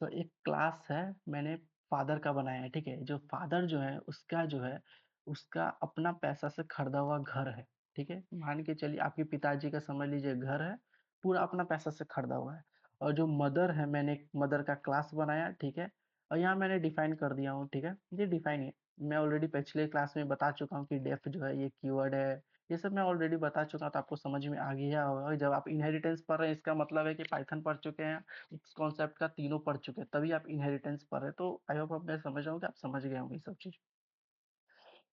तो एक क्लास है, मैंने फादर का बनाया है, ठीक है। जो फादर जो है उसका जो है, उसका अपना पैसा से खरीदा हुआ घर है, ठीक है। मान के चलिए आपके पिताजी का समझ लीजिए घर है, पूरा अपना पैसा से खरीदा हुआ है। और जो मदर है, मैंने एक मदर का क्लास बनाया, ठीक है। और यहाँ मैंने डिफाइन कर दिया हूँ, ठीक है? ये डिफाइन है। मैं ऑलरेडी पिछले क्लास में बता चुका हूँ कि डेफ जो है ये कीवर्ड है। ये सब मैं ऑलरेडी बता चुका हूँ, तो आपको समझ में आ गया होगा। जब आप इनहेरिटेंस पढ़ रहे हैं, इसका मतलब है कि पाइथन पढ़ चुके हैं, इस कॉन्सेप्ट का तीनों पढ़ चुके हैं, तभी आप इनहेरिटेंस पढ़ रहे हैं। तो आई होप अब मैं समझ रहा हूँ कि आप समझ गए होंगे ये सब चीज़।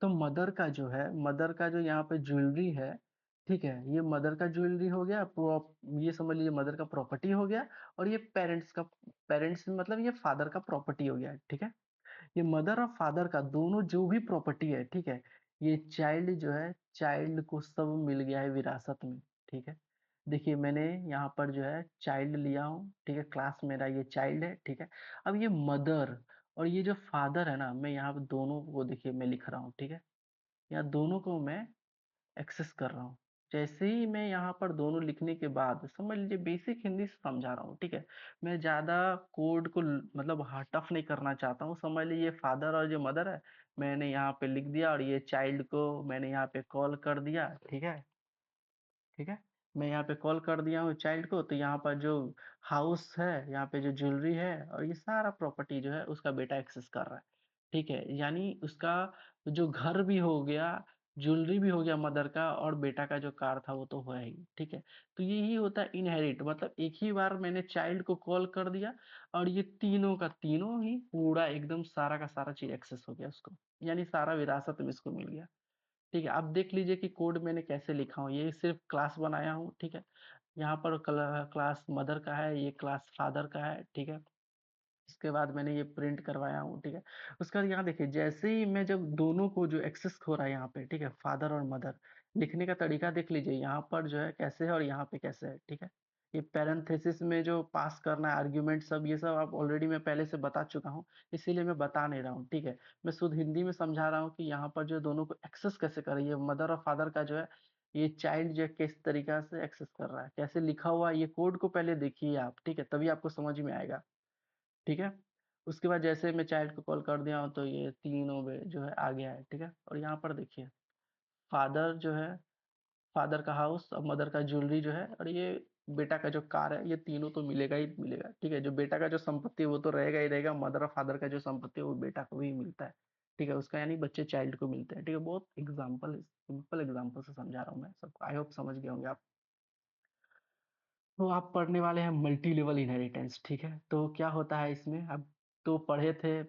तो मदर का जो है, मदर का जो यहाँ पे ज्वेलरी है, ठीक है? ये मदर का ज्वेलरी हो गया, ये समझ लीजिए मदर का प्रॉपर्टी हो गया, और ये पेरेंट्स मतलब ये फादर का प्रॉपर्टी हो गया, ठीक है? ये मदर और फादर का दोनों जो भी प्रॉपर्टी है, ठीक है? ये चाइल्ड जो है, चाइल्ड को सब मिल गया है विरासत में, ठीक है? देखिए मैंने यहाँ पर जो है चाइल्ड लिया हूँ, ठीक है? क्लास मेरा ये चाइल्ड है, ठीक है? अब ये मदर और ये जो फादर है ना, मैं यहाँ पे दोनों को देखिए मैं लिख रहा हूँ, ठीक है? यहाँ दोनों को मैं एक्सेस कर रहा हूँ। जैसे ही मैं यहाँ पर दोनों लिखने के बाद समझ लीजिए बेसिक हिंदी से समझा रहा हूँ, ठीक है? मैं ज़्यादा कोड को मतलब टफ नहीं करना चाहता हूँ। समझ लीजिए फादर और जो मदर है, मैंने यहाँ पे लिख दिया, और ये चाइल्ड को मैंने यहाँ पे कॉल कर दिया, ठीक है? ठीक है? मैं यहाँ पे कॉल कर दिया हूँ चाइल्ड को, तो यहाँ पर जो हाउस है, यहाँ पे जो ज्वेलरी है और ये सारा प्रॉपर्टी जो है उसका बेटा एक्सेस कर रहा है। ठीक है? यानी उसका जो घर भी हो गया, ज्वेलरी भी हो गया मदर का, और बेटा का जो कार था वो तो है ही। ठीक है? तो यही होता है इनहेरिट, मतलब एक ही बार मैंने चाइल्ड को कॉल कर दिया और ये तीनों का तीनों ही पूरा एकदम सारा का सारा चीज़ एक्सेस हो गया उसको। यानी सारा विरासत में इसको मिल गया। ठीक है, अब देख लीजिए कि कोड मैंने कैसे लिखा हूँ। ये सिर्फ क्लास बनाया हूँ, ठीक है? यहाँ पर क्लास मदर का है, ये क्लास फादर का है, ठीक है? इसके बाद मैंने ये प्रिंट करवाया हूँ, ठीक है? उसके बाद यहाँ देखिए, जैसे ही मैं जब दोनों को जो एक्सेस हो रहा है यहाँ पे, ठीक है? फादर और मदर, लिखने का तरीका देख लीजिए, यहाँ पर जो है कैसे है और यहाँ पे कैसे है, ठीक है? ये पैरेंथेसिस में जो पास करना है आर्ग्यूमेंट सब, ये सब आप ऑलरेडी मैं पहले से बता चुका हूँ, इसीलिए मैं बता नहीं रहा हूँ, ठीक है? मैं शुद्ध हिंदी में समझा रहा हूँ कि यहाँ पर जो दोनों को एक्सेस कैसे करें, ये मदर और फादर का जो है, ये चाइल्ड जो है किस तरीका से एक्सेस कर रहा है, कैसे लिखा हुआ है, ये कोड को पहले देखिए आप, ठीक है? तभी आपको समझ में आएगा। ठीक है? उसके बाद जैसे मैं चाइल्ड को कॉल कर दिया हूँ, तो ये तीनों जो है आ गया है, ठीक है? और यहाँ पर देखिए फादर जो है, फादर का हाउस और मदर का ज्वेलरी जो है, और ये बेटा का जो कार है, ये तीनों तो मिलेगा ही मिलेगा, ठीक है? जो बेटा का जो संपत्ति है वो तो रहेगा ही रहेगा, मदर और फादर का जो संपत्ति है वो बेटा को ही मिलता है, ठीक है? उसका यानी बच्चे चाइल्ड को मिलते हैं, ठीक है? बहुत एग्जाम्पल, सिंपल एग्जाम्पल से समझा रहा हूँ मैं सबको, आई होप समझ गए होंगे आप। तो आप पढ़ने वाले हैं मल्टी लेवल इनहेरिटेंस, ठीक है? तो क्या होता है इसमें, अब तो पढ़े थे,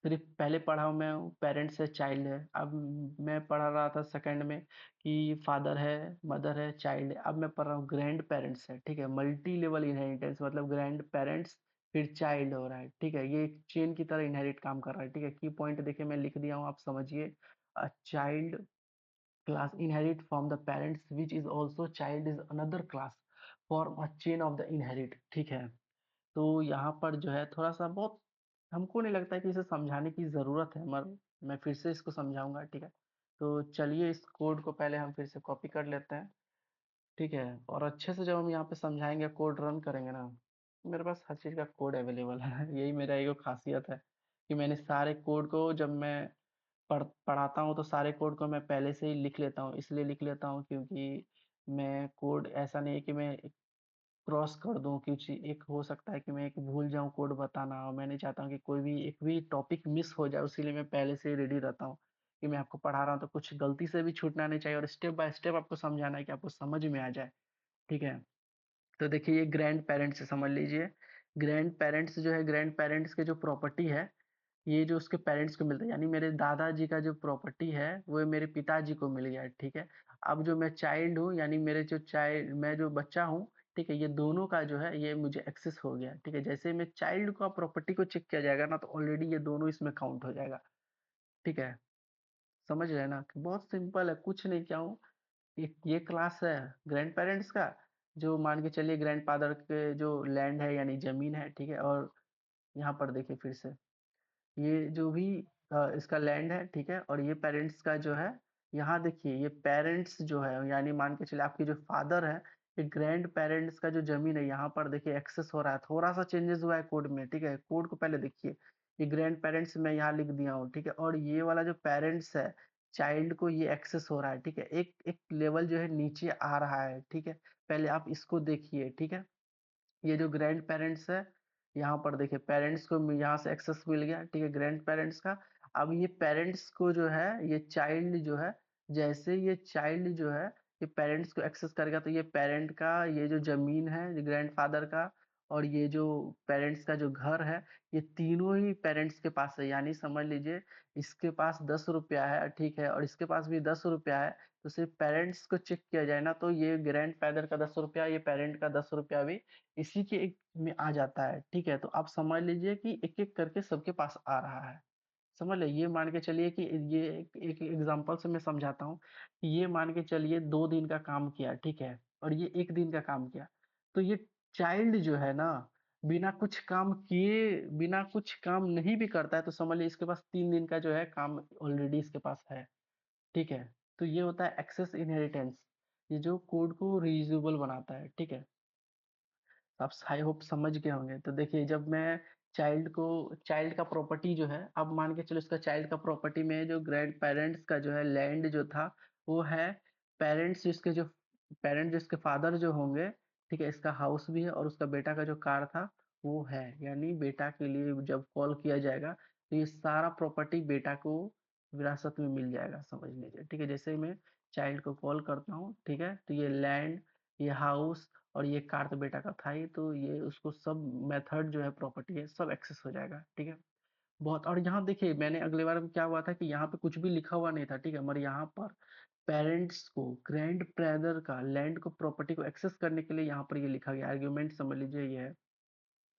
सिर्फ पहले पढ़ा हूँ मैं, पेरेंट्स है चाइल्ड है। अब मैं पढ़ा रहा था सेकंड में कि फादर है, मदर है, चाइल्ड है। अब मैं पढ़ रहा हूँ ग्रैंड पेरेंट्स है, ठीक है? मल्टी लेवल इनहेरिटेंस मतलब ग्रैंड पेरेंट्स फिर चाइल्ड हो रहा है, ठीक है? ये एक चेन की तरह इनहेरिट काम कर रहा है, ठीक है? की पॉइंट देखिए मैं लिख दिया हूँ, आप समझिए। A child class inherit from the parents which is also child is another class form a chain of the inherit, ठीक है? तो यहाँ पर जो है थोड़ा-सा बहुत हमको नहीं लगता है कि इसे समझाने की ज़रूरत है, मगर मैं फिर से इसको समझाऊँगा, ठीक है? तो चलिए इस कोड को पहले हम फिर से कॉपी कर लेते हैं, ठीक है? और अच्छे से जब हम यहाँ पे समझाएँगे, कोड रन करेंगे ना, मेरे पास हर चीज़ का कोड अवेलेबल है। यही मेरा एगो ख़ासियत है कि मैंने सारे कोड को जब मैं पढ़ाता हूँ तो सारे कोड को मैं पहले से ही लिख लेता हूँ। इसलिए लिख लेता हूँ क्योंकि मैं कोड ऐसा नहीं है कि मैं क्रॉस कर दूँ, कुछ एक हो सकता है कि मैं एक भूल जाऊँ कोड बताना, और मैं नहीं चाहता हूँ कि कोई भी एक भी टॉपिक मिस हो जाए, इसीलिए मैं पहले से ही रेडी रहता हूँ कि मैं आपको पढ़ा रहा हूँ तो कुछ गलती से भी छूटना नहीं चाहिए, और स्टेप बाय स्टेप आपको समझाना है कि आपको समझ में आ जाए, ठीक है? तो देखिए ये ग्रैंड पेरेंट्स से समझ लीजिए, ग्रैंड पेरेंट्स जो है, ग्रैंड पेरेंट्स के जो प्रॉपर्टी है, ये जो उसके पेरेंट्स को मिलता है, यानी मेरे दादाजी का जो प्रॉपर्टी है वो मेरे पिताजी को मिल गया है, ठीक है? अब जो मैं चाइल्ड हूँ, यानी मेरे जो चाइल्ड मैं जो बच्चा हूँ, ठीक है? ये दोनों का जो है ये मुझे एक्सेस हो गया, ठीक है? जैसे मैं चाइल्ड का प्रॉपर्टी को चेक किया जाएगा ना, तो ऑलरेडी ये दोनों इसमें काउंट हो जाएगा, ठीक है? समझ रहे हैं ना? कि बहुत सिंपल है, कुछ नहीं किया हूँ। ये क्लास है ग्रैंड पेरेंट्स का, जो मान के चलिए ग्रैंड फादर के जो लैंड है यानी जमीन है, ठीक है? और यहाँ पर देखिए फिर से ये जो भी इसका लैंड है, ठीक है? और ये पेरेंट्स का जो है, यहाँ देखिए ये पेरेंट्स जो है, यानी मान के चलिए आपके जो फादर है, ये ग्रैंड पेरेंट्स का जो ज़मीन है, यहाँ पर देखिए एक्सेस हो रहा है, थोड़ा-सा चेंजेस हुआ है कोड में, ठीक है? कोड को पहले देखिए, ये ग्रैंड पेरेंट्स मैं यहाँ लिख दिया हूँ, ठीक है? और ये वाला जो पेरेंट्स है, चाइल्ड को ये एक्सेस हो रहा है, ठीक है? एक एक लेवल जो है नीचे आ रहा है, ठीक है? पहले आप इसको देखिए, ठीक है? ये जो ग्रैंड पेरेंट्स है, यहाँ पर देखिए पेरेंट्स को यहाँ से एक्सेस मिल गया, ठीक है, ग्रैंड पेरेंट्स का। अब ये पेरेंट्स को जो है, ये चाइल्ड जो है, जैसे ये चाइल्ड जो है ये पेरेंट्स को एक्सेस करेगा, तो ये पेरेंट का ये जो जमीन है ग्रैंड फादर का, और ये जो पेरेंट्स का जो घर है, ये तीनों ही पेरेंट्स के पास है। यानी समझ लीजिए इसके पास 10 रुपया है, ठीक है, और इसके पास भी 10 रुपया है, तो सिर्फ पेरेंट्स को चेक किया जाए ना, तो ये ग्रैंड फादर का 10 रुपया, ये पेरेंट का 10 रुपया भी इसी के एक में आ जाता है, ठीक है। तो आप समझ लीजिए कि एक एक करके सबके पास आ रहा है। समझ लो, ये मान के चलिए कि ये एक एग्जांपल से मैं समझाता हूँ कि ये मान के चलिए 2 दिन का काम किया, ठीक है, और ये 1 दिन का काम किया। तो ये चाइल्ड जो है ना, बिना कुछ काम किए, बिना कुछ काम नहीं भी करता है, तो समझ लीजिए इसके पास 3 दिन का जो है काम ऑलरेडी इसके पास है, ठीक है। तो ये होता है एक्सेस इनहेरिटेंस, ये जो कोड को रीयूजेबल बनाता है, ठीक है। आप आई होप समझ गए होंगे। तो देखिए जब मैं चाइल्ड का प्रॉपर्टी जो है, अब मान के चलो इसका चाइल्ड का प्रॉपर्टी में जो ग्रैंड पेरेंट्स का जो है लैंड जो था वो है, पेरेंट्स जिसके फादर जो होंगे, ठीक है, इसका हाउस भी है, और उसका बेटा का जो कार था वो है। यानी बेटा के लिए जब कॉल किया जाएगा तो ये सारा प्रॉपर्टी बेटा को विरासत में मिल जाएगा, समझ लीजिए, ठीक है। जैसे मैं चाइल्ड को कॉल करता हूँ, ठीक है, तो ये लैंड, ये हाउस और ये कार तो बेटा का था ही, तो ये उसको सब मेथड जो है प्रॉपर्टी है सब एक्सेस हो जाएगा, ठीक है। बहुत, और यहाँ देखिए मैंने अगले बार में क्या हुआ था कि यहाँ पे कुछ भी लिखा हुआ नहीं था, ठीक है, मगर यहाँ पर पेरेंट्स को ग्रैंड फादर का लैंड को प्रॉपर्टी को एक्सेस करने के लिए यहाँ पर ये लिखा गया आर्ग्यूमेंट, समझ लीजिए ये है,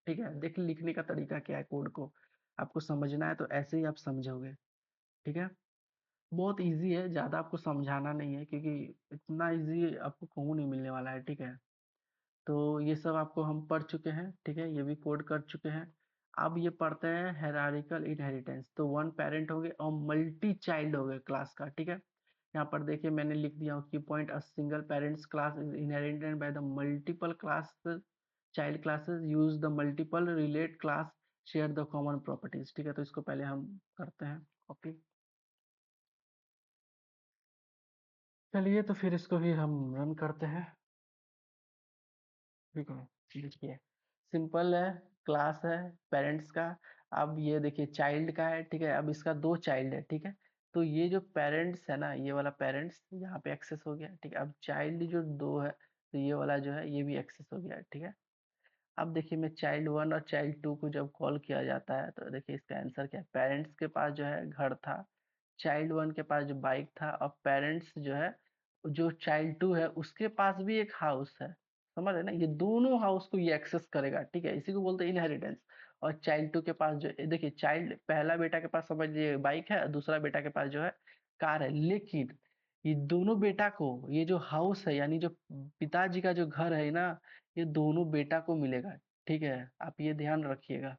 ठीक है। देखिए लिखने का तरीका क्या है कोड को, आपको समझना है तो ऐसे ही आप समझोगे, ठीक है। बहुत इजी है, ज्यादा आपको समझाना नहीं है, क्योंकि इतना इजी आपको कहूँ नहीं मिलने वाला है, ठीक है। तो ये सब आपको हम पढ़ चुके हैं, ठीक है, ये भी कोड कर चुके हैं। अब ये पढ़ते हैं हायरार्किकल इनहेरिटेंस। तो वन पेरेंट हो गए और मल्टी चाइल्ड हो गए क्लास का, ठीक है। यहाँ पर देखिए मैंने लिख दिया हूँ कि point a single parents class is inherited by the multiple class child classes use the multiple relate class share the common properties, ठीक है। तो इसको पहले हम करते हैं कॉपी। चलिए तो फिर इसको भी हम रन करते हैं, ठीक है। देखिए सिंपल है, क्लास है पेरेंट्स का। अब ये देखिए चाइल्ड का है, ठीक है, अब इसका 2 चाइल्ड है, ठीक है। तो ये जो पेरेंट्स है ना, ये वाला पेरेंट्स यहाँ पे एक्सेस हो गया, ठीक है। अब चाइल्ड जो 2 है, तो ये वाला जो है ये भी एक्सेस हो गया, ठीक है। अब देखिए मैं चाइल्ड 1 और चाइल्ड 2 को जब कॉल किया जाता है, तो देखिए इसका आंसर क्या है। पेरेंट्स के पास जो है घर था, चाइल्ड 1 के पास जो बाइक था, और पेरेंट्स जो है, जो चाइल्ड 2 है उसके पास भी एक हाउस है, समझ रहे ना, ये दोनों हाउस को ये एक्सेस करेगा, ठीक है। इसी को बोलते हैं इनहेरिटेंस। और चाइल्ड 2 के पास जो देखिए चाइल्ड पहला बेटा के पास समझ लीजिए बाइक है, और दूसरा बेटा के पास जो है कार है, लेकिन ये दोनों बेटा को ये जो हाउस है, यानी जो पिताजी का जो घर है ना, ये दोनों बेटा को मिलेगा, ठीक है। आप ये ध्यान रखिएगा,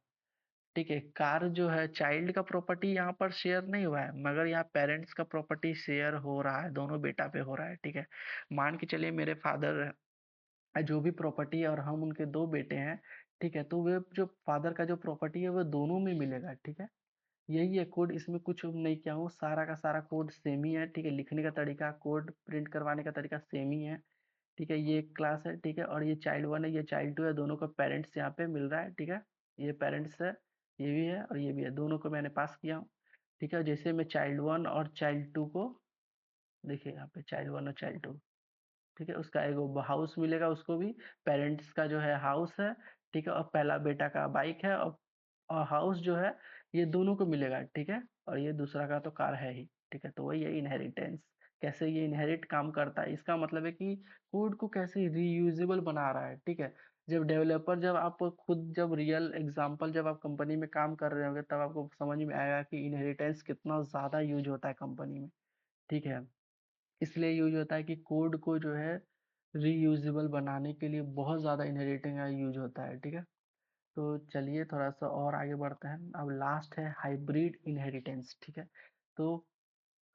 ठीक है। कार जो है चाइल्ड का प्रॉपर्टी यहाँ पर शेयर नहीं हुआ है, मगर यहाँ पेरेंट्स का प्रॉपर्टी शेयर हो रहा है, दोनों बेटा पे हो रहा है, ठीक है। मान के चलिए मेरे फादर जो भी प्रॉपर्टी है और हम उनके 2 बेटे हैं, ठीक है, तो वे जो फादर का जो प्रॉपर्टी है वो दोनों में मिलेगा, ठीक है। यही है कोड, इसमें कुछ नहीं किया हूँ, सारा का सारा कोड सेम ही है, ठीक है। लिखने का तरीका, कोड प्रिंट करवाने का तरीका सेम ही है, ठीक है। ये एक क्लास है, ठीक है, और ये चाइल्ड 1 है, ये चाइल्ड 2 है, दोनों का पेरेंट्स यहाँ पे मिल रहा है, ठीक है। ये पेरेंट्स है, ये भी है और ये भी है, दोनों को मैंने पास किया हूँ, ठीक है। जैसे मैं चाइल्ड 1 और चाइल्ड 2 को देखिए, यहाँ पे चाइल्ड 1 और चाइल्ड 2, ठीक है, उसका एक हाउस मिलेगा उसको भी, पेरेंट्स का जो है हाउस है, ठीक है, और पहला बेटा का बाइक है, और हाउस जो है ये दोनों को मिलेगा, ठीक है। और ये दूसरा का तो कार है ही, ठीक है। तो वही है इनहेरिटेंस, कैसे ये इनहेरिट काम करता है, इसका मतलब है कि कोड को कैसे रीयूजेबल बना रहा है, ठीक है। जब डेवलपर, जब आप खुद, जब रियल एग्जांपल, जब आप कंपनी में काम कर रहे होंगे तब आपको समझ में आएगा कि इनहेरिटेंस कितना ज्यादा यूज होता है कंपनी में, ठीक है। इसलिए यूज होता है कि कोड को जो है रीयूजेबल बनाने के लिए बहुत ज़्यादा इनहेरिटिंग का यूज होता है, ठीक है। तो चलिए थोड़ा सा और आगे बढ़ते हैं। अब लास्ट है हाइब्रिड इनहेरिटेंस, ठीक है। तो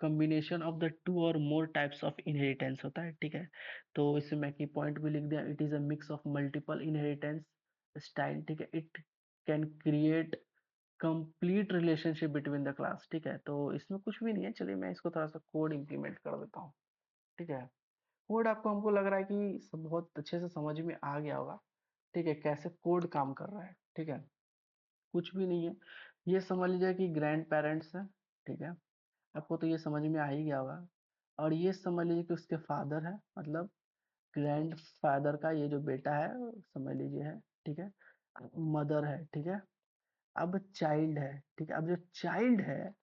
कॉम्बिनेशन ऑफ द टू और मोर टाइप्स ऑफ इनहेरिटेंस होता है, ठीक है। तो इसमें मैं की पॉइंट भी लिख दिया, it is a mix of multiple inheritance style, ठीक है। It can create complete relationship between the class, ठीक है। तो इसमें कुछ भी नहीं है, चलिए मैं इसको थोड़ा सा कोड इम्प्लीमेंट कर देता हूँ, ठीक है। कोड आपको, हमको लग रहा है कि सब बहुत अच्छे से समझ में आ गया होगा, ठीक है, कैसे कोड काम कर रहा है, ठीक है? कुछ भी नहीं है। ये समझ लीजिए कि ग्रैंड पेरेंट्स है, ठीक है? आपको तो ये समझ में आ ही गया होगा। और ये समझ लीजिए कि उसके फादर है, मतलब ग्रैंड फादर का ये जो बेटा है समझ लीजिए है, ठीक है? मदर है, ठीक है? अब चाइल्ड है, ठीक है? अब जो चाइल्ड है,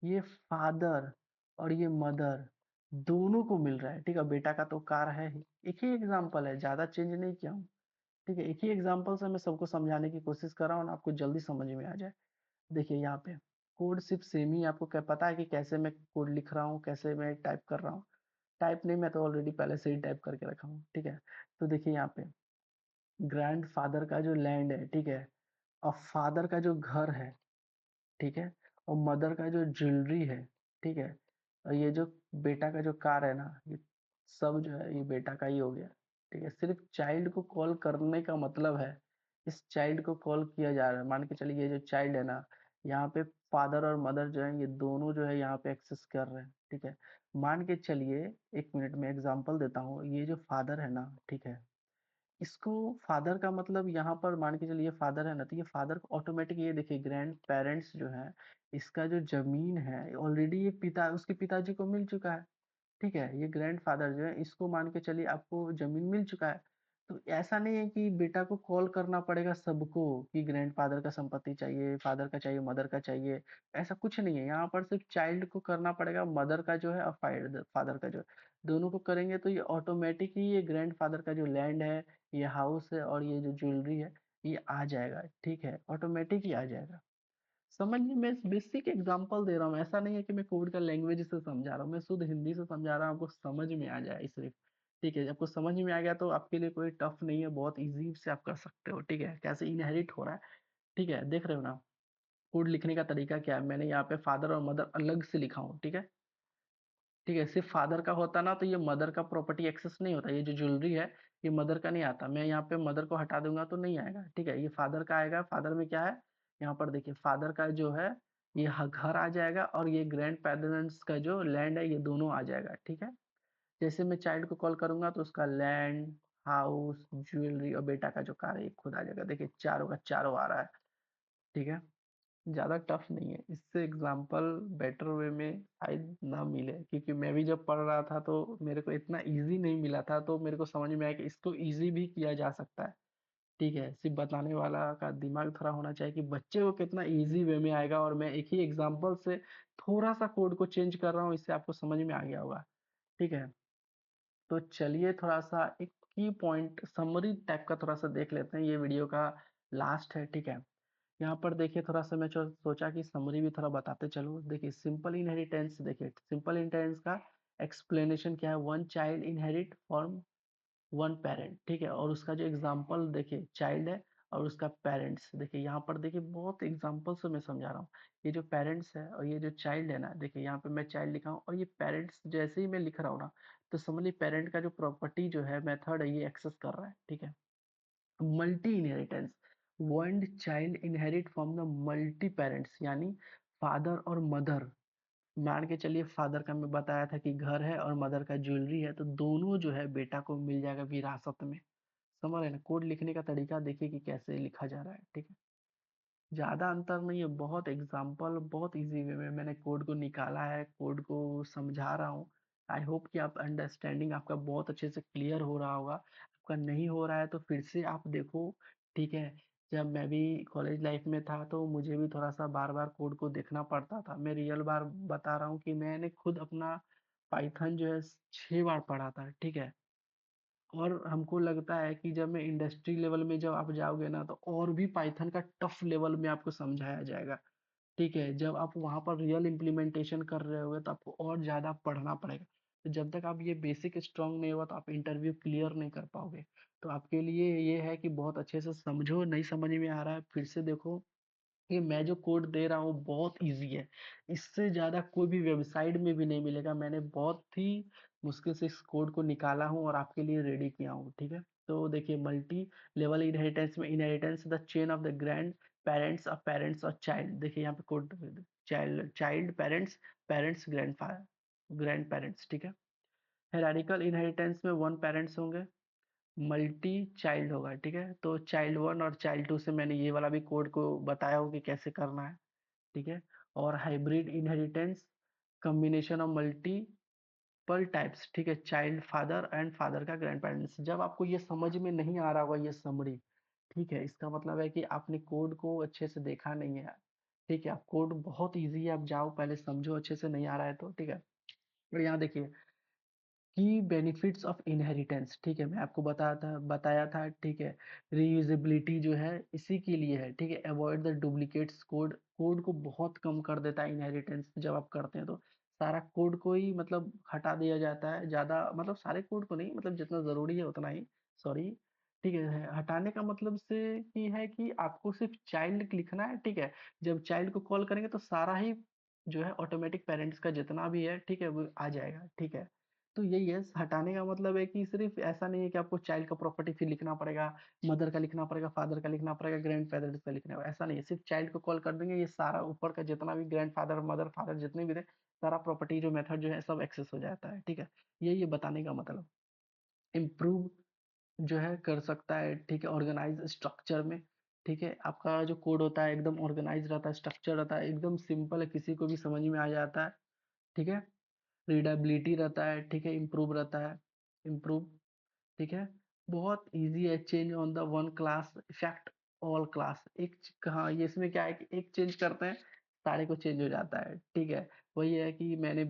ये फादर और ये मदर दोनों को मिल रहा है, ठीक है? बेटा का तो कार है ही, एक ही एग्जांपल है, ज्यादा चेंज नहीं किया हूँ, ठीक है? एक ही एग्जांपल से मैं सबको समझाने की कोशिश कर रहा हूँ ना, आपको जल्दी समझ में आ जाए। देखिए यहाँ पे कोड सिर्फ सेम ही, आपको क्या पता है कि कैसे मैं कोड लिख रहा हूँ, कैसे मैं टाइप कर रहा हूँ? टाइप नहीं, मैं तो ऑलरेडी पहले से ही टाइप करके रखा हूँ, ठीक है? तो देखिए यहाँ पे ग्रैंड फादर का जो लैंड है, ठीक है? और फादर का जो घर है, ठीक है? और मदर का जो ज्वेलरी है, ठीक है? और ये जो बेटा का जो कार है ना, ये सब जो है ये बेटा का ही हो गया, ठीक है? सिर्फ चाइल्ड को कॉल करने का मतलब है, इस चाइल्ड को कॉल किया जा रहा है, मान के चलिए ये जो चाइल्ड है ना, यहाँ पे फादर और मदर जो है ये दोनों जो है यहाँ पे एक्सेस कर रहे हैं, ठीक है? मान के चलिए, एक मिनट में एग्जांपल देता हूँ, ये जो फादर है ना, ठीक है? इसको फादर का मतलब यहाँ पर मान के चलिए फादर है ना, तो ये फादर को ऑटोमेटिक, ये देखिए ग्रैंड पेरेंट्स जो है, इसका जो जमीन है ऑलरेडी ये पिता उसके पिताजी को मिल चुका है, ठीक है? ये ग्रैंडफ़ादर जो है इसको मान के चलिए आपको ज़मीन मिल चुका है। तो ऐसा नहीं है कि बेटा को कॉल करना पड़ेगा सबको कि ग्रैंडफ़ादर का संपत्ति चाहिए, फ़ादर का चाहिए, मदर का चाहिए, ऐसा कुछ नहीं है। यहाँ पर सिर्फ़ चाइल्ड को करना पड़ेगा, मदर का जो है और फ़ादर का जो है, दोनों को करेंगे तो ये ऑटोमैटिक ही ये ग्रैंडफ़ादर का जो लैंड है, ये हाउस है और ये जो ज्वेलरी है, ये आ जाएगा, ठीक है? ऑटोमैटिक ही आ जाएगा। समझिए मैं बेसिक एग्जांपल दे रहा हूँ, ऐसा नहीं है कि मैं कोड का लैंग्वेज से समझा रहा हूँ, मैं शुद्ध हिंदी से समझा रहा हूँ, आपको समझ में आ जाए सिर्फ, ठीक है? आपको समझ में आ गया तो आपके लिए कोई टफ नहीं है, बहुत इजी से आप कर सकते हो, ठीक है? कैसे इनहेरिट हो रहा है, ठीक है? देख रहे हो ना? कोड लिखने का तरीका क्या है, मैंने यहाँ पे फादर और मदर अलग से लिखा हूँ, ठीक है? ठीक है, सिर्फ फादर का होता ना तो ये मदर का प्रॉपर्टी एक्सेस नहीं होता, ये जो ज्वेलरी है ये मदर का नहीं आता, मैं यहाँ पे मदर को हटा दूंगा तो नहीं आएगा, ठीक है? ये फादर का आएगा, फादर में क्या है, यहाँ पर देखिए फादर का जो है ये घर आ जाएगा और ये ग्रैंड पेरेंट्स का जो लैंड है ये दोनों आ जाएगा, ठीक है? जैसे मैं चाइल्ड को कॉल करूंगा तो उसका लैंड, हाउस, ज्वेलरी और बेटा का जो कार है ये खुद आ जाएगा, देखिए चारों का चारों आ रहा है, ठीक है? ज़्यादा टफ नहीं है, इससे एग्जाम्पल बेटर वे में शायद ना मिले, क्योंकि मैं भी जब पढ़ रहा था तो मेरे को इतना इजी नहीं मिला था, तो मेरे को समझ में आया कि इसको इजी भी किया जा सकता है, ठीक है? सिर्फ बताने वाला का दिमाग थोड़ा होना चाहिए कि बच्चे को कितना इजी वे में आएगा, और मैं एक ही एग्जाम्पल से थोड़ा सा कोड को चेंज कर रहा हूँ, इससे आपको समझ में आ गया होगा, ठीक है? तो चलिए थोड़ा सा एक की पॉइंट समरी टाइप का थोड़ा सा देख लेते हैं, ये वीडियो का लास्ट है, ठीक है? यहाँ पर देखिए थोड़ा सा मैं सोचा कि समरी भी थोड़ा बताते चलो। देखिए सिंपल इनहेरिटेंस, देखिए सिंपल इनहेरिटेंस का एक्सप्लेनेशन क्या है, one child inherit from one parent, ठीक है? और उसका जो एग्जांपल देखिए चाइल्ड है और उसका पेरेंट्स, देखिए यहाँ पर देखिए बहुत एग्जांपल से मैं समझा रहा हूँ, ये जो पेरेंट्स है और ये जो चाइल्ड है ना, देखिए यहाँ पे मैं चाइल्ड लिखा हूँ और ये पेरेंट्स जैसे ही मैं लिख रहा हूँ ना, तो समझ लीजिए पेरेंट का जो प्रॉपर्टी जो है मेथड है ये एक्सेस कर रहा है, ठीक है? Multi inheritance, one child inherit from the multi parents, यानी फादर और मदर, मान के चलिए फादर का मैं बताया था कि घर है और मदर का ज्वेलरी है, तो दोनों जो है बेटा को मिल जाएगा विरासत में। समझ रहे हैं ना? कोड लिखने का तरीका देखिए कि कैसे लिखा जा रहा है, ठीक है? ज़्यादा अंतर नहीं है, बहुत एग्जाम्पल बहुत इजी वे में मैंने कोड को निकाला है, कोड को समझा रहा हूँ। आई होप कि आप अंडरस्टैंडिंग आपका बहुत अच्छे से क्लियर हो रहा होगा, आपका नहीं हो रहा है तो फिर से आप देखो, ठीक है? जब मैं भी कॉलेज लाइफ में था तो मुझे भी थोड़ा सा बार बार कोड को देखना पड़ता था, मैं रियल बार बता रहा हूँ कि मैंने खुद अपना पाइथन जो है 6 बार पढ़ा था, ठीक है? और हमको लगता है कि जब मैं इंडस्ट्री लेवल में जब आप जाओगे ना तो और भी पाइथन का टफ लेवल में आपको समझाया जाएगा, ठीक है? जब आप वहाँ पर रियल इम्प्लीमेंटेशन कर रहे होगे तो आपको और ज़्यादा पढ़ना पड़ेगा, तो जब तक आप ये बेसिक स्ट्रांग नहीं हुआ तो आप इंटरव्यू क्लियर नहीं कर पाओगे। तो आपके लिए ये है कि बहुत अच्छे से समझो, नहीं समझ में आ रहा है फिर से देखो, ये मैं जो कोड दे रहा हूँ बहुत इजी है, इससे ज़्यादा कोई भी वेबसाइट में भी नहीं मिलेगा, मैंने बहुत ही मुश्किल से इस कोड को निकाला हूँ और आपके लिए रेडी किया हूँ, ठीक है? तो देखिए मल्टी लेवल इनहेरिटेंस में inheritance the chain of the grand parents और चाइल्ड, देखिए यहाँ पे code child child parents, parents grand parents, ठीक है? हायरार्किकल इनहेरिटेंस में वन पेरेंट्स होंगे, मल्टी चाइल्ड होगा, ठीक है। तो चाइल्ड 1 और चाइल्ड 2 से मैंने ये वाला भी कोड को बताया हो कि कैसे करना है, ठीक है। और hybrid inheritance, combination of multiple types, ठीक है, चाइल्ड फादर एंड फादर का ग्रैंड पेरेंट्स। जब आपको ये समझ में नहीं आ रहा होगा ये समरी, ठीक है, इसका मतलब है कि आपने कोड को अच्छे से देखा नहीं है, ठीक है। आप कोड बहुत इजी है, आप जाओ पहले समझो अच्छे से, नहीं आ रहा है तो, ठीक है। और यहाँ देखिए की बेनिफिट्स ऑफ इनहेरिटेंस, ठीक है, मैं आपको बताया था, ठीक है। रीयूजेबिलिटी जो है इसी के लिए है, ठीक है। Avoid the duplicates, code code को बहुत कम कर देता है इनहेरिटेंस। जब आप करते हैं तो सारा कोड को ही मतलब हटा दिया जाता है, ज़्यादा मतलब सारे कोड को नहीं, मतलब जितना ज़रूरी है उतना ही, सॉरी, ठीक है। हटाने का मतलब से कि है कि आपको सिर्फ चाइल्ड लिखना है, ठीक है। जब चाइल्ड को कॉल करेंगे तो सारा ही जो है ऑटोमेटिक पेरेंट्स का जितना भी है, ठीक है, वो आ जाएगा, ठीक है। तो यही है, हटाने का मतलब है कि सिर्फ ऐसा नहीं है कि आपको चाइल्ड का प्रॉपर्टी फिर लिखना पड़ेगा, मदर का लिखना पड़ेगा, फादर का लिखना पड़ेगा, ग्रैंड फादर का लिखना पड़ेगा, ऐसा नहीं है। सिर्फ चाइल्ड को कॉल कर देंगे, ये सारा ऊपर का जितना भी ग्रैंड फादर, मदर, फादर जितने भी थे, सारा प्रॉपर्टी जो मेथड जो है सब एक्सेस हो जाता है, ठीक है। यही है बताने का मतलब। इम्प्रूव जो है कर सकता है, ठीक है, ऑर्गेनाइज स्ट्रक्चर में, ठीक है। आपका जो कोड होता है एकदम ऑर्गेनाइज रहता है, स्ट्रक्चर रहता है, एकदम सिंपल है, किसी को भी समझ में आ जाता है, ठीक है। रीडेबिलिटी रहता है, ठीक है, इम्प्रूव रहता है, इम्प्रूव, ठीक है। बहुत इजी है, change on the one class effect all class. हाँ, ये इसमें क्या है कि एक चेंज करते हैं सारे को चेंज हो जाता है, ठीक है। वही है कि मैंने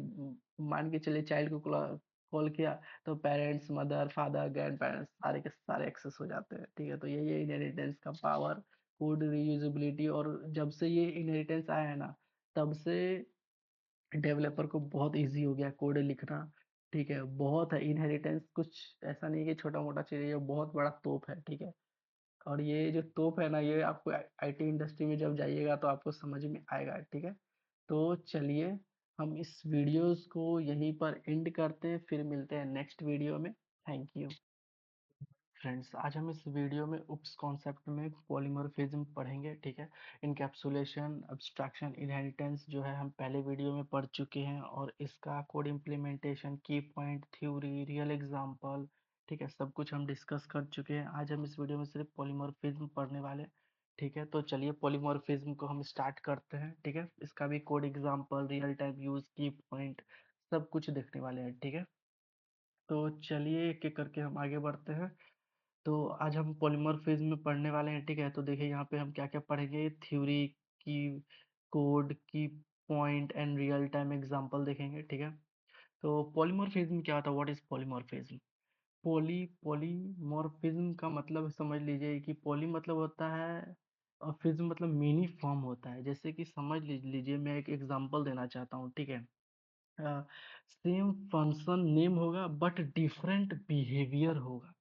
मान के चले चाइल्ड को कॉल किया, तो parents, mother, father, grand parents सारे के सारे एक्सेस हो जाते हैं, ठीक है। तो यही है इनहेरिटेंस का पावर, कोड रीयूजेबिलिटी। और जब से ये इनहेरिटेंस आया है ना, तब से डेवलपर को बहुत इजी हो गया कोड लिखना, ठीक है। बहुत है इनहेरिटेंस, कुछ ऐसा नहीं है कि छोटा मोटा चीज है, ये बहुत बड़ा तोप है, ठीक है। और ये जो तोप है ना, ये आपको आईटी इंडस्ट्री में जब जाइएगा तो आपको समझ में आएगा, ठीक है। तो चलिए हम इस वीडियोस को यहीं पर एंड करते हैं, फिर मिलते हैं नेक्स्ट वीडियो में। Thank you friends. आज हम इस वीडियो में उप्स कॉन्सेप्ट में पॉलीमॉर्फिज्म पढ़ेंगे, ठीक है। इनकैप्सुलेशन, अब्स्ट्रैक्शन, इनहेरिटेंस जो है हम पहले वीडियो में पढ़ चुके हैं, और इसका कोड इम्प्लीमेंटेशन, की पॉइंट, थ्योरी, रियल एग्जांपल, ठीक है, सब कुछ हम डिस्कस कर चुके हैं। आज हम इस वीडियो में सिर्फ पॉलीमॉर्फिज्म पढ़ने वाले हैं, ठीक है। तो चलिए पॉलीमॉर्फिज्म को हम स्टार्ट करते हैं, ठीक है। इसका भी code example, real time use, की पॉइंट, सब कुछ देखने वाले हैं, ठीक है। तो चलिए एक एक करके हम आगे बढ़ते हैं। तो आज हम पॉलीमॉर्फिज्म में पढ़ने वाले हैं, ठीक है। तो देखिए यहाँ पे हम क्या क्या पढ़ेंगे, थ्योरी की, कोड की, point and real time example देखेंगे, ठीक है। तो पॉलीमॉर्फिज्म क्या होता है, व्हाट इज पॉलीमॉर्फिज्म? पॉलीमॉर्फिज्म का मतलब समझ लीजिए कि पॉली मतलब होता है, और फिज्म मतलब मिनी फॉर्म होता है। जैसे कि समझ लीजिए, मैं एक एग्जांपल देना चाहता हूँ, ठीक है। सेम फंक्शन नेम होगा बट डिफरेंट बिहेवियर होगा।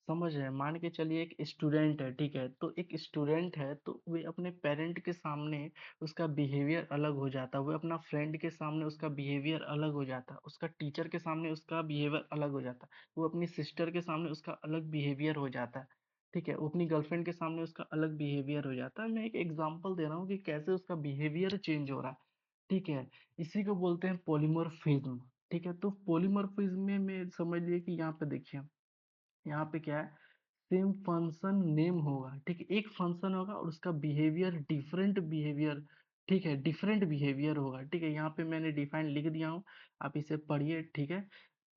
समझ रहे हैं, मान के चलिए एक स्टूडेंट है, ठीक है। तो एक स्टूडेंट है तो वे अपने पेरेंट के सामने उसका बिहेवियर अलग हो जाता है, वो अपना फ्रेंड के सामने उसका बिहेवियर अलग हो जाता है, उसका टीचर के सामने उसका बिहेवियर अलग हो जाता है, वो अपनी सिस्टर के सामने उसका अलग बिहेवियर हो जाता है, ठीक है। वो अपनी गर्लफ्रेंड के सामने उसका अलग बिहेवियर हो जाता है। मैं एक एग्जांपल दे रहा हूँ कि कैसे उसका बिहेवियर चेंज हो रहा है, ठीक है। इसी को बोलते हैं पॉलीमॉर्फिज्म, ठीक है। तो पॉलीमॉर्फिज्म में समझ लिए कि यहाँ पे देखिए, यहाँ पे क्या है, सेम फंक्शन नेम होगा, ठीक है। एक फंक्शन होगा और उसका बिहेवियर डिफरेंट बिहेवियर, ठीक है, डिफरेंट बिहेवियर होगा, ठीक है। यहाँ पे मैंने डिफाइन लिख दिया हूँ, आप इसे पढ़िए, ठीक है।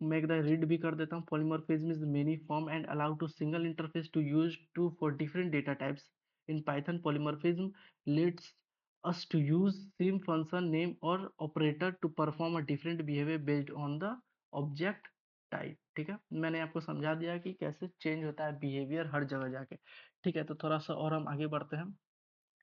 मैं एक बार रीड भी कर देता हूँ। Polymorphism is many form and allow to single interface to use to for different data types in Python. Polymorphism lets us to use same function name or operator to perform a different behavior based on the object type, ठीक है। मैंने आपको समझा दिया कि कैसे change होता है बिहेवियर हर जगह जाके, ठीक है। तो थोड़ा सा और हम आगे बढ़ते हैं,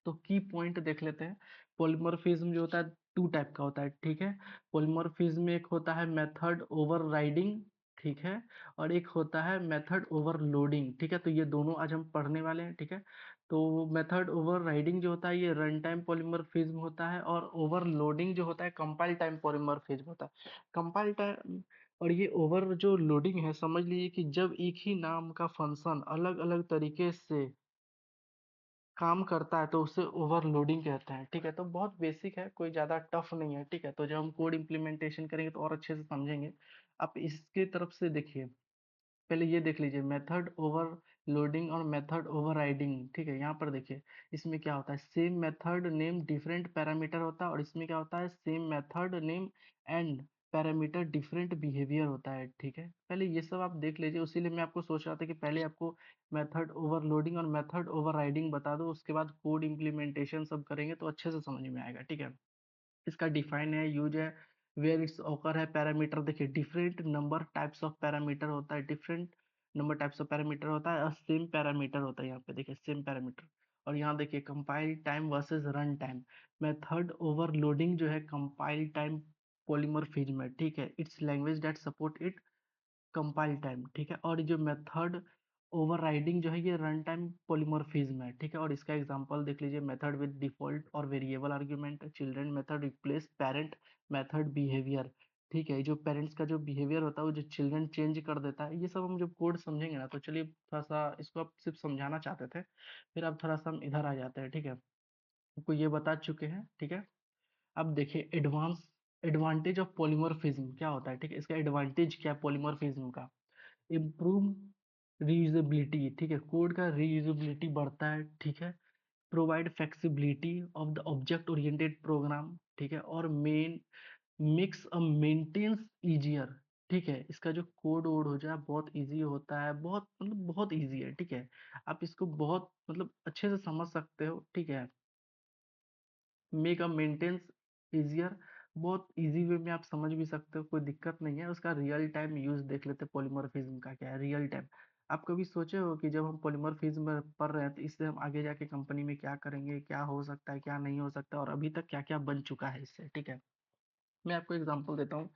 तो की पॉइंट देख लेते हैं। पॉलीमॉर्फिज्म जो होता है टू टाइप का होता है, ठीक है। पॉलीमॉर्फिज्म में एक होता है मेथड ओवरराइडिंग, ठीक है, और एक होता है मेथड ओवरलोडिंग, ठीक है। तो ये दोनों आज हम पढ़ने वाले हैं, ठीक है। तो मेथड ओवरराइडिंग जो होता है ये रन टाइम पॉलीमॉर्फिज्म होता है, और ओवरलोडिंग जो होता है कंपाइल टाइम पॉलीमॉर्फिज्म होता है। कंपाइल टाइम और ये ओवर जो लोडिंग है, समझ लीजिए कि जब एक ही नाम का फंक्शन अलग अलग तरीके से काम करता है तो उसे ओवरलोडिंग कहते हैं, ठीक है। तो बहुत बेसिक है, कोई ज़्यादा टफ नहीं है, ठीक है। तो जब हम कोड इम्प्लीमेंटेशन करेंगे तो और अच्छे से समझेंगे। आप इसके तरफ से देखिए, पहले ये देख लीजिए, मेथड ओवरलोडिंग और मेथड ओवरराइडिंग, ठीक है। यहाँ पर देखिए, इसमें क्या होता है, same method name different parameter होता है, और इसमें क्या होता है, same method name and parameter different behaviour होता है, ठीक है। पहले ये सब आप देख लीजिए, उसीलिए मैं आपको सोच रहा था कि पहले आपको मेथड ओवरलोडिंग और मेथड ओवरराइडिंग बता दो, उसके बाद कोड इम्प्लीमेंटेशन सब करेंगे तो अच्छे से समझ में आएगा, ठीक है। इसका डिफाइन है, यूज है, वेयर इट्स ऑकर है, पैरामीटर देखिए, different number types of parameter होता है, different number types of parameter होता है, और सेम पैरामीटर होता है, यहाँ पे देखिए सेम पैरामीटर। और यहाँ देखिए compile time versus run time. Method overloading जो है कंपाइल टाइम पॉलीमॉर्फिज्म है, ठीक है, it's language that support it compile time, ठीक है। और जो मेथड ओवरराइडिंग जो है ये रन टाइम पॉलीमॉर्फिज्म है, ठीक है। और इसका एग्जांपल देख लीजिए, मेथड विद डिफॉल्ट और variable argument, children method replace parent method behaviour, ठीक है। जो पेरेंट्स का जो बिहेवियर होता है वो जो चिल्ड्रन चेंज कर देता है, ये सब हम जब कोड समझेंगे ना, तो चलिए थोड़ा सा इसको आप सिर्फ समझाना चाहते थे, फिर अब थोड़ा सा हम इधर आ जाते हैं, ठीक है। आपको ये बता चुके हैं, ठीक है। अब देखिए एडवांटेज ऑफ पॉलीमॉर्फिज्म क्या होता है, ठीक है। इसका एडवांटेज क्या है पॉलीमॉर्फिज्म का, इम्प्रूव रीयूजेबिलिटी, ठीक है, कोड का रीयूजेबिलिटी बढ़ता है, ठीक है। Provide flexibility of the object oriented program, ठीक है। और main makes a maintenance easier, ठीक है। इसका जो कोड वोड हो जाए बहुत इजी होता है, बहुत मतलब बहुत इजी है, ठीक है। आप इसको बहुत मतलब अच्छे से समझ सकते हो, ठीक है। मेक अ मेंटेनेंस इजियर, बहुत इजी वे में आप समझ भी सकते हो, कोई दिक्कत नहीं है। उसका रियल टाइम यूज देख लेते हैं, पॉलीमॉर्फिज्म का क्या है रियल टाइम। आप कभी सोचे हो कि जब हम पॉलीमॉर्फिज्म में पढ़ रहे हैं तो इससे हम आगे जाके कंपनी में क्या करेंगे, क्या हो सकता है, क्या नहीं हो सकता, और अभी तक क्या क्या बन चुका है इससे, ठीक है। मैं आपको एग्जांपल देता हूँ।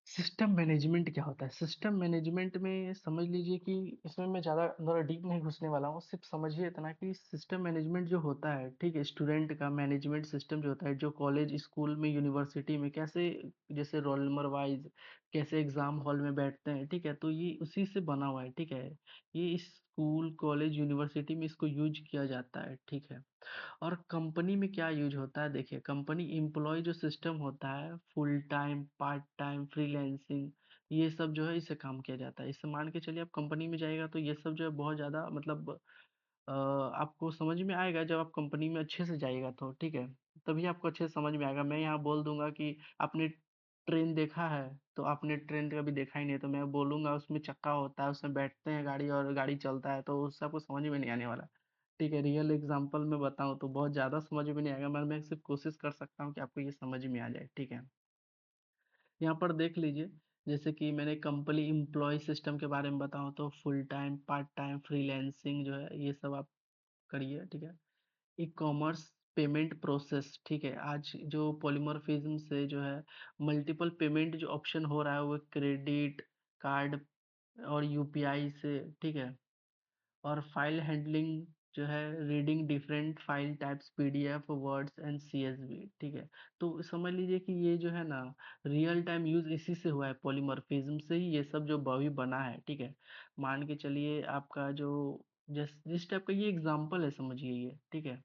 सिस्टम मैनेजमेंट क्या होता है, सिस्टम मैनेजमेंट में समझ लीजिए कि इसमें मैं ज़्यादा अंदर डीप नहीं घुसने वाला हूँ, सिर्फ समझिए इतना कि सिस्टम मैनेजमेंट जो होता है, ठीक है, स्टूडेंट का मैनेजमेंट सिस्टम जो होता है, जो कॉलेज स्कूल में यूनिवर्सिटी में कैसे, जैसे रोल नंबर वाइज कैसे एग्जाम हॉल में बैठते हैं, ठीक है, तो ये उसी से बना हुआ है, ठीक है। ये स्कूल कॉलेज यूनिवर्सिटी में इसको यूज किया जाता है, ठीक है। और कंपनी में क्या यूज होता है, देखिए कंपनी एम्प्लॉय जो सिस्टम होता है, full time part time freelancing, ये सब जो है इससे काम किया जाता है। इससे मान के चलिए आप कंपनी में जाएगा तो ये सब जो है बहुत ज़्यादा मतलब आपको समझ में आएगा जब आप कंपनी में अच्छे से जाइएगा तो, ठीक है। तभी आपको अच्छे से समझ में आएगा। मैं यहाँ बोल दूंगा कि आपने ट्रेन देखा है, तो आपने ट्रेन कभी देखा ही नहीं, तो मैं बोलूंगा उसमें चक्का होता है, उसमें बैठते हैं गाड़ी और गाड़ी चलता है, तो उससे आपको समझ में नहीं आने वाला, ठीक है। रियल एग्जांपल में बताऊं तो बहुत ज़्यादा समझ में नहीं आएगा, मगर मैं सिर्फ कोशिश कर सकता हूँ कि आपको ये समझ में आ जाए, ठीक है। यहाँ पर देख लीजिए, जैसे कि मैंने कंपनी एम्प्लॉय सिस्टम के बारे में बताऊं तो full time part time freelancing जो है ये सब आप करिए, ठीक है। ई कॉमर्स पेमेंट प्रोसेस, ठीक है। आज जो पॉलीमॉर्फिज्म से जो है मल्टीपल पेमेंट जो ऑप्शन हो रहा है वो क्रेडिट कार्ड और यूपीआई से, ठीक है। और फाइल हैंडलिंग जो है reading different file types PDF words and CSV, ठीक है। तो समझ लीजिए कि ये जो है ना रियल टाइम यूज इसी से हुआ है, पॉलीमॉर्फिज्म से ही ये सब जो बॉडी बना है, ठीक है। मान के चलिए आपका जो जिस टाइप का ये एग्जांपल है समझिए ये, ठीक है।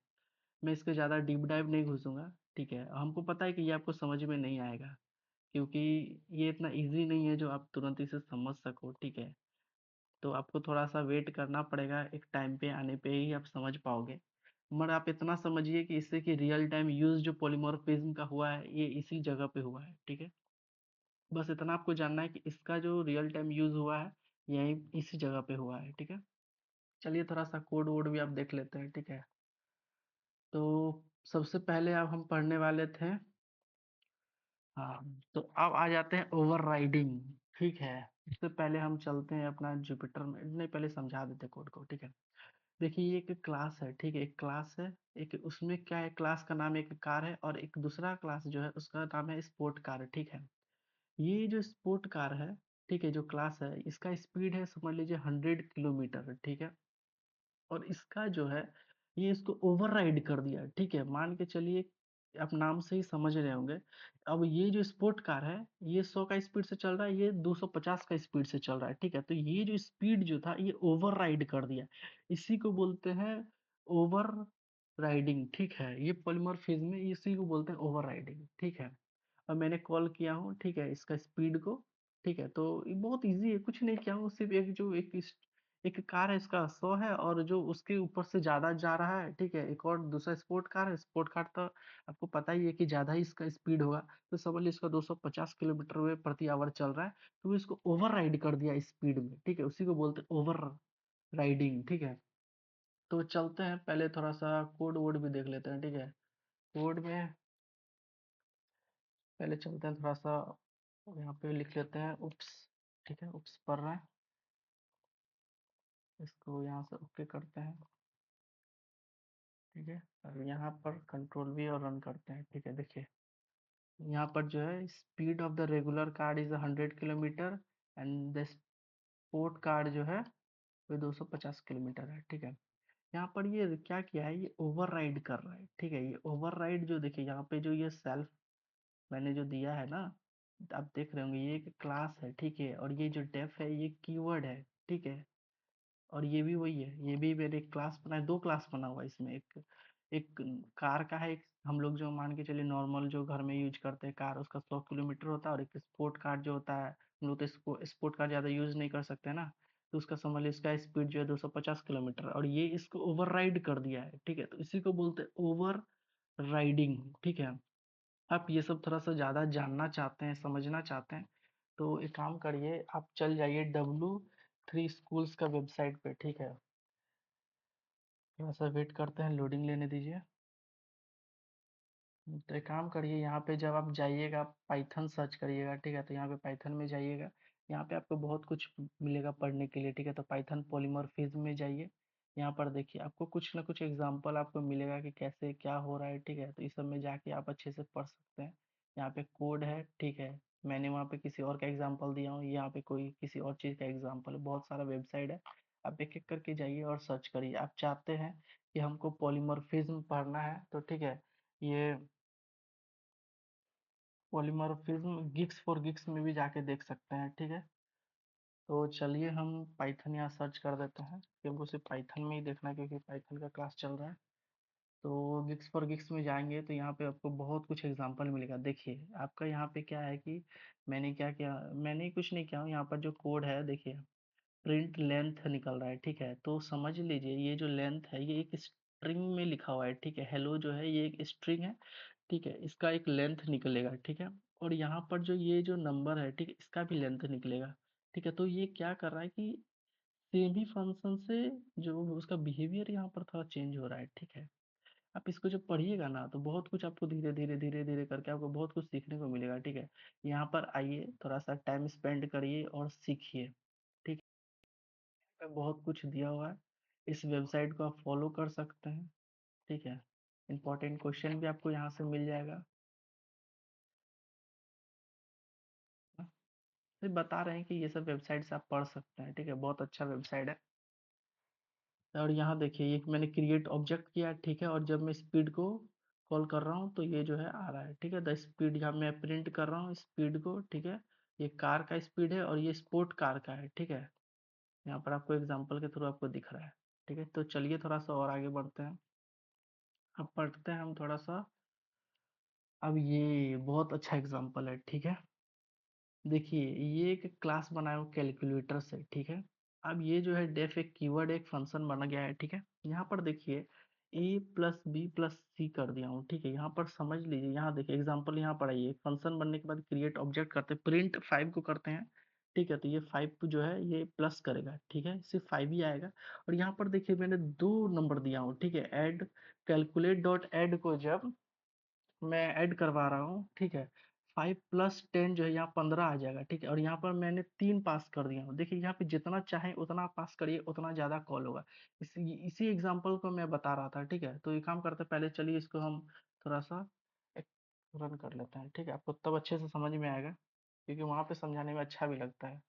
मैं इसके ज़्यादा डीप डाइव नहीं घुसूंगा, ठीक है। हमको पता है कि ये आपको समझ में नहीं आएगा, क्योंकि ये इतना इजी नहीं है जो आप तुरंत इसे समझ सको, ठीक है। तो आपको थोड़ा सा वेट करना पड़ेगा, एक टाइम पे आने पे ही आप समझ पाओगे। मगर आप इतना समझिए कि इससे कि रियल टाइम यूज जो पॉलीमॉर्फिज्म का हुआ है ये इसी जगह पे हुआ है, ठीक है। बस इतना आपको जानना है कि इसका जो रियल टाइम यूज हुआ है यही इसी जगह पे हुआ है, ठीक है। चलिए थोड़ा सा कोड वोड भी आप देख लेते हैं, ठीक है। तो सबसे पहले अब हम पढ़ने वाले थे, हाँ, तो अब आ जाते हैं ओवरराइडिंग, ठीक है। इससे पहले हम चलते हैं अपना जुपिटर में, नहीं पहले समझा देते कोड को, ठीक है। देखिए ये एक क्लास है, ठीक है, एक क्लास है, एक उसमें क्या है, क्लास का नाम एक कार है, और एक दूसरा क्लास जो है उसका नाम है स्पोर्ट कार, ठीक है। ये जो स्पोर्ट कार है, ठीक है, जो क्लास है इसका स्पीड है समझ लीजिए 100 किलोमीटर, ठीक है। और इसका जो है ये इसको ओवरराइड कर दिया, ठीक है। मान के चलिए आप नाम से ही समझ रहे होंगे। अब ये जो स्पोर्ट कार है ये 100 का स्पीड से चल रहा है, ये 250 का स्पीड से चल रहा है, ठीक है। तो ये जो स्पीड जो था ये ओवरराइड कर दिया, इसी को बोलते हैं ओवर राइडिंग, ठीक है। ये पॉलीमॉर्फिज्म में इसी को बोलते हैं ओवर राइडिंग, ठीक है। और मैंने कॉल किया हूँ, ठीक है, इसका स्पीड को, ठीक है, तो ये बहुत ईज़ी है, कुछ नहीं किया हूँ, सिर्फ़ एक जो एक कार है इसका 100 है, और जो उसके ऊपर से ज़्यादा जा रहा है, ठीक है? एक और दूसरा स्पोर्ट कार है, स्पोर्ट कार तो आपको पता ही है कि ज़्यादा ही इसका स्पीड होगा, तो समझ लीजिए इसका 250 किलोमीटर वे प्रति आवर चल रहा है, तो इसको ओवरराइड कर दिया स्पीड में, ठीक है? उसी को बोलते हैं ओवर राइडिंग, ठीक है? तो चलते हैं, पहले थोड़ा-सा कोड वोड भी देख लेते हैं, ठीक है? कोड में पहले चलते हैं थोड़ा-सा, यहाँ पे लिख लेते हैं उप्स, ठीक है? उप्स पढ़ रहे हैं, इसको यहाँ से ओके करते हैं, ठीक है? और यहाँ पर कंट्रोल वी और रन करते हैं, ठीक है? देखिए, यहाँ पर जो है speed of the regular card is 100 kilometre and the sport card जो है वो 250 किलोमीटर है, ठीक है? यहाँ पर ये क्या किया है, ये ओवरराइड कर रहा है, ठीक है? ये ओवरराइड जो देखिए यहाँ पे जो ये सेल्फ मैंने जो दिया है ना, आप देख रहे होंगे ये एक क्लास है, ठीक है? और ये जो डेफ है ये कीवर्ड है, ठीक है? और ये भी वही है, ये भी मैंने एक क्लास बनाया, 2 क्लास बना हुआ है इसमें, एक एक कार का है, एक हम लोग जो मान के चलिए नॉर्मल जो घर में यूज़ करते हैं कार, उसका 100 किलोमीटर होता है, और एक स्पोर्ट कार जो होता है, हम लोग तो स्पोर्ट कार ज़्यादा यूज़ नहीं कर सकते ना, तो उसका समझ लीजिए इसका स्पीड जो है 250 किलोमीटर, और ये इसको ओवरराइड कर दिया है, ठीक है? तो इसी को बोलते हैं ओवर राइडिंग, ठीक है? आप ये सब थोड़ा-सा ज़्यादा जानना चाहते हैं, समझना चाहते हैं, तो एक काम करिए, आप चल जाइए W3 स्कूल्स का वेबसाइट पे, ठीक है? थोड़ा-सा वेट करते हैं, लोडिंग लेने दीजिए। तो एक काम करिए, यहाँ पे जब आप जाइएगा, पाइथन सर्च करिएगा, ठीक है? तो यहाँ पे पाइथन में जाइएगा, यहाँ पे आपको बहुत कुछ मिलेगा पढ़ने के लिए, ठीक है? तो पाइथन पॉलीमॉर्फिज्म में जाइए, यहाँ पर देखिए आपको कुछ ना कुछ एग्जांपल आपको मिलेगा कि कैसे क्या हो रहा है, ठीक है? तो इस सब में जाके आप अच्छे से पढ़ सकते हैं। यहाँ पे कोड है, ठीक है? मैंने वहाँ पे किसी और का एग्जाम्पल दिया हूँ, यहाँ पे कोई किसी और चीज़ का एग्जाम्पल है, बहुत सारा वेबसाइट है। आप एक एक करके जाइए और सर्च करिए। आप चाहते हैं कि हमको पॉलीमॉर्फिज्म पढ़ना है, तो ठीक है, ये पॉलीमॉर्फिज्म गिग्स फॉर गिग्स में भी जाके देख सकते हैं, ठीक है? तो चलिए हम पाइथन यहाँ सर्च कर देते हैं, कि हमको सिर्फ पाइथन में ही देखना है क्योंकि पाइथन का क्लास चल रहा है। तो गिग्स फॉर गिग्स में जाएंगे तो यहाँ पे आपको बहुत कुछ एग्जांपल मिलेगा। देखिए आपका यहाँ पे क्या है कि मैंने क्या किया, मैंने कुछ नहीं किया हूँ, यहाँ पर जो कोड है देखिए, प्रिंट लेंथ निकल रहा है, ठीक है? तो समझ लीजिए ये जो लेंथ है ये एक स्ट्रिंग में लिखा हुआ है, ठीक है? हेलो जो है ये एक स्ट्रिंग है, ठीक है? इसका एक लेंथ निकलेगा, ठीक है? और यहाँ पर जो ये जो नंबर है, ठीक है, इसका भी लेंथ निकलेगा, ठीक है? तो ये क्या कर रहा है कि सेम ही फंक्शन से जो उसका बिहेवियर यहाँ पर थोड़ा चेंज हो रहा है, ठीक है? आप इसको जब पढ़िएगा ना तो बहुत कुछ आपको धीरे धीरे धीरे धीरे करके आपको बहुत कुछ सीखने को मिलेगा, ठीक है? यहाँ पर आइए, थोड़ा सा टाइम स्पेंड करिए और सीखिए, ठीक है? बहुत कुछ दिया हुआ है, इस वेबसाइट को आप फॉलो कर सकते हैं, ठीक है? इंपॉर्टेंट क्वेश्चन भी आपको यहाँ से मिल जाएगा ना। तो बता रहे हैं कि ये सब वेबसाइट से आप पढ़ सकते हैं, ठीक है? बहुत अच्छा वेबसाइट है। और यहाँ देखिए एक मैंने क्रिएट ऑब्जेक्ट किया, ठीक है? और जब मैं स्पीड को कॉल कर रहा हूँ तो ये जो है आ रहा है, ठीक है? द स्पीड यहाँ मैं प्रिंट कर रहा हूँ स्पीड को, ठीक है? ये कार का स्पीड है और ये स्पोर्ट कार का है, ठीक है? यहाँ पर आपको एग्जांपल के थ्रू आपको दिख रहा है, ठीक है? तो चलिए थोड़ा सा और आगे बढ़ते हैं। अब पढ़ते हैं हम थोड़ा सा। अब ये बहुत अच्छा एग्जांपल है, ठीक है? देखिए ये एक क्लास बनाया हूँ कैलकुलेटर से, ठीक है? अब ये जो है डेफ एक कीवर्ड एक फंक्शन बना गया है, ठीक है? यहाँ पर देखिए ए प्लस बी प्लस सी कर दिया हूँ, ठीक है? यहाँ पर समझ लीजिए, यहाँ देखिए एग्जांपल यहाँ पर आइए, फंक्शन बनने के बाद क्रिएट ऑब्जेक्ट करते हैं, प्रिंट 5 को करते हैं, ठीक है? तो ये 5 को जो है ये प्लस करेगा, ठीक है? सिर्फ 5 ही आएगा। और यहाँ पर देखिए मैंने 2 नंबर दिया हूँ, ठीक है? ऐड कैलकुलेट डॉट ऐड को जब मैं ऐड करवा रहा हूँ, ठीक है? 5 प्लस 10 जो है यहाँ 15 आ जाएगा, ठीक है? और यहाँ पर मैंने 3 पास कर दिया हूँ। देखिए यहाँ पे जितना चाहें उतना पास करिए, उतना ज़्यादा कॉल होगा। इसी एग्जांपल को मैं बता रहा था, ठीक है? तो ये काम करते हैं, पहले चलिए इसको हम थोड़ा-सा एक रन कर लेते हैं, ठीक है? आपको तब अच्छे से समझ में आएगा, क्योंकि वहाँ पे समझाने में अच्छा भी लगता है।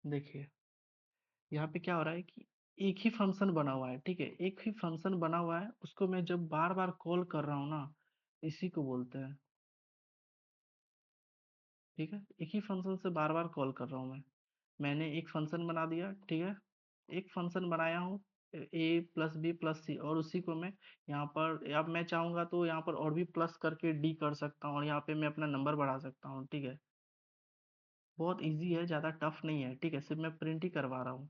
देखिए, यहाँ पे क्या हो रहा है कि एक ही फंक्शन बना हुआ है, ठीक है? एक ही फंक्शन बना हुआ है, उसको मैं जब बार-बार कॉल कर रहा हूँ ना, इसी को बोलते हैं, ठीक है? एक ही फंक्शन से बार-बार कॉल कर रहा हूँ मैं। मैंने एक फंक्शन बना दिया, ठीक है? एक फंक्शन बनाया हूँ, ए प्लस बी प्लस सी, और उसी को मैं यहाँ पर, अब मैं चाहूँगा तो यहाँ पर और भी प्लस करके डी कर सकता हूँ, और यहाँ पे मैं अपना नंबर बढ़ा सकता हूँ, ठीक है। बहुत ईज़ी है, ज़्यादा टफ नहीं है, ठीक है, सिर्फ मैं प्रिंट ही करवा रहा हूँ,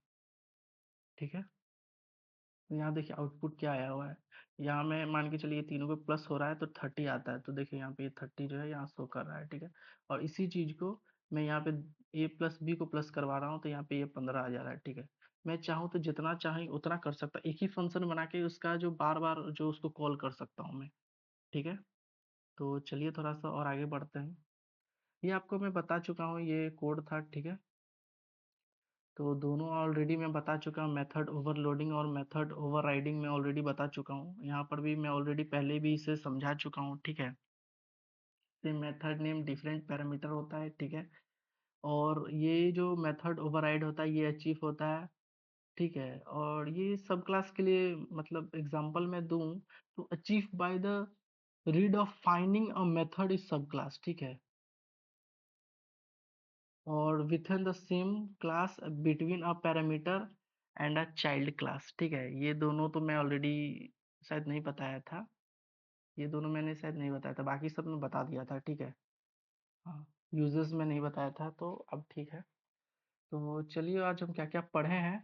ठीक है। तो यहाँ देखिए आउटपुट क्या आया हुआ है, यहाँ मैं मान के चलिए तीनों को प्लस हो रहा है तो 30 आता है, तो देखिए यहाँ पे ये 30 जो है यहाँ शो कर रहा है, ठीक है। और इसी चीज़ को मैं यहाँ पे ए प्लस बी को प्लस करवा रहा हूँ, तो यहाँ पे ये 15 आ जा रहा है, ठीक है। मैं चाहूँ तो जितना चाहे उतना कर सकता, एक ही फंक्शन बना के उसका जो बार बार जो उसको कॉल कर सकता हूँ मैं, ठीक है। तो चलिए थोड़ा सा और आगे बढ़ते हैं। ये आपको मैं बता चुका हूँ, ये कोड था, ठीक है। तो दोनों ऑलरेडी मैं बता चुका हूँ, मेथड ओवरलोडिंग और मेथड ओवरराइडिंग मैं ऑलरेडी बता चुका हूँ। यहाँ पर भी मैं ऑलरेडी पहले भी इसे समझा चुका हूँ, ठीक है। ये मेथड नेम डिफरेंट पैरामीटर होता है, ठीक है। और ये जो मेथड ओवरराइड होता है ये अचीव होता है, ठीक है। और ये सब क्लास के लिए मतलब एग्जांपल मैं दूं तो achieve by the read of finding a method is सब क्लास, ठीक है। और within the same class between a parameter and a child class, ठीक है। ये दोनों तो मैं ऑलरेडी शायद नहीं बताया था, ये दोनों मैंने शायद नहीं बताया था, बाकी सब मैं बता दिया था, ठीक है। हाँ, यूजर्स में नहीं बताया था, तो अब ठीक है। तो चलिए आज हम क्या क्या पढ़े हैं,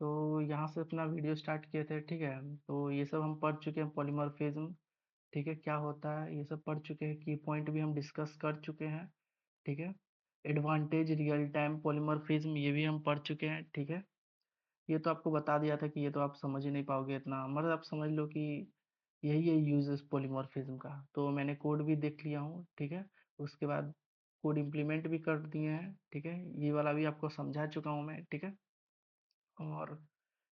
तो यहाँ से अपना वीडियो स्टार्ट किए थे, ठीक है। तो ये सब हम पढ़ चुके हैं, पॉलीमॉर्फिज्म, ठीक है, क्या होता है ये सब पढ़ चुके हैं, की पॉइंट भी हम डिस्कस कर चुके हैं, ठीक है। एडवांटेज रियल टाइम पॉलीमॉर्फिज्म ये भी हम पढ़ चुके हैं, ठीक है। ये तो आपको बता दिया था कि ये तो आप समझ ही नहीं पाओगे इतना, मतलब आप समझ लो कि यही है यूजेस पॉलीमॉर्फिज्म का। तो मैंने कोड भी देख लिया हूँ, ठीक है। उसके बाद कोड इम्प्लीमेंट भी कर दिए हैं, ठीक है। ये वाला भी आपको समझा चुका हूँ मैं, ठीक है। और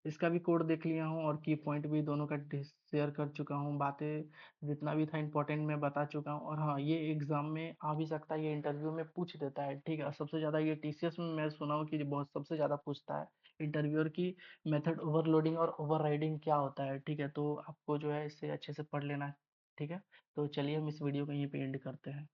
इसका भी कोड देख लिया हूँ, और की पॉइंट भी दोनों का शेयर कर चुका हूँ, बातें जितना भी था इंपॉर्टेंट मैं बता चुका हूँ। और हाँ, ये एग्जाम में आ भी सकता है, ये इंटरव्यू में पूछ देता है, ठीक है। सबसे ज़्यादा ये टीसीएस में मैं सुना हूँ कि बहुत सबसे ज़्यादा पूछता है इंटरव्यूअर की, मेथड ओवरलोडिंग और ओवरराइडिंग क्या होता है, ठीक है। तो आपको जो है इसे अच्छे से पढ़ लेना है, ठीक है। तो चलिए हम इस वीडियो को यहीं पे एंड करते हैं।